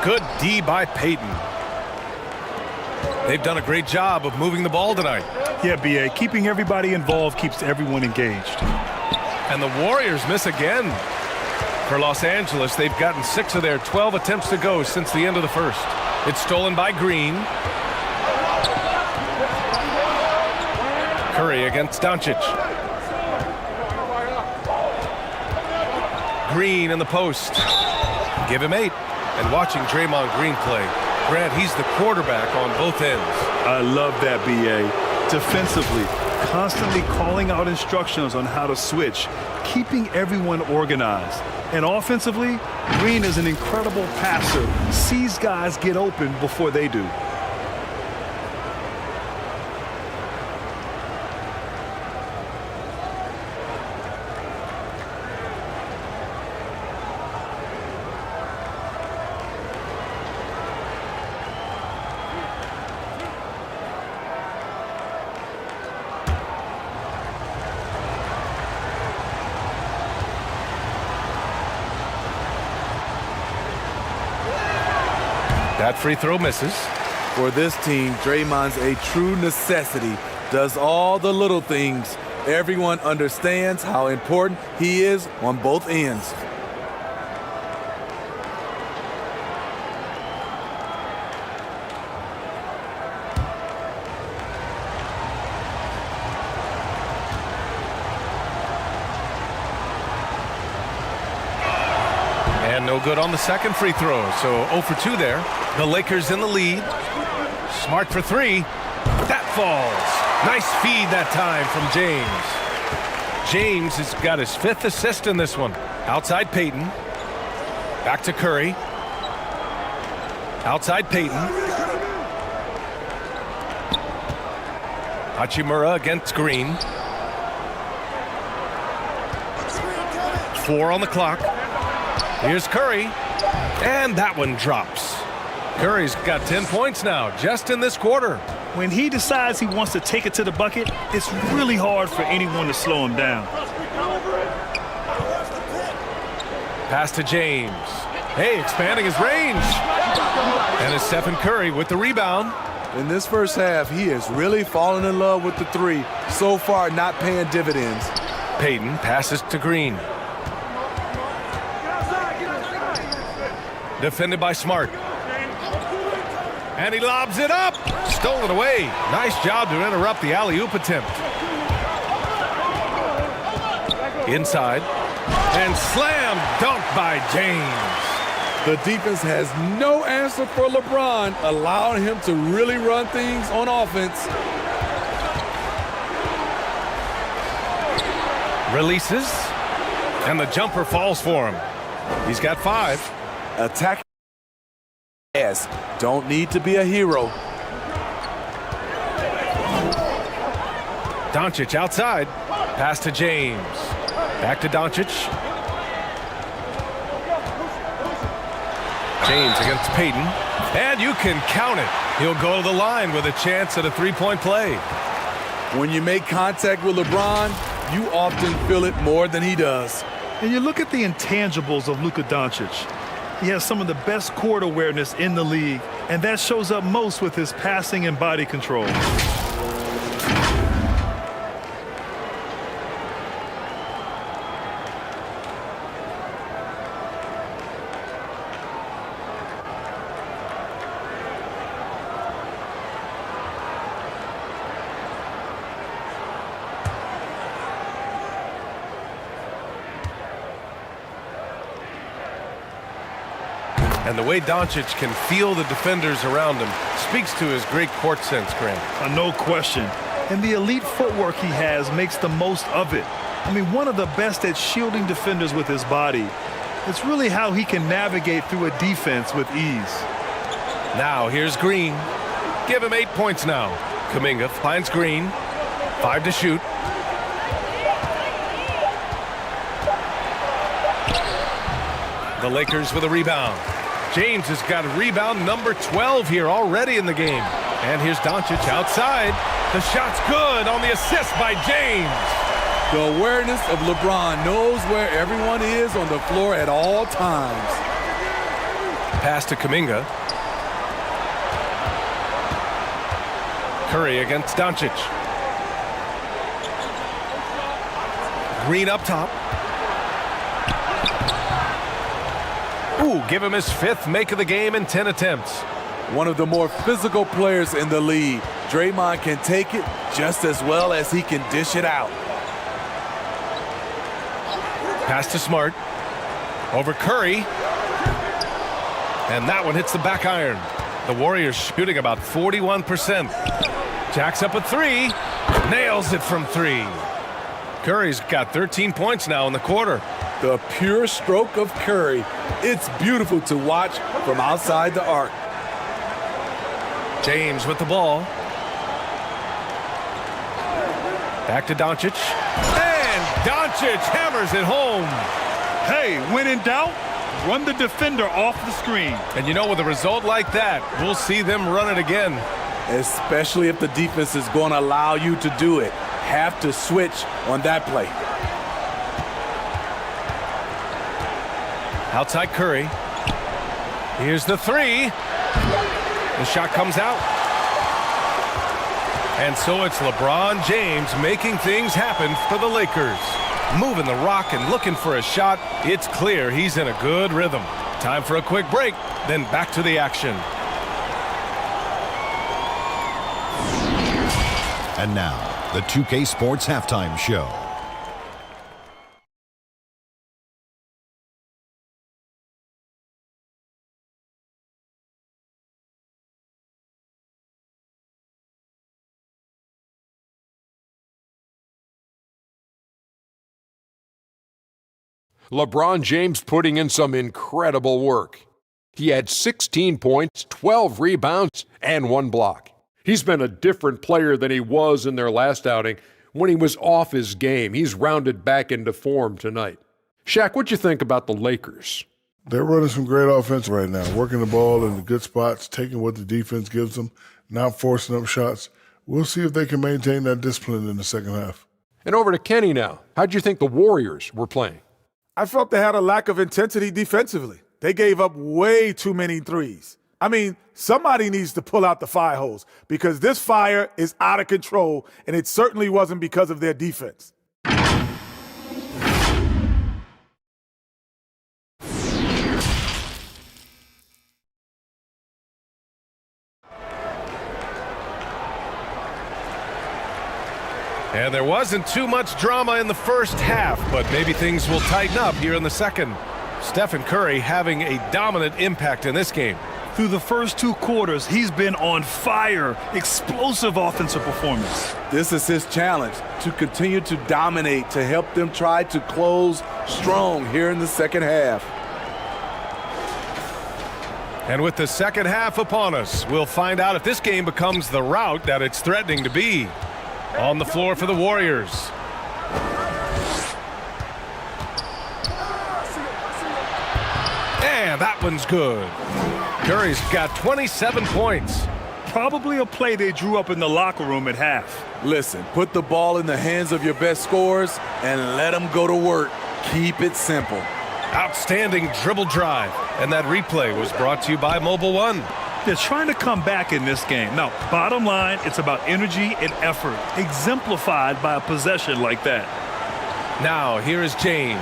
Good D by Payton. They've done a great job of moving the ball tonight. Yeah, B.A. Keeping everybody involved keeps everyone engaged. And the Warriors miss again. For Los Angeles, they've gotten 6 of their 12 attempts to go since the end of the first. It's stolen by Green. Curry against Doncic. Green in the post. Give him 8. And watching Draymond Green play, Grant, he's the quarterback on both ends. I love that, B.A. Defensively, constantly calling out instructions on how to switch, keeping everyone organized. And offensively, Green is an incredible passer, sees guys get open before they do. That free throw misses. For this team, Draymond's a true necessity. Does all the little things. Everyone understands how important he is on both ends. And no good on the second free throw, so 0 for 2 there. The Lakers in the lead. Smart for 3. That falls. Nice feed that time from James. James has got his 5th assist in this one. Outside Payton. Back to Curry. Outside Payton. Hachimura against Green. 4 on the clock. Here's Curry. And that one drops. Curry's got 10 points now, just in this quarter. When he decides he wants to take it to the bucket, it's really hard for anyone to slow him down. Pass to James. Hey, expanding his range. And it's Stephen Curry with the rebound. In this first half, he is really falling in love with the 3. So far, not paying dividends. Payton passes to Green. Defended by Smart. And he lobs it up. Stolen away. Nice job to interrupt the alley-oop attempt. Inside. And slam dunk by James. The defense has no answer for LeBron, allowing him to really run things on offense. Releases. And the jumper falls for him. He's got 5. Attack. Yes, don't need to be a hero. Doncic outside. Pass to James. Back to Doncic. James against Payton. And you can count it. He'll go to the line with a chance at a 3-point play. When you make contact with LeBron, you often feel it more than he does. And you look at the intangibles of Luka Doncic. He has some of the best court awareness in the league, and that shows up most with his passing and body control. And the way Doncic can feel the defenders around him speaks to his great court sense, Grant. No question. And the elite footwork he has makes the most of it. I mean, one of the best at shielding defenders with his body. It's really how he can navigate through a defense with ease. Now here's Green. Give him 8 points now. Kuminga finds Green. 5 to shoot. The Lakers with a rebound. James has got rebound number 12 here already in the game. And here's Doncic outside. The shot's good on the assist by James. The awareness of LeBron knows where everyone is on the floor at all times. Pass to Kuminga. Curry against Doncic. Green up top. Ooh, give him his 5th make of the game in 10 attempts. One of the more physical players in the league. Draymond can take it just as well as he can dish it out. Pass to Smart. Over Curry. And that one hits the back iron. The Warriors shooting about 41%. Jacks up a 3. Nails it from 3. Curry's got 13 points now in the quarter. The pure stroke of Curry. It's beautiful to watch from outside the arc. James with the ball. Back to Doncic. And Doncic hammers it home. Hey, when in doubt, run the defender off the screen. And you know, with a result like that, we'll see them run it again. Especially if the defense is going to allow you to do it. Have to switch on that play. Outside Curry. Here's the 3. The shot comes out. And so it's LeBron James making things happen for the Lakers. Moving the rock and looking for a shot. It's clear he's in a good rhythm. Time for a quick break, then back to the action. And now, the 2K Sports Halftime Show. LeBron James putting in some incredible work. He had 16 points, 12 rebounds, and 1 block. He's been a different player than he was in their last outing when he was off his game. He's rounded back into form tonight. Shaq, what'd you think about the Lakers? They're running some great offense right now, working the ball in the good spots, taking what the defense gives them, not forcing up shots. We'll see if they can maintain that discipline in the second half. And over to Kenny now. How'd you think the Warriors were playing? I felt they had a lack of intensity defensively. They gave up way too many threes. I mean, somebody needs to pull out the fire hose because this fire is out of control, and it certainly wasn't because of their defense. And there wasn't too much drama in the first half, but maybe things will tighten up here in the second. Stephen Curry having a dominant impact in this game. Through the first 2 quarters, he's been on fire. Explosive offensive performance. This is his challenge, to continue to dominate, to help them try to close strong here in the second half. And with the second half upon us, we'll find out if this game becomes the rout that it's threatening to be. On the floor for the Warriors. And that one's good. Curry's got 27 points. Probably a play they drew up in the locker room at half. Listen, put the ball in the hands of your best scorers and let them go to work. Keep it simple. Outstanding dribble drive. And that replay was brought to you by Mobile One. They're trying to come back in this game. Now, bottom line, it's about energy and effort, exemplified by a possession like that. Now, here is James.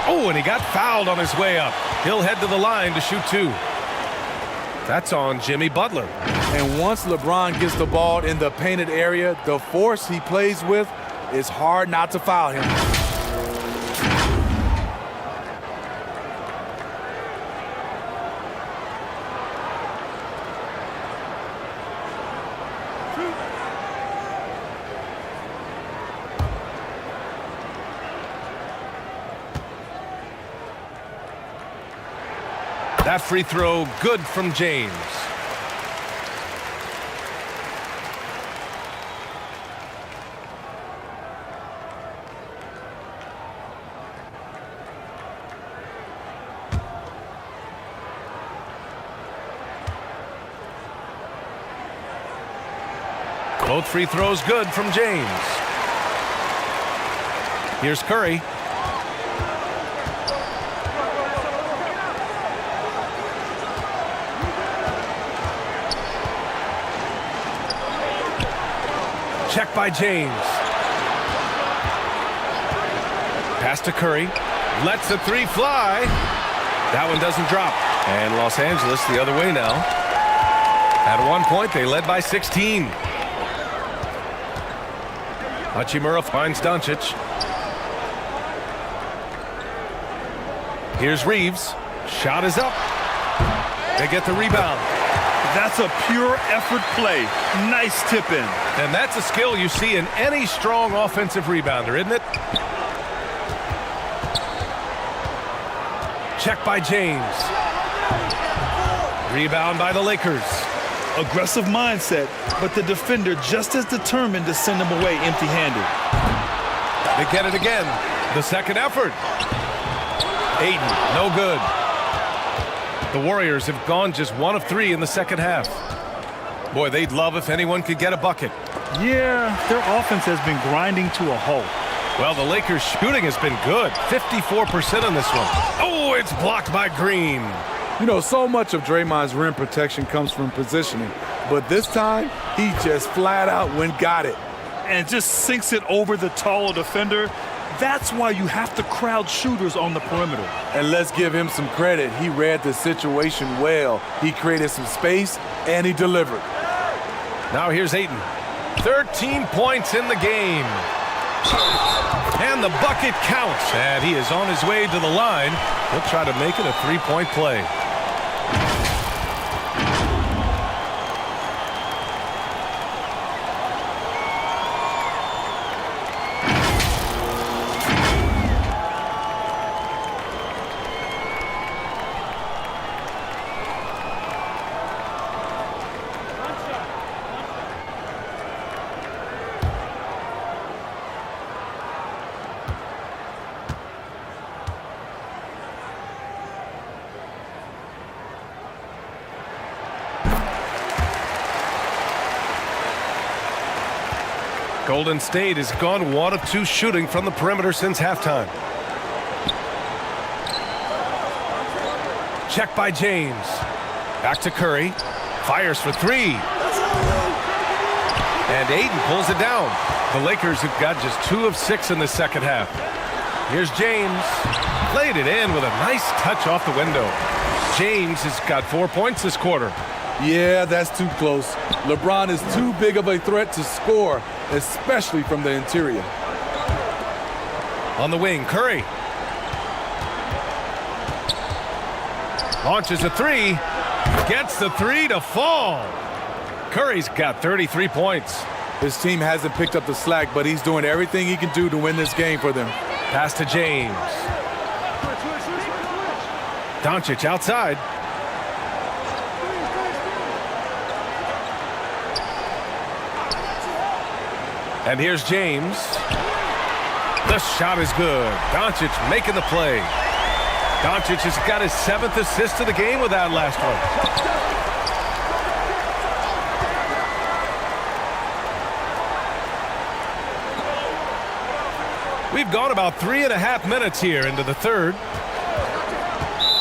Oh, and he got fouled on his way up. He'll head to the line to shoot 2. That's on Jimmy Butler. And once LeBron gets the ball in the painted area, the force he plays with, it's hard not to foul him. That free throw good from James. Both free throws good from James. Here's Curry. Check by James. Pass to Curry. Lets the three fly. That one doesn't drop. And Los Angeles the other way now. At one point, they led by 16. Hachimura finds Doncic. Here's Reeves. Shot is up. They get the rebound. That's a pure effort play. Nice tip in. And that's a skill you see in any strong offensive rebounder, isn't it? Check by James. Rebound by the Lakers. Aggressive mindset, but the defender just as determined to send him away empty-handed. They get it again. The second effort. Ayton, no good. The Warriors have gone just 1 of 3 in the second half. Boy, they'd love if anyone could get a bucket. Yeah, their offense has been grinding to a halt. Well, the Lakers' shooting has been good. 54% on this one. Oh, it's blocked by Green. You know, so much of Draymond's rim protection comes from positioning. But this time, he just flat out went got it. And just sinks it over the taller defender. That's why you have to crowd shooters on the perimeter. And let's give him some credit. He read the situation well. He created some space, and he delivered. Now here's Ayton. 13 points in the game. And the bucket counts. And he is on his way to the line. He'll try to make it a three-point play. Golden State has gone 1 of 2 shooting from the perimeter since halftime. Check by James. Back to Curry. Fires for 3. And Ayton pulls it down. The Lakers have got just 2 of 6 in the second half. Here's James. Played it in with a nice touch off the window. James has got 4 points this quarter. Yeah, that's too close. LeBron is too big of a threat to score, especially from the interior. On the wing, Curry. Launches a 3. Gets the 3 to fall. Curry's got 33 points. His team hasn't picked up the slack, but he's doing everything he can do to win this game for them. Pass to James. Doncic outside. And here's James. The shot is good. Doncic making the play. Doncic has got his 7th assist of the game with that last one. We've gone about 3.5 minutes here into the third.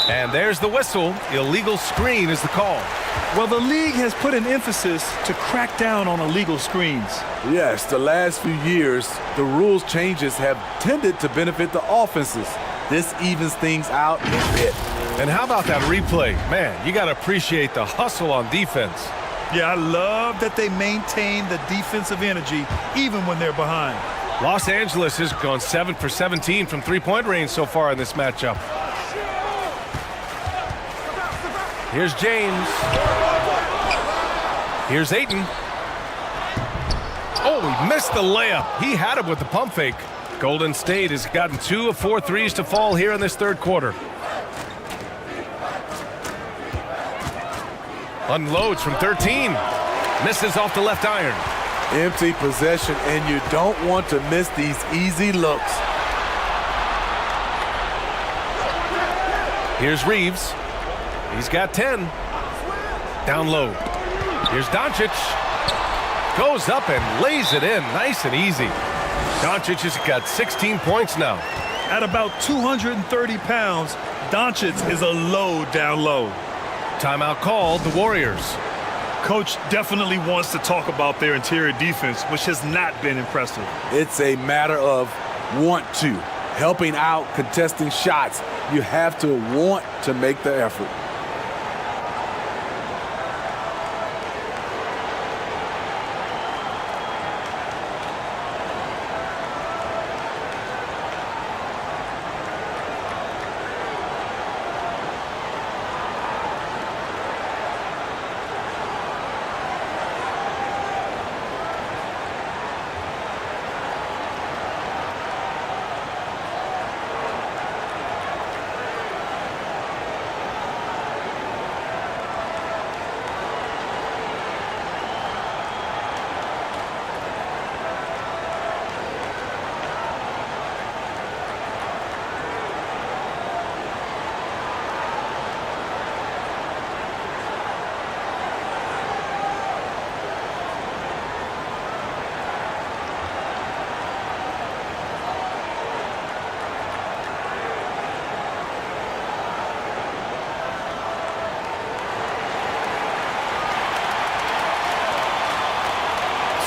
And there's the whistle. Illegal screen is the call. Well, the league has put an emphasis to crack down on illegal screens. Yes, the last few years, the rules changes have tended to benefit the offenses. This evens things out a bit. And how about that replay? Man, you got to appreciate the hustle on defense. Yeah, I love that they maintain the defensive energy even when they're behind. Los Angeles has gone 7 for 17 from three-point range so far in this matchup. Here's James. Here's Ayton. Oh, he missed the layup. He had it with the pump fake. Golden State has gotten 2 of 4 threes to fall here in this third quarter. Unloads from 13. Misses off the left iron. Empty possession, and you don't want to miss these easy looks. Here's Reeves. He's got 10. Down low. Here's Doncic. Goes up and lays it in nice and easy. Doncic has got 16 points now. At about 230 pounds, Doncic is a low down low. Timeout called, the Warriors. Coach definitely wants to talk about their interior defense, which has not been impressive. It's a matter of want to. Helping out, contesting shots. You have to want to make the effort.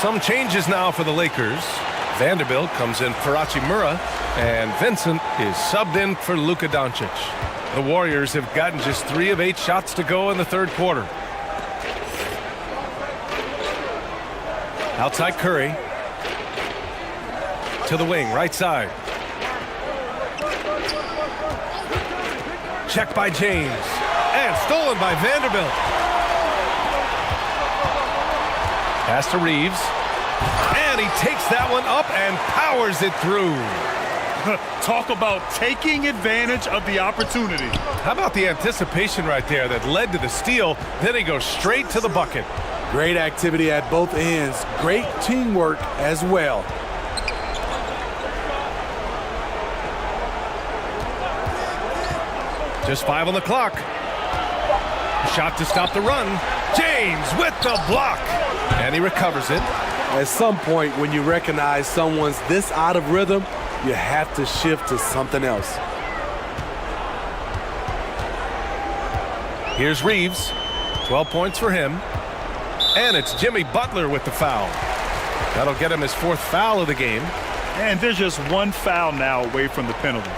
Some changes now for the Lakers. Vanderbilt comes in for Hachimura, and Vincent is subbed in for Luka Doncic. The Warriors have gotten just 3 of 8 shots to go in the third quarter. Outside Curry. To the wing, right side. Checked by James. And stolen by Vanderbilt. Pass to Reeves. And he takes that one up and powers it through. Talk about taking advantage of the opportunity. How about the anticipation right there that led to the steal? Then he goes straight to the bucket. Great activity at both ends. Great teamwork as well. Just 5 on the clock. Shot to stop the run. James with the block. And he recovers it. At some point, when you recognize someone's this out of rhythm, you have to shift to something else. Here's Reeves. 12 points for him. And it's Jimmy Butler with the foul. That'll get him his 4th foul of the game. And there's just 1 foul now away from the penalty.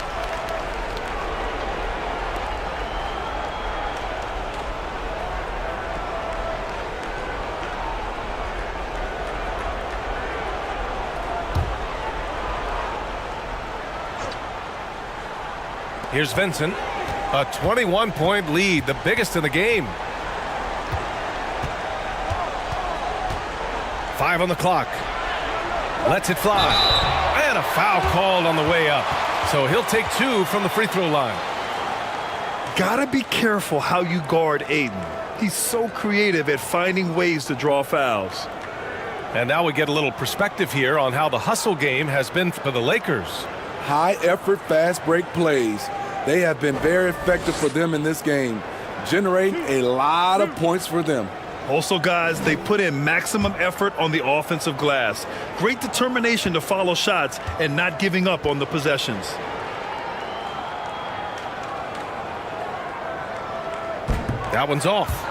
Here's Vincent. A 21-point lead, the biggest in the game. 5 on the clock. Lets it fly. And a foul called on the way up. So he'll take 2 from the free throw line. Gotta be careful how you guard Aiden. He's so creative at finding ways to draw fouls. And now we get a little perspective here on how the hustle game has been for the Lakers. High effort, fast break plays. They have been very effective for them in this game, generating a lot of points for them. Also, guys, they put in maximum effort on the offensive glass. Great determination to follow shots and not giving up on the possessions. That one's off.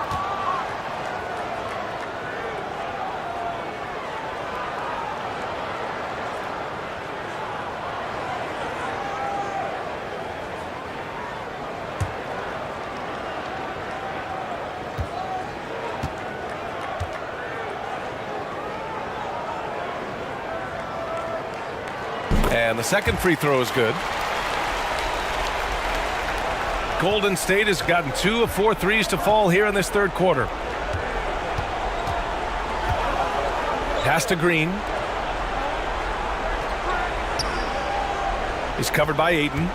And the second free throw is good. Golden State has gotten 2 of 4 threes to fall here in this third quarter. Pass to Green. He's covered by Ayton.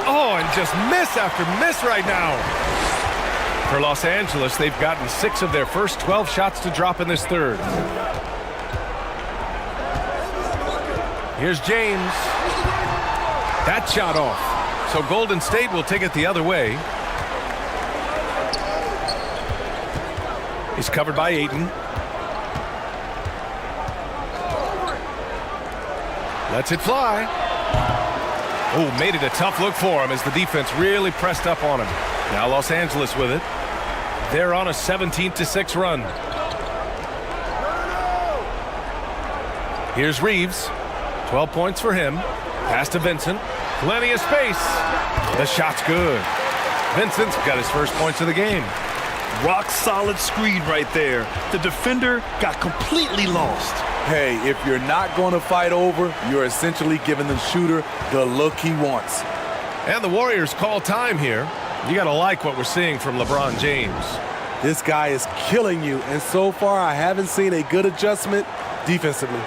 Oh, and just miss after miss right now. For Los Angeles, they've gotten 6 of their first 12 shots to drop in this third. Here's James. That shot off. So Golden State will take it the other way. He's covered by Ayton. Lets it fly. Oh, made it a tough look for him as the defense really pressed up on him. Now Los Angeles with it. They're on a 17-6 run. Here's Reeves. 12 points for him. Pass to Vincent. Plenty of space. The shot's good. Vincent's got his first points of the game. Rock solid screen right there. The defender got completely lost. Hey, if you're not going to fight over, you're essentially giving the shooter the look he wants. And the Warriors call time here. You got to like what we're seeing from LeBron James. This guy is killing you, and so far I haven't seen a good adjustment defensively.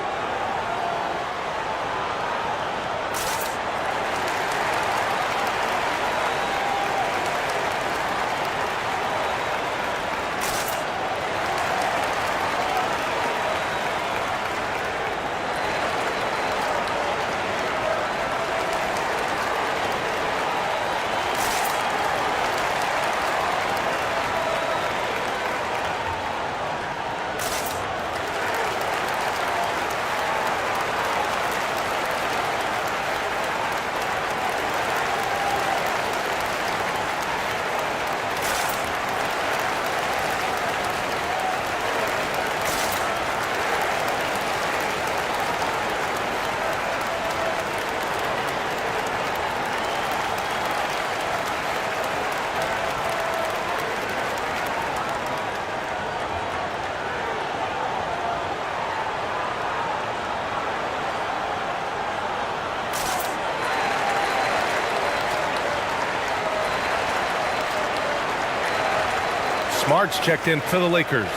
Smart's checked in for the Lakers.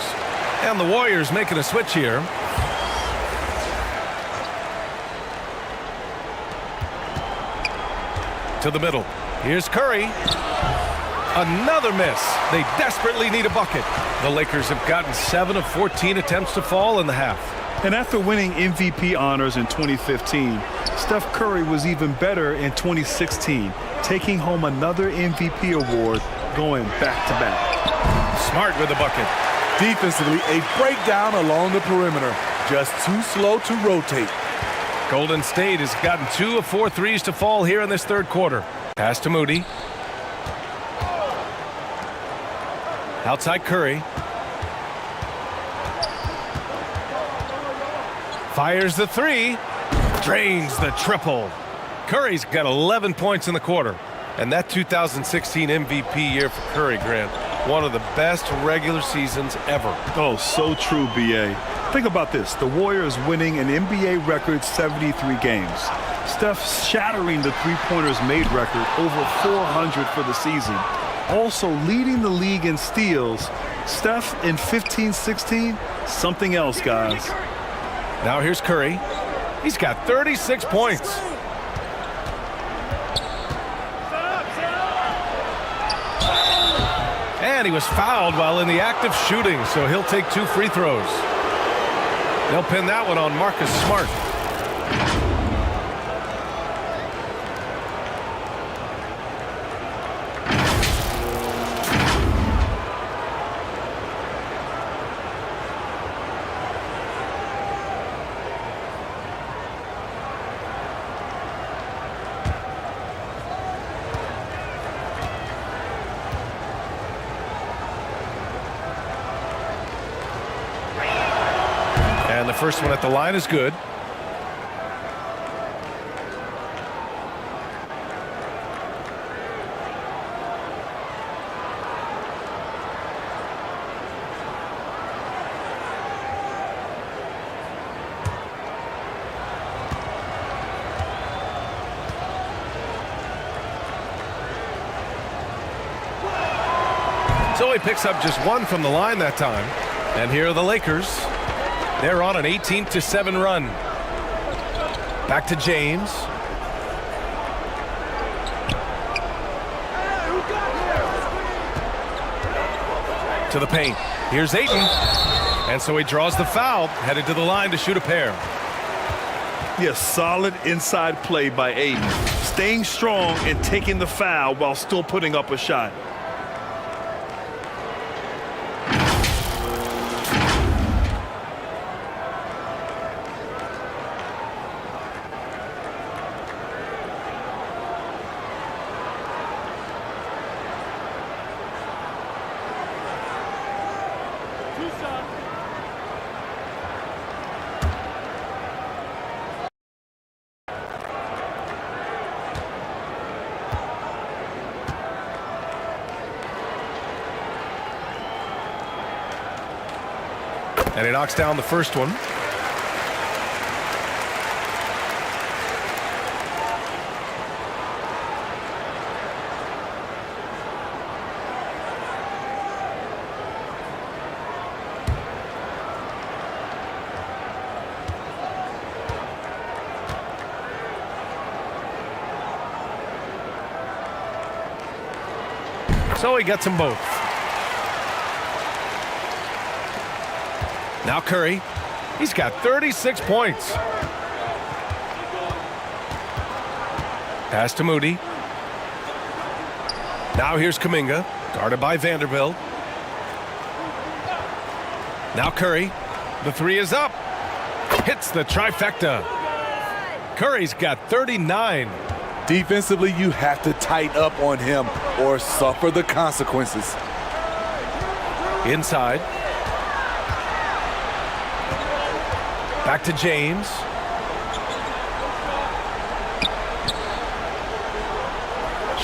And the Warriors making a switch here. To the middle. Here's Curry. Another miss. They desperately need a bucket. The Lakers have gotten 7 of 14 attempts to fall in the half. And after winning MVP honors in 2015, Steph Curry was even better in 2016, taking home another MVP award going back-to-back. Smart with the bucket. Defensively, a breakdown along the perimeter. Just too slow to rotate. Golden State has gotten 2 of 4 threes to fall here in this third quarter. Pass to Moody. Outside Curry. Fires the three. Drains the triple. Curry's got 11 points in the quarter. And that 2016 MVP year for Curry, Grant, one of the best regular seasons ever. Oh, so true, B.A. Think about this. The Warriors winning an NBA record 73 games. Steph shattering the three-pointers made record, over 400 for the season. Also leading the league in steals. Steph in 15-16, something else, guys. Now here's Curry. He's got 36 points. And he was fouled while in the act of shooting, so he'll take 2 free throws. They'll pin that one on Marcus Smart. And the first one at the line is good. So he picks up just 1 from the line that time. And here are the Lakers. They're on an 18-7 run. Back to James. To the paint. Here's Ayton. And so he draws the foul, headed to the line to shoot a pair. Yes, solid inside play by Ayton. staying strong and taking the foul while still putting up a shot. And he knocks down the first one. So he gets them both. Now Curry, he's got 36 points. Pass to Moody. Now here's Kuminga, guarded by Vanderbilt. Now Curry, the three is up. Hits the trifecta. Curry's got 39. Defensively, you have to tighten up on him or suffer the consequences. Inside. Back to James.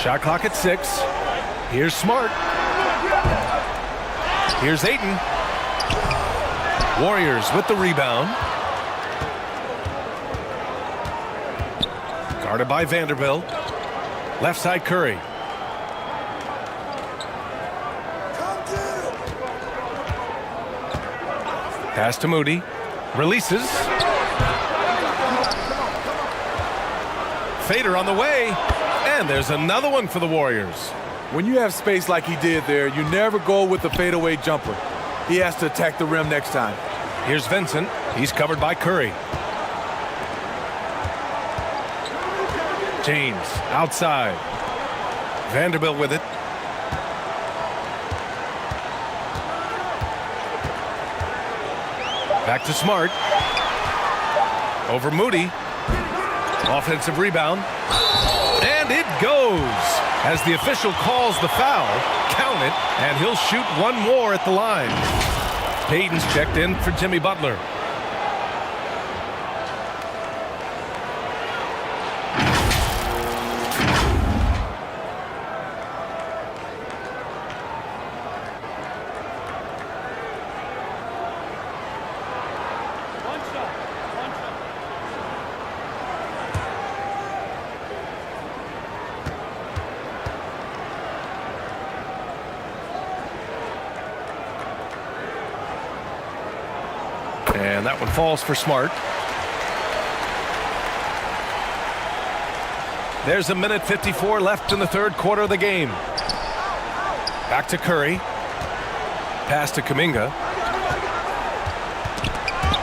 Shot clock at 6. Here's Smart. Here's Ayton. Warriors with the rebound. Guarded by Vanderbilt. Left side Curry. Pass to Moody. Releases. Fader on the way. And there's another one for the Warriors. When you have space like he did there, you never go with the fadeaway jumper. He has to attack the rim next time. Here's Vincent. He's covered by Curry. James outside. Vanderbilt with it. Back to Smart. Over Moody. Offensive rebound. And it goes. As the official calls the foul, count it, and he'll shoot one more at the line. Payton's checked in for Jimmy Butler. And that one falls for Smart. There's 1:54 left in the third quarter of the game. Back to Curry. Pass to Kuminga.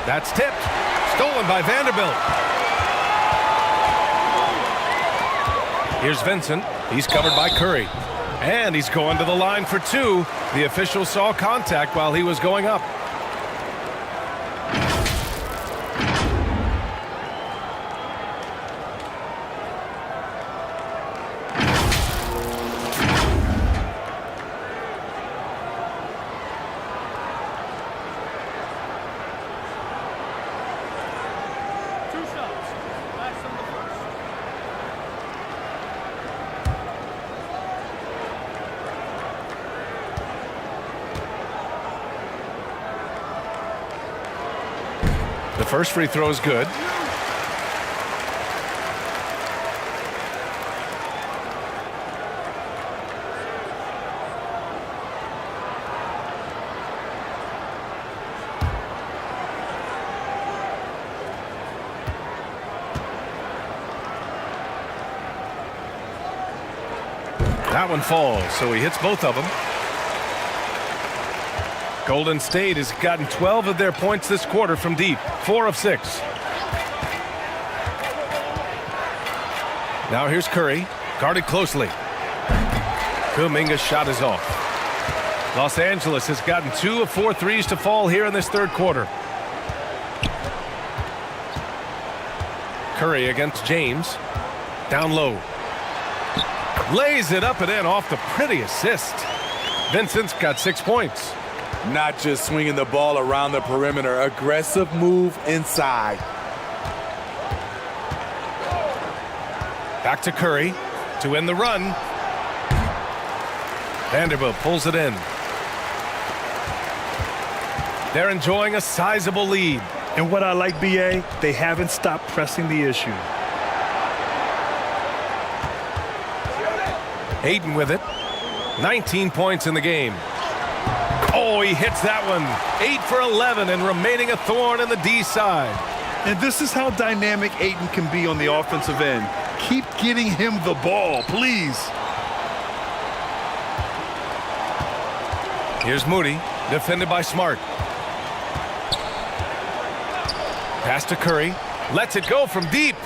That's tipped. Stolen by Vanderbilt. Here's Vincent. He's covered by Curry. And he's going to the line for two. The official saw contact while he was going up. The first free throw is good. That one falls, so he hits both of them. Golden State has gotten 12 of their points this quarter from deep, 4 of 6. Now here's Curry, guarded closely. Kuminga's shot is off. Los Angeles has gotten 2 of 4 threes to fall here in this third quarter. Curry against James. Down low. Lays it up and in off the pretty assist. Vincent's got 6 points. Not just swinging the ball around the perimeter, aggressive move inside. Back to Curry to end the run. Vanderbilt pulls it in. They're enjoying a sizable lead. And what I like, BA, they haven't stopped pressing the issue. Ayton with it. 19 points in the game. Oh, he hits that one. 8 for 11 and remaining a thorn in the D side. And this is how dynamic Ayton can be on the offensive end. Keep getting him the ball, please. Here's Moody, defended by Smart. Pass to Curry. Lets it go from deep.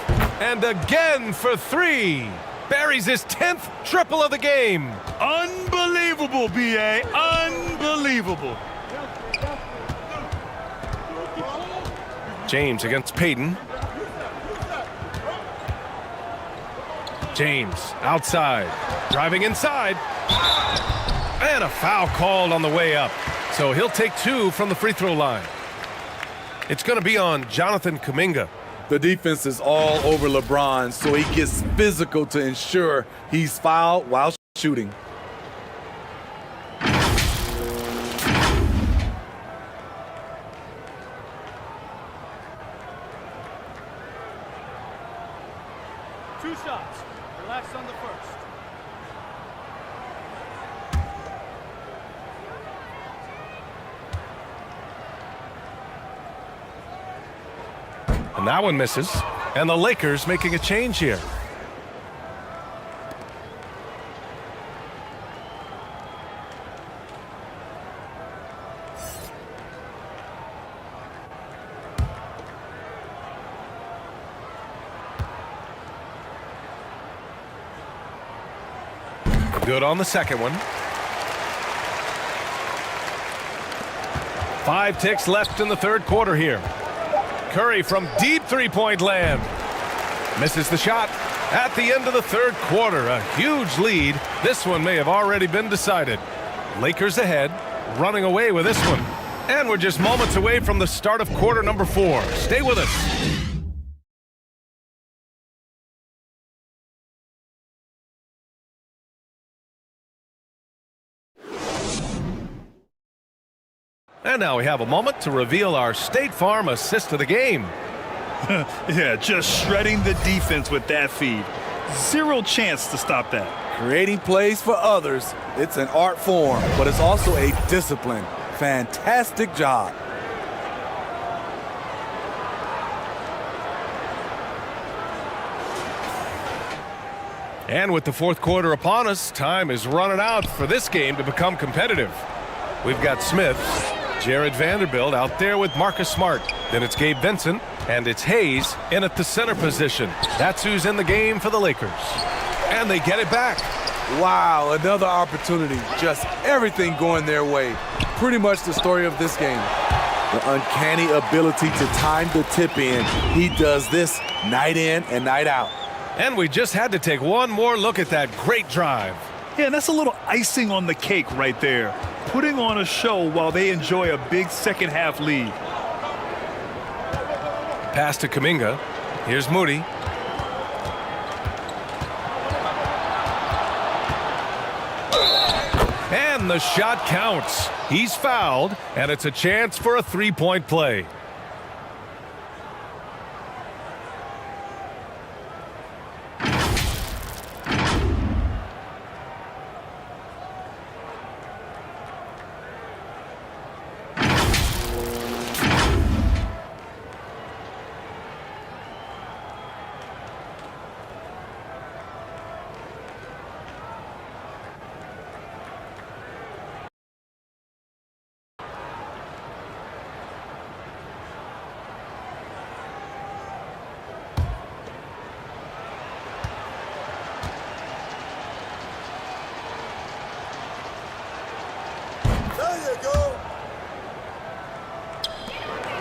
And again for 3. Buries his 10th triple of the game. Unbelievable, BA. Unbelievable. James against Payton. James outside. Driving inside. And a foul called on the way up. So he'll take 2 from the free throw line. It's going to be on Jonathan Kuminga. The defense is all over LeBron, so he gets physical to ensure he's fouled while shooting. Two shots. Relax on the first. And that one misses. And the Lakers making a change here. Good on the second one. 5 ticks left in the third quarter here. Curry from deep three-point land. Misses the shot at the end of the third quarter. A huge lead. This one may have already been decided. Lakers ahead, running away with this one. And we're just moments away from the start of quarter number 4. Stay with us. And now we have a moment to reveal our State Farm assist of the game. Yeah, just shredding the defense with that feed. Zero chance to stop that. Creating plays for others, it's an art form, but it's also a discipline. Fantastic job. And with the fourth quarter upon us, time is running out for this game to become competitive. We've got Smith, Jared Vanderbilt out there with Marcus Smart. Then it's Gabe Vincent, and it's Hayes in at the center position. That's who's in the game for the Lakers. And they get it back. Wow, another opportunity. Just everything going their way. Pretty much the story of this game. The uncanny ability to time the tip in. He does this night in and night out. And we just had to take one more look at that great drive. Yeah, and that's a little icing on the cake right there. Putting on a show while they enjoy a big second half lead. Pass to Kuminga. Here's Moody. And the shot counts. He's fouled, and it's a chance for a three-point play.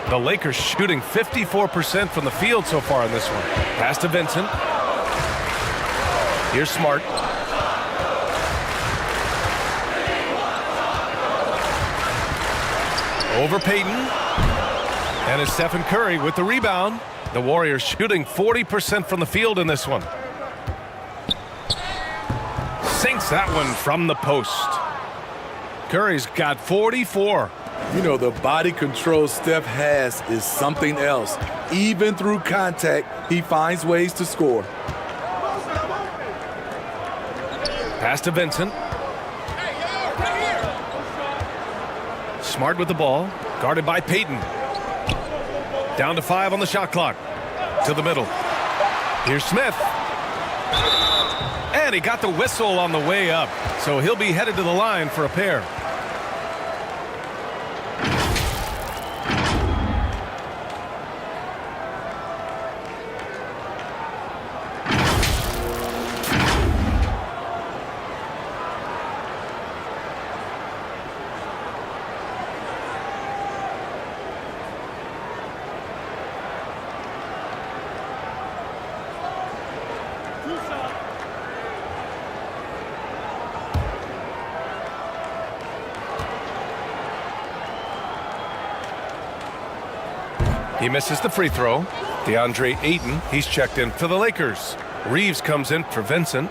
The Lakers shooting 54% from the field so far in this one. Pass to Vincent. Here's Smart. Over Payton. And it's Stephen Curry with the rebound. The Warriors shooting 40% from the field in this one. Sinks that one from the post. Curry's got 44. You know, the body control Steph has is something else. Even through contact, he finds ways to score. Pass to Vincent. Smart with the ball. Guarded by Payton. Down to 5 on the shot clock. To the middle. Here's Smith. And he got the whistle on the way up. So he'll be headed to the line for a pair. He misses the free throw. DeAndre Ayton, he's checked in for the Lakers. Reeves comes in for Vincent.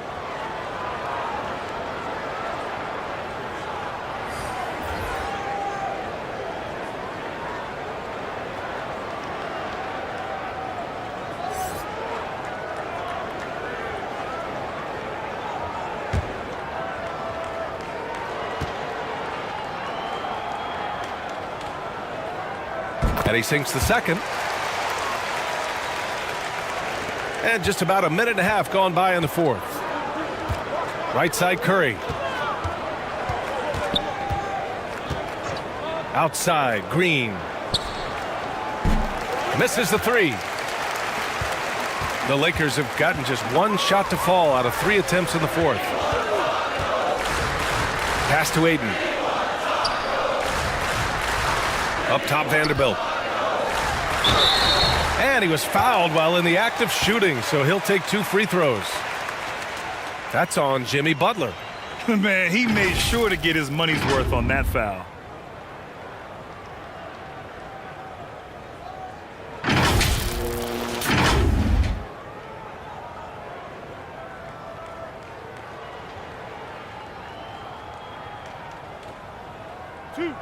And he sinks the second. And just about a minute and a half gone by in the fourth. Right side Curry. Outside Green. Misses the three. The Lakers have gotten just one shot to fall out of 3 attempts in the fourth. Pass to Ayton. Up top Vanderbilt. And he was fouled while in the act of shooting, so he'll take 2 free throws. That's on Jimmy Butler. Man, he made sure to get his money's worth on that foul. Two.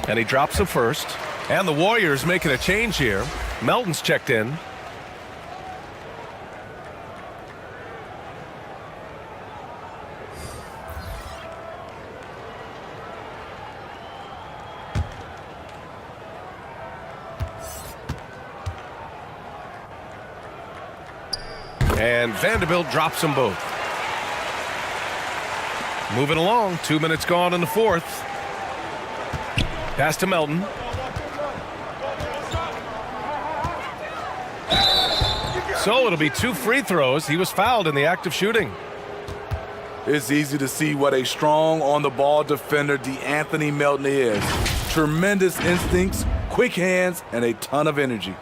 And he drops the first. And the Warriors making a change here. Melton's checked in. And Vanderbilt drops them both. Moving along, 2 minutes gone in the fourth. Pass to Melton. So it'll be 2 free throws. He was fouled in the act of shooting. It's easy to see what a strong on-the-ball defender DeAnthony Melton is. Tremendous instincts, quick hands, and a ton of energy.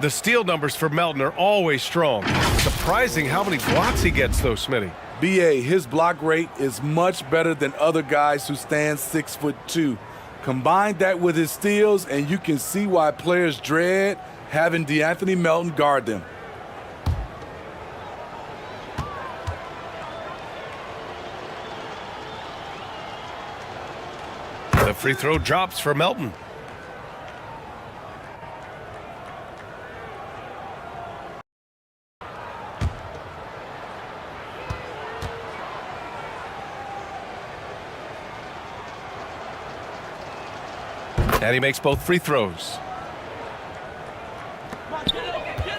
The steal numbers for Melton are always strong. Surprising how many blocks he gets, though, Smitty. B.A., his block rate is much better than other guys who stand 6'2". Combine that with his steals, and you can see why players dread having DeAnthony Melton guard them. The free throw drops for Melton. And he makes both free throws.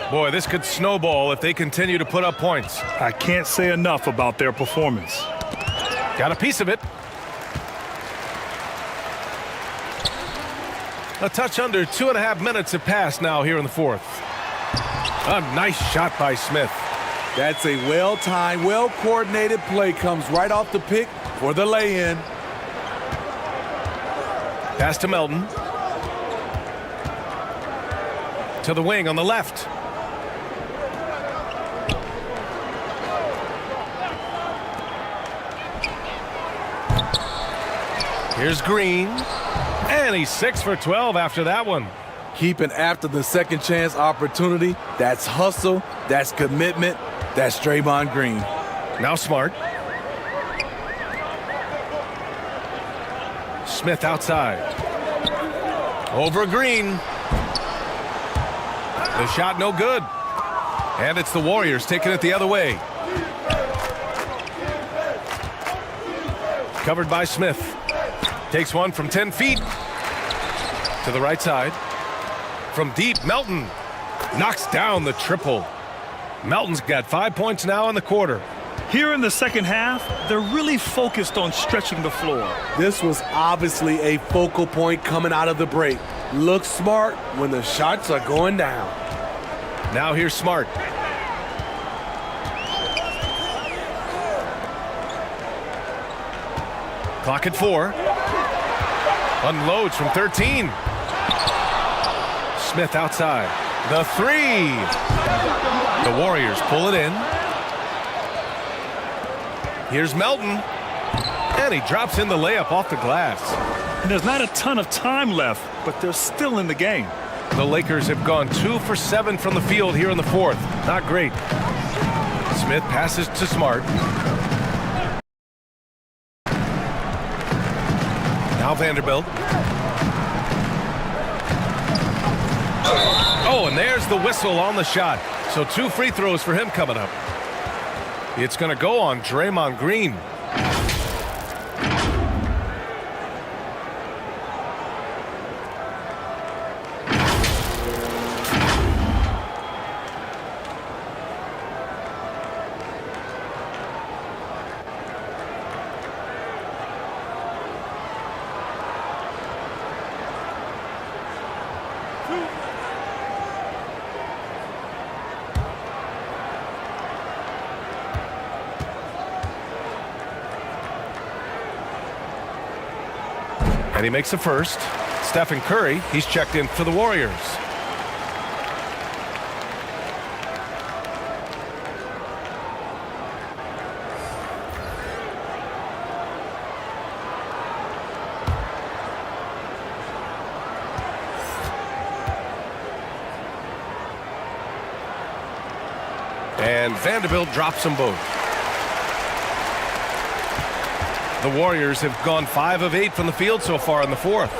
Boy, this could snowball if they continue to put up points. I can't say enough about their performance. Got a piece of it. A touch under 2.5 minutes have passed now here in the fourth. A nice shot by Smith. That's a well-timed, well-coordinated play. Comes right off the pick for the lay-in. Pass to Melton. To the wing on the left. Here's Green. And he's 6 for 12 after that one. Keeping after the second chance opportunity. That's hustle. That's commitment. That's Draymond Green. Now Smart. Smith outside. Over Green. The shot no good. And it's the Warriors taking it the other way. Covered by Smith. Takes one from 10 feet. To the right side. From deep, Melton knocks down the triple. Melton's got 5 points now in the quarter. Here in the second half, they're really focused on stretching the floor. This was obviously a focal point coming out of the break. Look smart when the shots are going down. Now here's Smart. Clock at 4. Unloads from 13. Smith outside. The 3. The Warriors pull it in. Here's Melton. And he drops in the layup off the glass. And there's not a ton of time left, but they're still in the game. The Lakers have gone 2 for 7 from the field here in the fourth. Not great. Smith passes to Smart. Now Vanderbilt. Oh, and there's the whistle on the shot. So 2 free throws for him coming up. It's going to go on Draymond Green. And he makes the first. Stephen Curry, he's checked in for the Warriors. And Vanderbilt drops them both. The Warriors have gone 5 of 8 from the field so far in the fourth.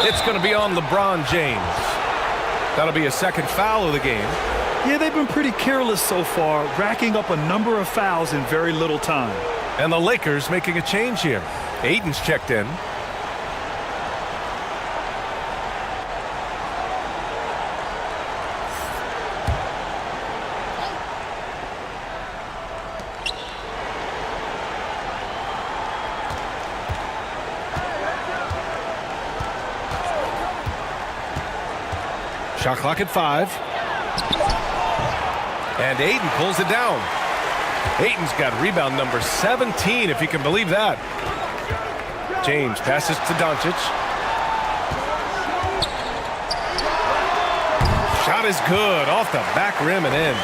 It's going to be on LeBron James. That'll be a second foul of the game. Yeah, they've been pretty careless so far, racking up a number of fouls in very little time. And the Lakers making a change here. Aiden's checked in. Shot clock at 5. And Aiden pulls it down. Aiden's got rebound number 17, if you can believe that. James passes to Doncic. Shot is good, off the back rim and in.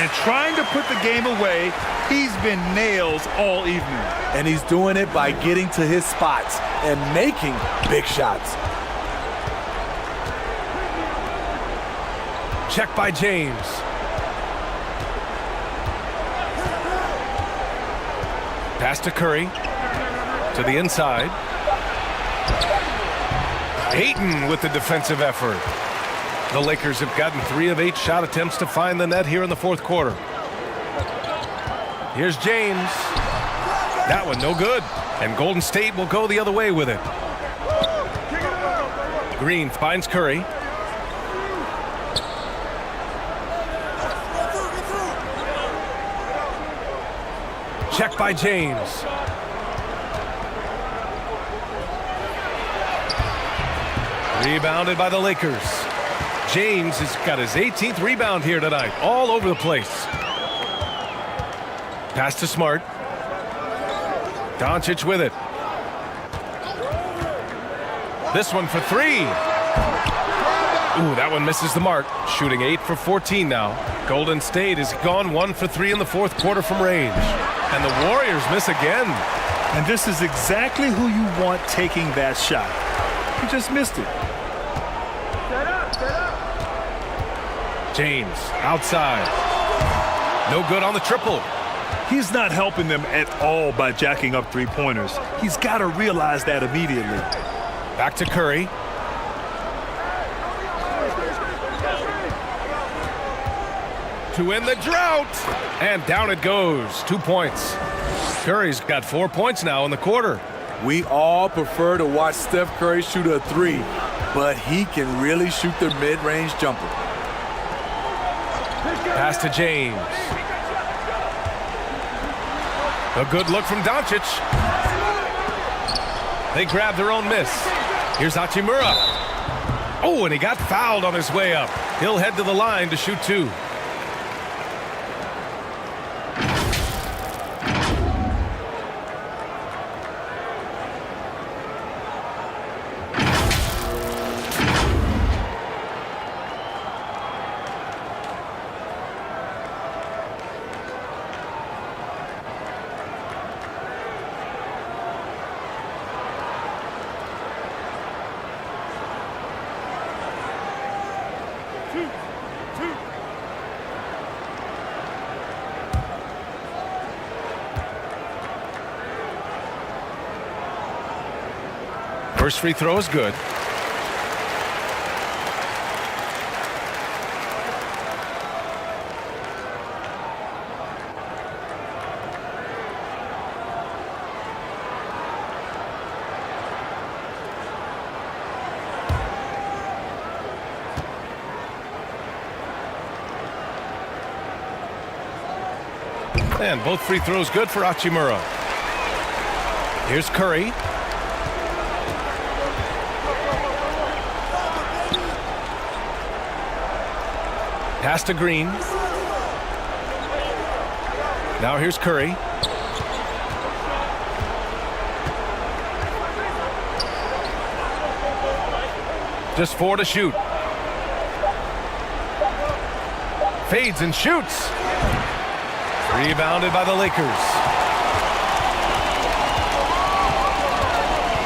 And trying to put the game away, he's been nails all evening. And he's doing it by getting to his spots and making big shots. Check by James. Pass to Curry. To the inside. Ayton with the defensive effort. The Lakers have gotten 3 of 8 shot attempts to find the net here in the fourth quarter. Here's James. That one no good. And Golden State will go the other way with it. Green finds Curry. Check by James. Rebounded by the Lakers. James has got his 18th rebound here tonight. All over the place. Pass to Smart. Doncic with it. This one for three. Ooh, that one misses the mark. Shooting 8 for 14 now. Golden State has gone 1 for 3 in the fourth quarter from range. And the Warriors miss again. And this is exactly who you want taking that shot. He just missed it. James outside. No good on the triple. He's not helping them at all by jacking up three-pointers. He's got to realize that immediately. Back to Curry. To end the drought. And down it goes. 2 points. Curry's got 4 points now in the quarter. We all prefer to watch Steph Curry shoot a three, but he can really shoot the mid-range jumper. Pass to James. A good look from Doncic. They grab their own miss. Here's Hachimura. Oh, and he got fouled on his way up. He'll head to the line to shoot 2. First free throw is good. And both free throws good for Hachimura. Here's Curry. Pass to Green. Now here's Curry. Just 4 to shoot. Fades and shoots. Rebounded by the Lakers.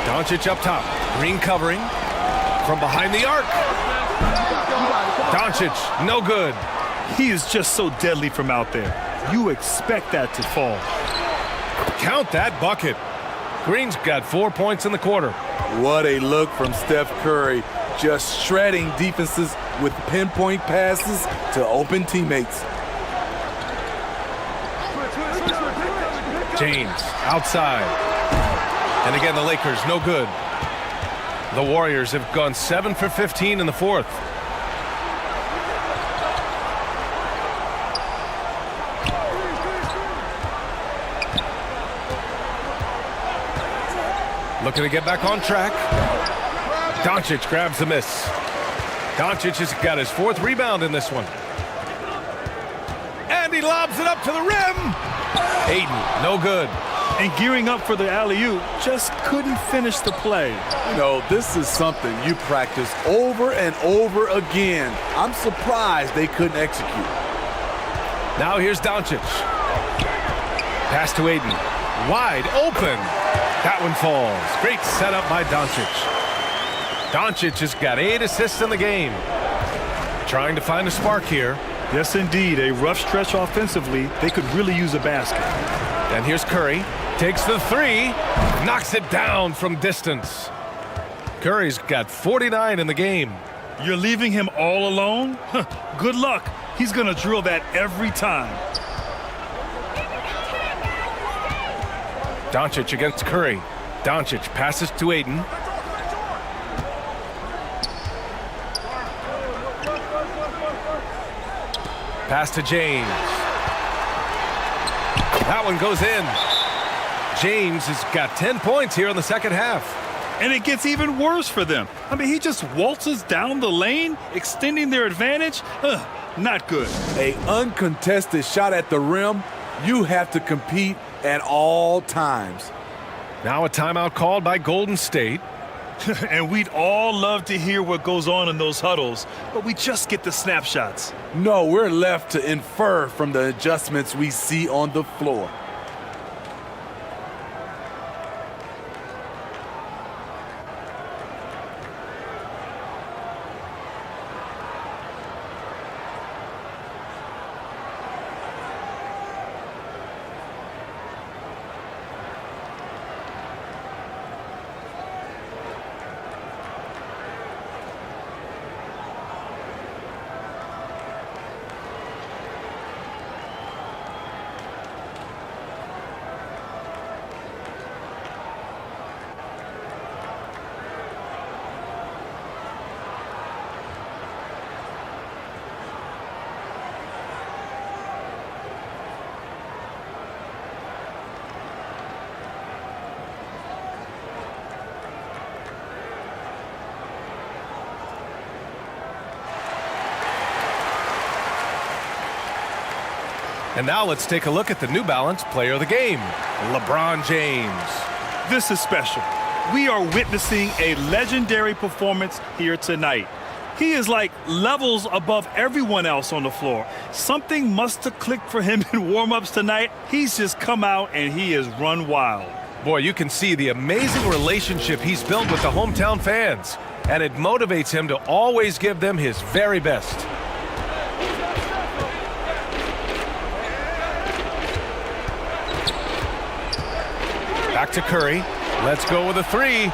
Doncic up top. Green covering. From behind the arc. Doncic, no good. He is just so deadly from out there. You expect that to fall. Count that bucket. Green's got 4 points in the quarter. What a look from Steph Curry. Just shredding defenses with pinpoint passes to open teammates. James outside. And again, the Lakers, no good. The Warriors have gone 7 for 15 in the fourth. Looking to get back on track. Doncic grabs the miss. Doncic has got his 4th rebound in this one. And he lobs it up to the rim. Ayton, no good. And gearing up for the alley-oop, just couldn't finish the play. You know, this is something you practice over and over again. I'm surprised they couldn't execute. Now here's Doncic. Pass to Ayton. Wide open. That one falls. Great setup by Doncic. Doncic has got 8 assists in the game. Trying to find a spark here. Yes, indeed. A rough stretch offensively. They could really use a basket. And here's Curry. Takes the 3. Knocks it down from distance. Curry's got 49 in the game. You're leaving him all alone? Good luck. He's going to drill that every time. Doncic against Curry. Doncic passes to Ayton. Pass to James. That one goes in. James has got 10 points here in the second half. And it gets even worse for them. I mean, he just waltzes down the lane, extending their advantage. Not good. A uncontested shot at the rim. You have to compete at all times. Now a timeout called by Golden State. And we'd all love to hear what goes on in those huddles, but we just get the snapshots. No, we're left to infer from the adjustments we see on the floor. And now let's take a look at the New Balance Player of the Game, LeBron James. This is special. We are witnessing a legendary performance here tonight. He is like levels above everyone else on the floor. Something must have clicked for him in warm-ups tonight. He's just come out and he has run wild. Boy, you can see the amazing relationship he's built with the hometown fans, and it motivates him to always give them his very best. Back to Curry. Let's go with a three.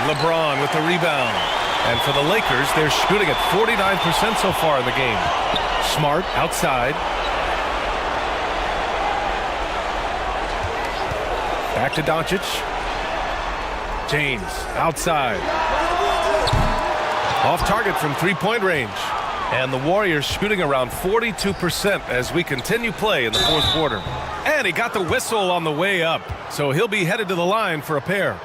LeBron with the rebound. And for the Lakers, they're shooting at 49% so far in the game. Smart outside. Back to Doncic. James outside. Off target from three-point range. And the Warriors shooting around 42% as we continue play in the fourth quarter. And he got the whistle on the way up, so he'll be headed to the line for a pair.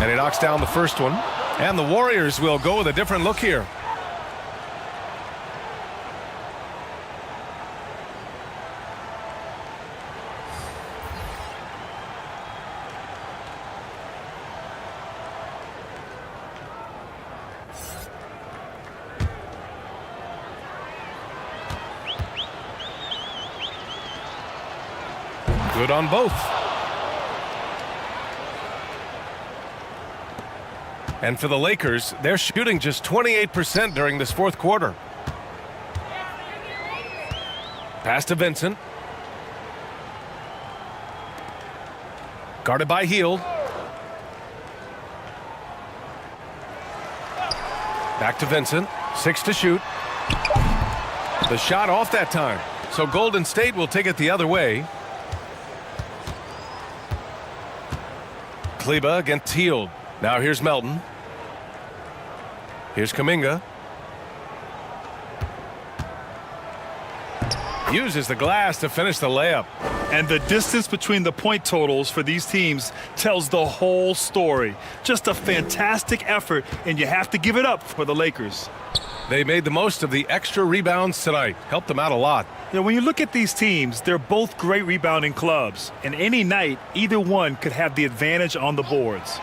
And he knocks down the first one. And the Warriors will go with a different look here. Good on both. And for the Lakers, they're shooting just 28% during this fourth quarter. Pass to Vincent. Guarded by Hield. Back to Vincent. 6 to shoot. The shot off that time. So Golden State will take it the other way. Kleba against Hield. Now here's Melton. Here's Kuminga. Uses the glass to finish the layup. And the distance between the point totals for these teams tells the whole story. Just a fantastic effort, and you have to give it up for the Lakers. They made the most of the extra rebounds tonight. Helped them out a lot. Yeah, when you look at these teams, they're both great rebounding clubs. And any night, either one could have the advantage on the boards.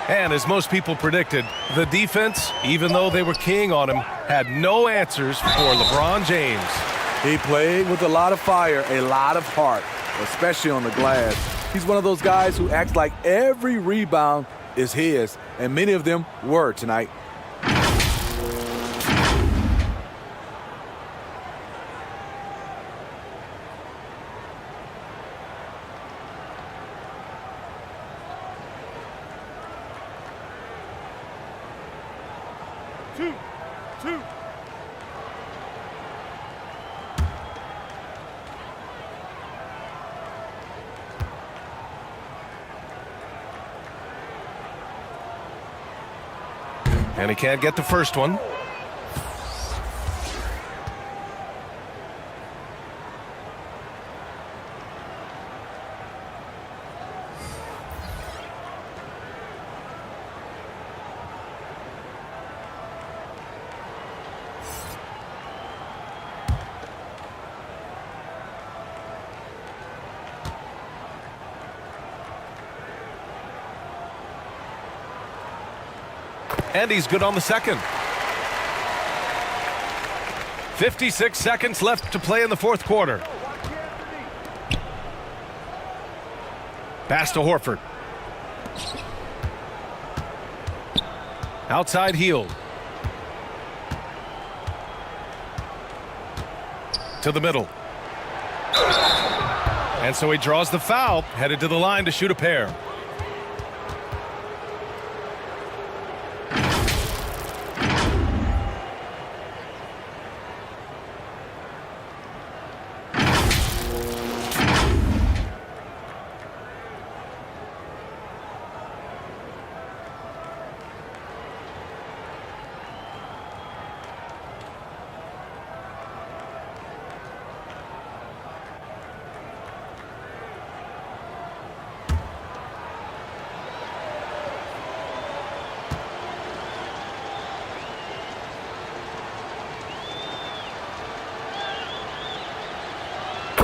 And as most people predicted, the defense, even though they were keying on him, had no answers for LeBron James. He played with a lot of fire, a lot of heart, especially on the glass. He's one of those guys who acts like every rebound is his, and many of them were tonight. And he can't get the first one. And he's good on the second. 56 seconds left to play in the fourth quarter. Pass to Horford. Outside Hield. To the middle. And so he draws the foul, headed to the line to shoot a pair.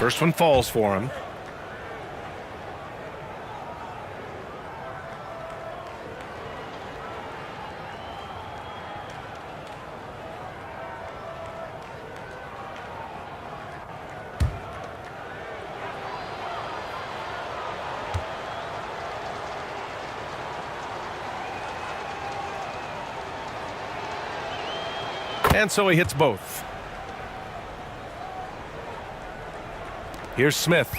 First one falls for him. And so he hits both. Here's Smith.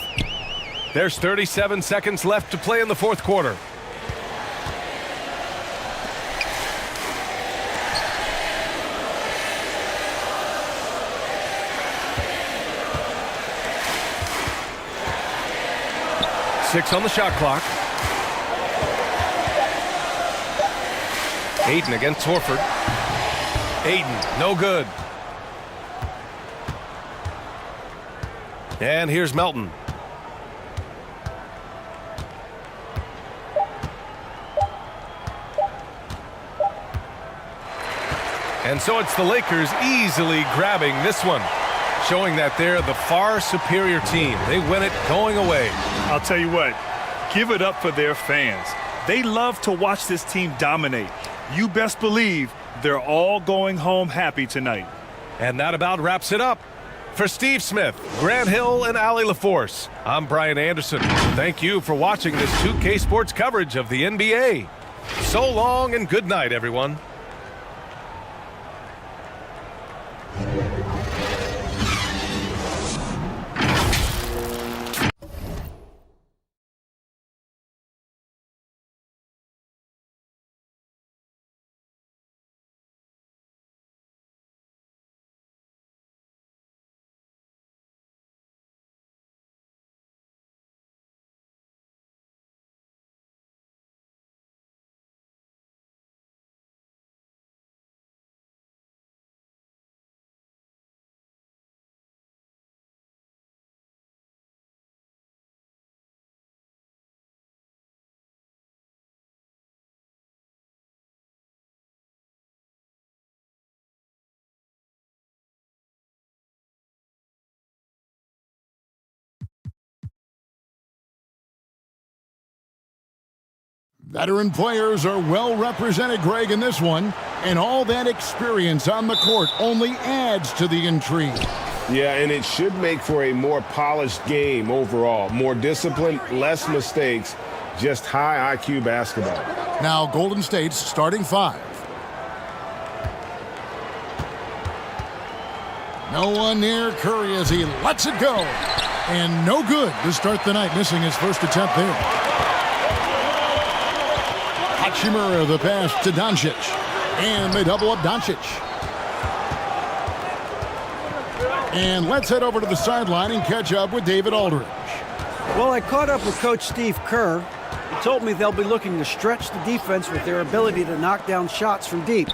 There's 37 seconds left to play in the fourth quarter. Six on the shot clock. Aiden against Horford. Aiden, no good. And here's Melton. And so it's the Lakers easily grabbing this one, showing that they're the far superior team. They win it going away. I'll tell you what, give it up for their fans. They love to watch this team dominate. You best believe they're all going home happy tonight. And that about wraps it up. For Steve Smith, Grant Hill, and Allie LaForce, I'm Brian Anderson. Thank you for watching this 2K Sports coverage of the NBA. So long and good night, everyone. Veteran players are well represented, Greg, in this one, and all that experience on the court only adds to the intrigue. Yeah, and it should make for a more polished game overall. More disciplined, less mistakes, just high IQ basketball. Now Golden State's starting five. No one near Curry as he lets it go. And no good to start the night, missing his first attempt there. Hachimura the pass to Doncic. And they double up Doncic. And let's head over to the sideline and catch up with David Aldridge. Well, I caught up with Coach Steve Kerr. He told me they'll be looking to stretch the defense with their ability to knock down shots from deep.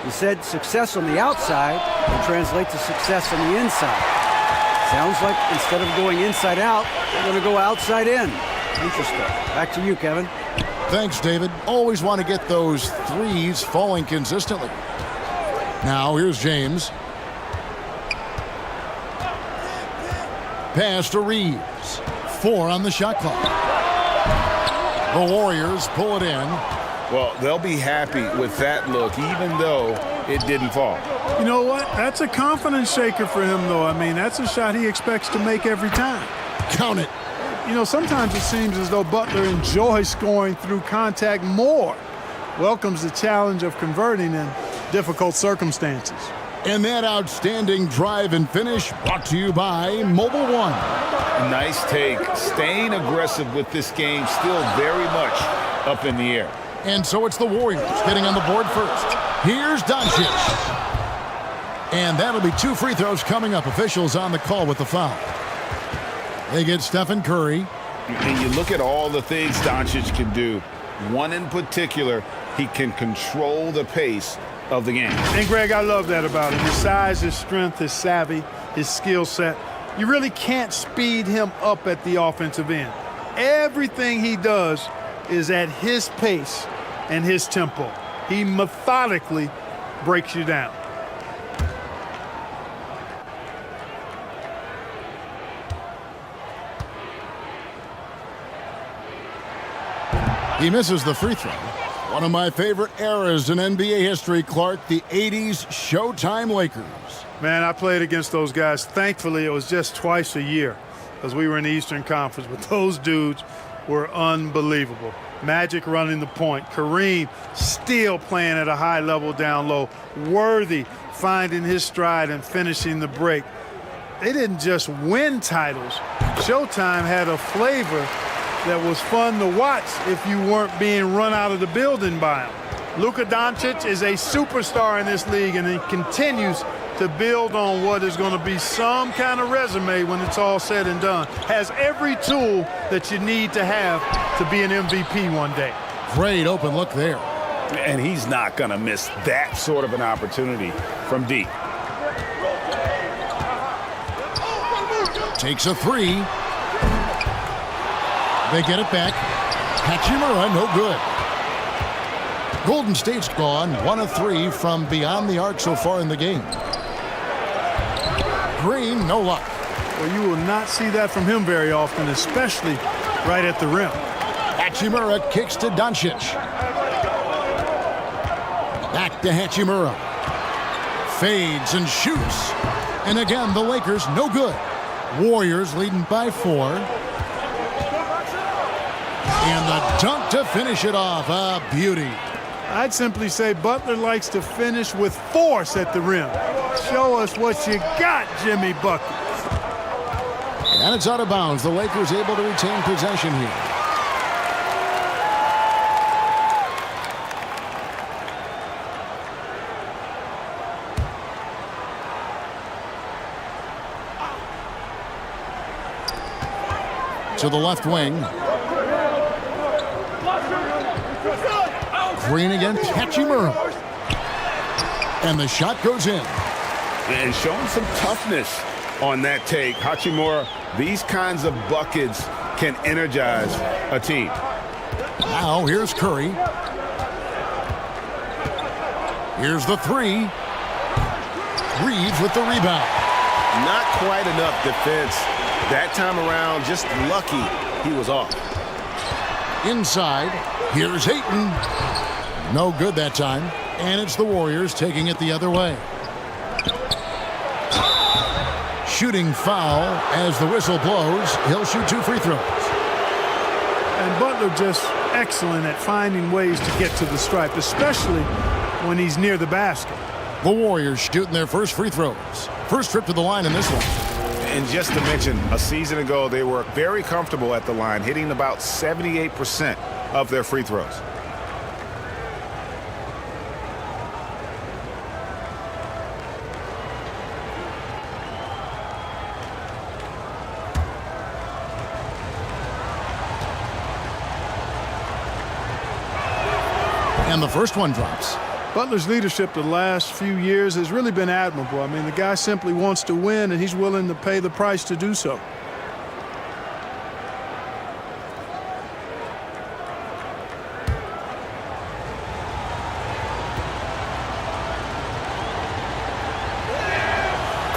He said success on the outside will translate to success on the inside. Sounds like instead of going inside out, they're going to go outside in. Interesting. Back to you, Kevin. Thanks, David. Always want to get those threes falling consistently. Now, here's James. Pass to Reeves. 4 on the shot clock. The Warriors pull it in. Well, they'll be happy with that look, even though it didn't fall. You know what? That's a confidence shaker for him, though. I mean, that's a shot he expects to make every time. Count it. You know, sometimes it seems as though Butler enjoys scoring through contact more. Welcomes the challenge of converting in difficult circumstances. And that outstanding drive and finish brought to you by Mobile One. Nice take. Staying aggressive with this game, still very much up in the air. And so it's the Warriors getting on the board first. Here's Doncic. And that'll be 2 free throws coming up. Officials on the call with the foul. They get Stephen Curry. And you look at all the things Doncic can do. One in particular, he can control the pace of the game. And, Greg, I love that about him. His size, his strength, his savvy, his skill set. You really can't speed him up at the offensive end. Everything he does is at his pace and his tempo. He methodically breaks you down. He misses the free throw. One of my favorite eras in NBA history, Clark, the 80s Showtime Lakers. Man, I played against those guys. Thankfully, it was just twice a year because we were in the Eastern Conference, but those dudes were unbelievable. Magic running the point. Kareem still playing at a high level down low. Worthy finding his stride and finishing the break. They didn't just win titles. Showtime had a flavor that was fun to watch if you weren't being run out of the building by him. Luka Doncic is a superstar in this league, and he continues to build on what is going to be some kind of resume when it's all said and done. Has every tool that you need to have to be an MVP one day. Great open look there. And he's not going to miss that sort of an opportunity from deep. Takes a 3. They get it back. Hachimura, no good. Golden State's gone 1 of 3 from beyond the arc so far in the game. Green, no luck. Well, you will not see that from him very often, especially right at the rim. Hachimura kicks to Doncic. Back to Hachimura. Fades and shoots. And again, the Lakers, no good. Warriors leading by 4. And the dunk to finish it off. A beauty. I'd simply say Butler likes to finish with force at the rim. Show us what you got, Jimmy Buckets. And it's out of bounds. The Lakers able to retain possession here. To the left wing. Green against Hachimura. And the shot goes in. And showing some toughness on that take. Hachimura, these kinds of buckets can energize a team. Now here's Curry. Here's the 3. Reeves with the rebound. Not quite enough defense that time around. Just lucky he was off. Inside, here's Ayton. No good that time. And it's the Warriors taking it the other way. Shooting foul as the whistle blows. He'll shoot 2 free throws. And Butler just excellent at finding ways to get to the stripe, especially when he's near the basket. The Warriors shooting their first free throws. First trip to the line in this one. And just to mention, a season ago, they were very comfortable at the line, hitting about 78% of their free throws. And the first one drops. Butler's leadership the last few years has really been admirable. I mean, the guy simply wants to win, and he's willing to pay the price to do so.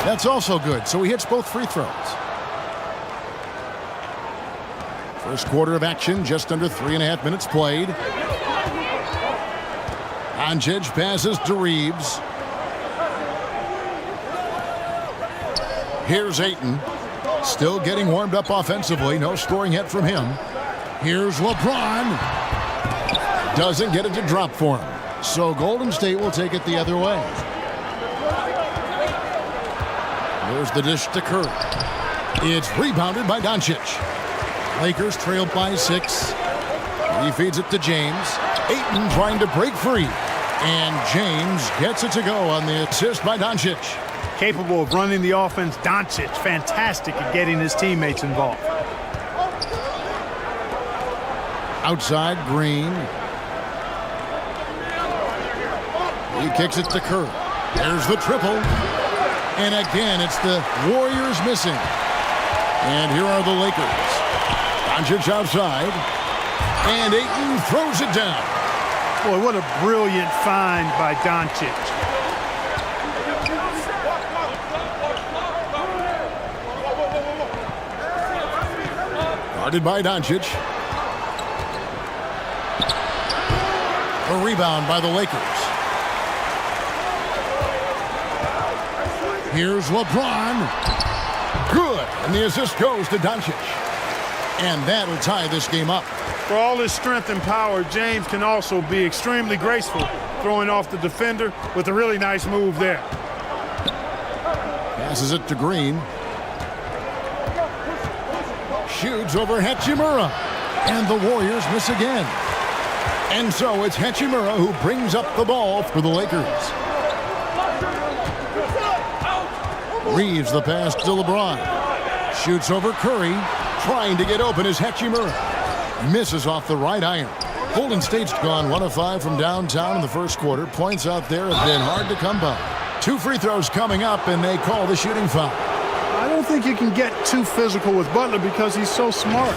That's also good, so he hits both free throws. First quarter of action, just under 3.5 minutes played. Doncic passes to Reeves. Here's Ayton. Still getting warmed up offensively. No scoring yet from him. Here's LeBron. Doesn't get it to drop for him. So Golden State will take it the other way. There's the dish to Curry. It's rebounded by Doncic. Lakers trailed by 6. He feeds it to James. Ayton trying to break free. And James gets it to go on the assist by Doncic. Capable of running the offense, Doncic fantastic at getting his teammates involved. Outside, Green. He kicks it to Curry. There's the triple. And again, it's the Warriors missing. And here are the Lakers. Doncic outside. And Ayton throws it down. Boy, what a brilliant find by Doncic. Guarded by Doncic. A rebound by the Lakers. Here's LeBron. Good. And the assist goes to Doncic. And that'll tie this game up. For all his strength and power, James can also be extremely graceful, throwing off the defender with a really nice move there. Passes it to Green. Shoots over Hachimura. And the Warriors miss again. And so it's Hachimura who brings up the ball for the Lakers. Reeves the pass to LeBron. Shoots over Curry. Trying to get open is Hachimura. Misses off the right iron. Golden State's gone 1 of 5 from downtown in the first quarter. Points out there have been hard to come by. 2 free throws coming up, and they call the shooting foul. I don't think you can get too physical with Butler because he's so smart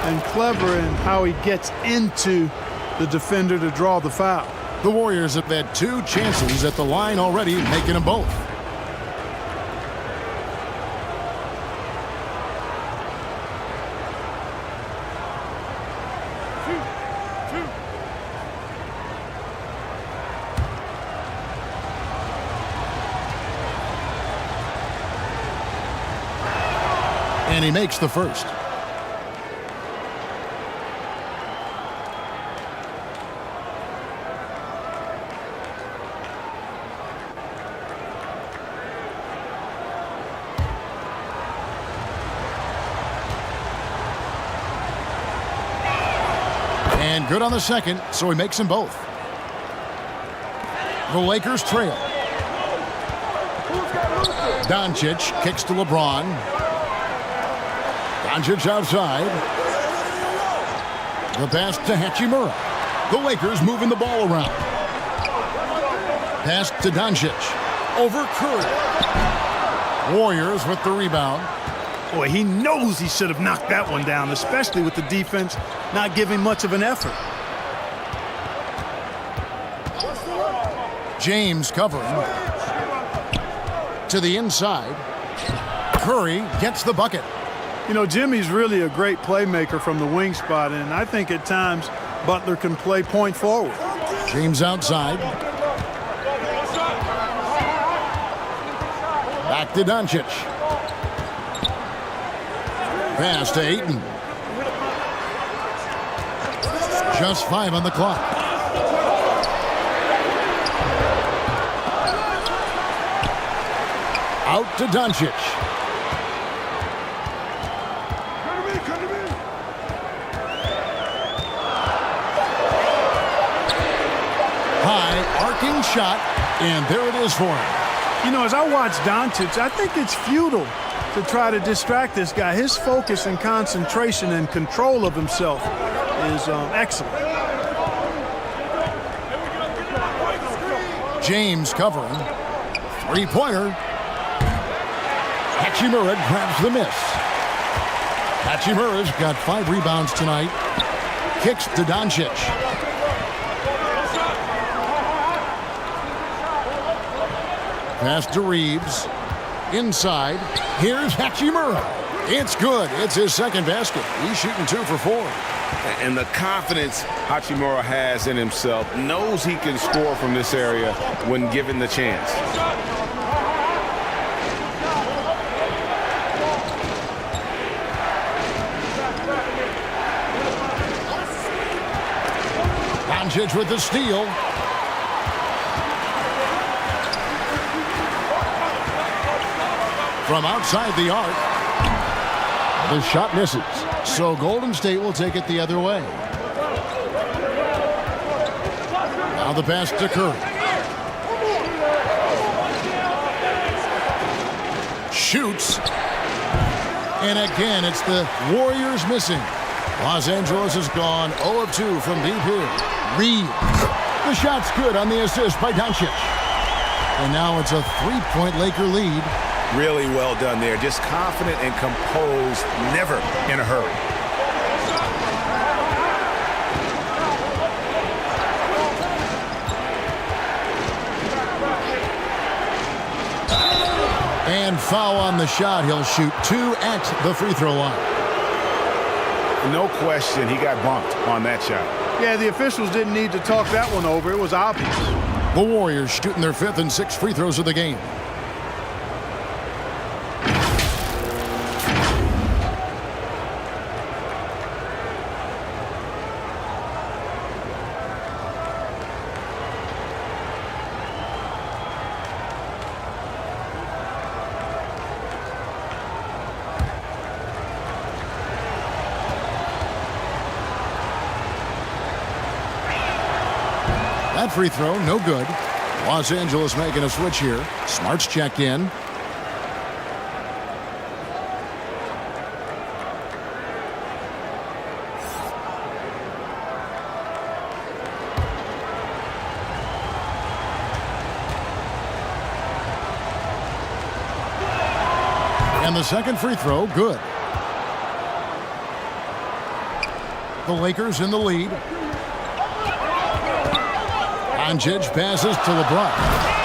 and clever in how he gets into the defender to draw the foul. The Warriors have had 2 chances at the line already, making them both. And he makes the first. And good on the second, so he makes them both. The Lakers trail. Doncic kicks to LeBron. Doncic outside. The pass to Hachimura. The Lakers moving the ball around. Pass to Doncic. Over Curry. Warriors with the rebound. Boy, he knows he should have knocked that one down, especially with the defense not giving much of an effort. James covering. To the inside. Curry gets the bucket. You know, Jimmy's really a great playmaker from the wing spot, and I think at times Butler can play point forward. James outside. Back to Doncic. Pass to Ayton. Just 5 on the clock. Out to Doncic. High arcing shot, and there it is for him. You know, as I watch Doncic, I think it's futile to try to distract this guy. His focus and concentration and control of himself is excellent. James covering. Three-pointer. Hachimura grabs the miss. Hachimura's got 5 rebounds tonight. Kicks to Doncic. Pass to Reeves. Inside. Here's Hachimura. It's good. It's his second basket. He's shooting 2 for 4. And the confidence Hachimura has in himself, knows he can score from this area when given the chance. Doncic with the steal. From outside the arc. The shot misses. So Golden State will take it the other way. Now the pass to Curry. Shoots. And again, it's the Warriors missing. Los Angeles has gone 0 of 2 from deep here. Reeves. The shot's good on the assist by Doncic. And now it's a 3-point Laker lead. Really well done there. Just confident and composed, never in a hurry. And foul on the shot. He'll shoot 2 at the free throw line. No question, he got bumped on that shot. Yeah, the officials didn't need to talk that one over. It was obvious. The Warriors shooting their 5th and 6th free throws of the game. That free throw, no good. Los Angeles making a switch here. Smart's checked in. And the second free throw, good. The Lakers in the lead. Doncic passes to LeBron.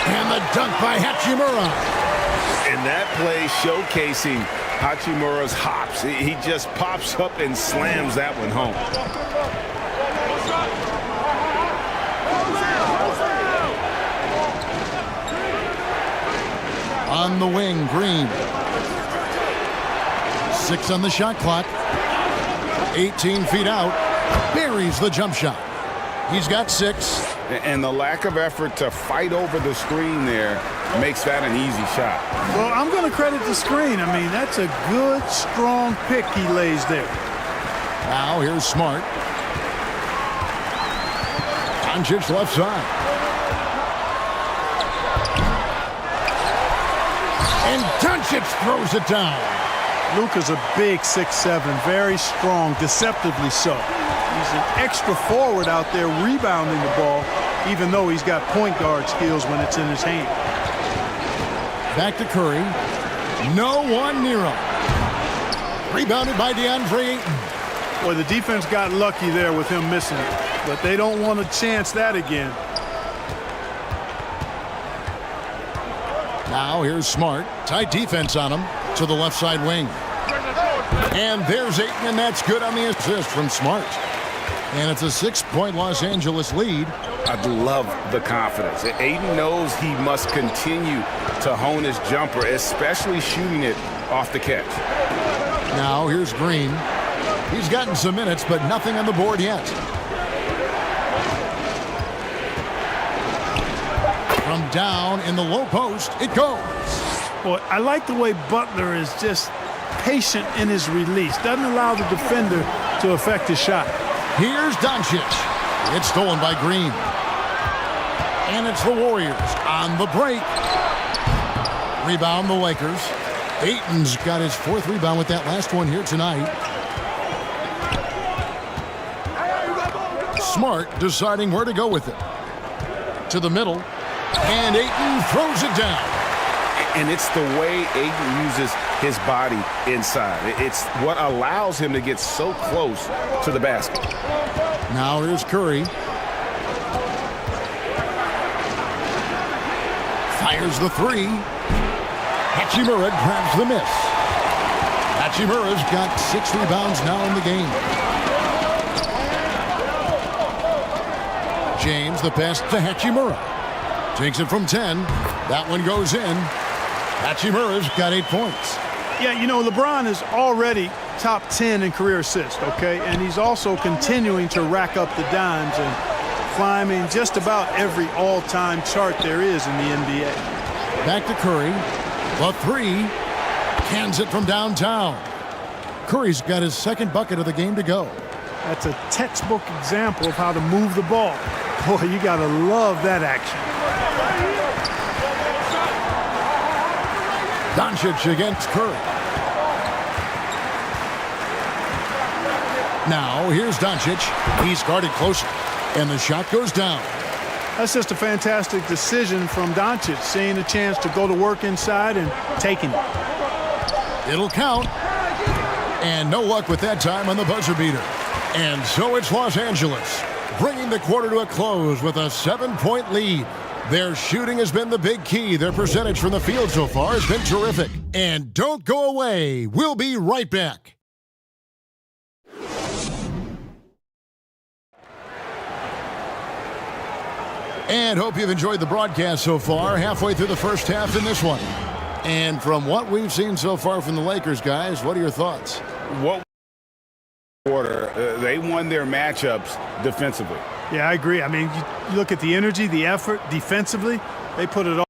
And the dunk by Hachimura. And that play showcasing Hachimura's hops. He just pops up and slams that one home. On the wing, Green. 6 on the shot clock. 18 feet out. Buries the jump shot. He's got 6. And the lack of effort to fight over the screen there makes that an easy shot. Well, I'm going to credit the screen. I mean, that's a good, strong pick he lays there. Now here's Smart. Doncic left side. And Doncic throws it down. Luka's a big 6'7", very strong, deceptively so. He's an extra forward out there rebounding the ball, even though he's got point guard skills when it's in his hand. Back to Curry. No one near him. Rebounded by DeAndre Ayton. Boy, the defense got lucky there with him missing it, but they don't want to chance that again. Now here's Smart. Tight defense on him to the left side wing. And there's Ayton, and that's good on the assist from Smart. And it's a 6-point Los Angeles lead. I love the confidence. Ayton knows he must continue to hone his jumper, especially shooting it off the catch. Now here's Green. He's gotten some minutes, but nothing on the board yet. From down in the low post, it goes. Boy, I like the way Butler is just patient in his release. Doesn't allow the defender to affect his shot. Here's Doncic. It's stolen by Green. And it's the Warriors on the break. Rebound the Lakers. Ayton's got his 4th rebound with that last one here tonight. Smart deciding where to go with it. To the middle. And Ayton throws it down. And it's the way Ayton uses his body inside. It's what allows him to get so close to the basket. Now here's Curry. Fires the three. Hachimura grabs the miss. Hachimura's got 6 rebounds now in the game. James, the pass to Hachimura. Takes it from 10. That one goes in. Hachimura's got 8 points. Yeah, you know, LeBron is already top 10 in career assists, okay? And he's also continuing to rack up the dimes and climbing just about every all-time chart there is in the NBA. Back to Curry. The three. Cans it from downtown. Curry's got his second bucket of the game to go. That's a textbook example of how to move the ball. Boy, you got to love that action. Doncic against Curry. Now, here's Doncic. He's guarded closer, and the shot goes down. That's just a fantastic decision from Doncic, seeing a chance to go to work inside and taking it. It'll count. And no luck with that time on the buzzer beater. And so it's Los Angeles, bringing the quarter to a close with a 7-point lead. Their shooting has been the big key. Their percentage from the field so far has been terrific. And don't go away. We'll be right back. And hope you've enjoyed the broadcast so far. Halfway through the first half in this one. And from what we've seen so far from the Lakers, guys, what are your thoughts? What quarter, they won their matchups defensively. Yeah, I agree. I mean, you look at the energy, the effort defensively, they put it all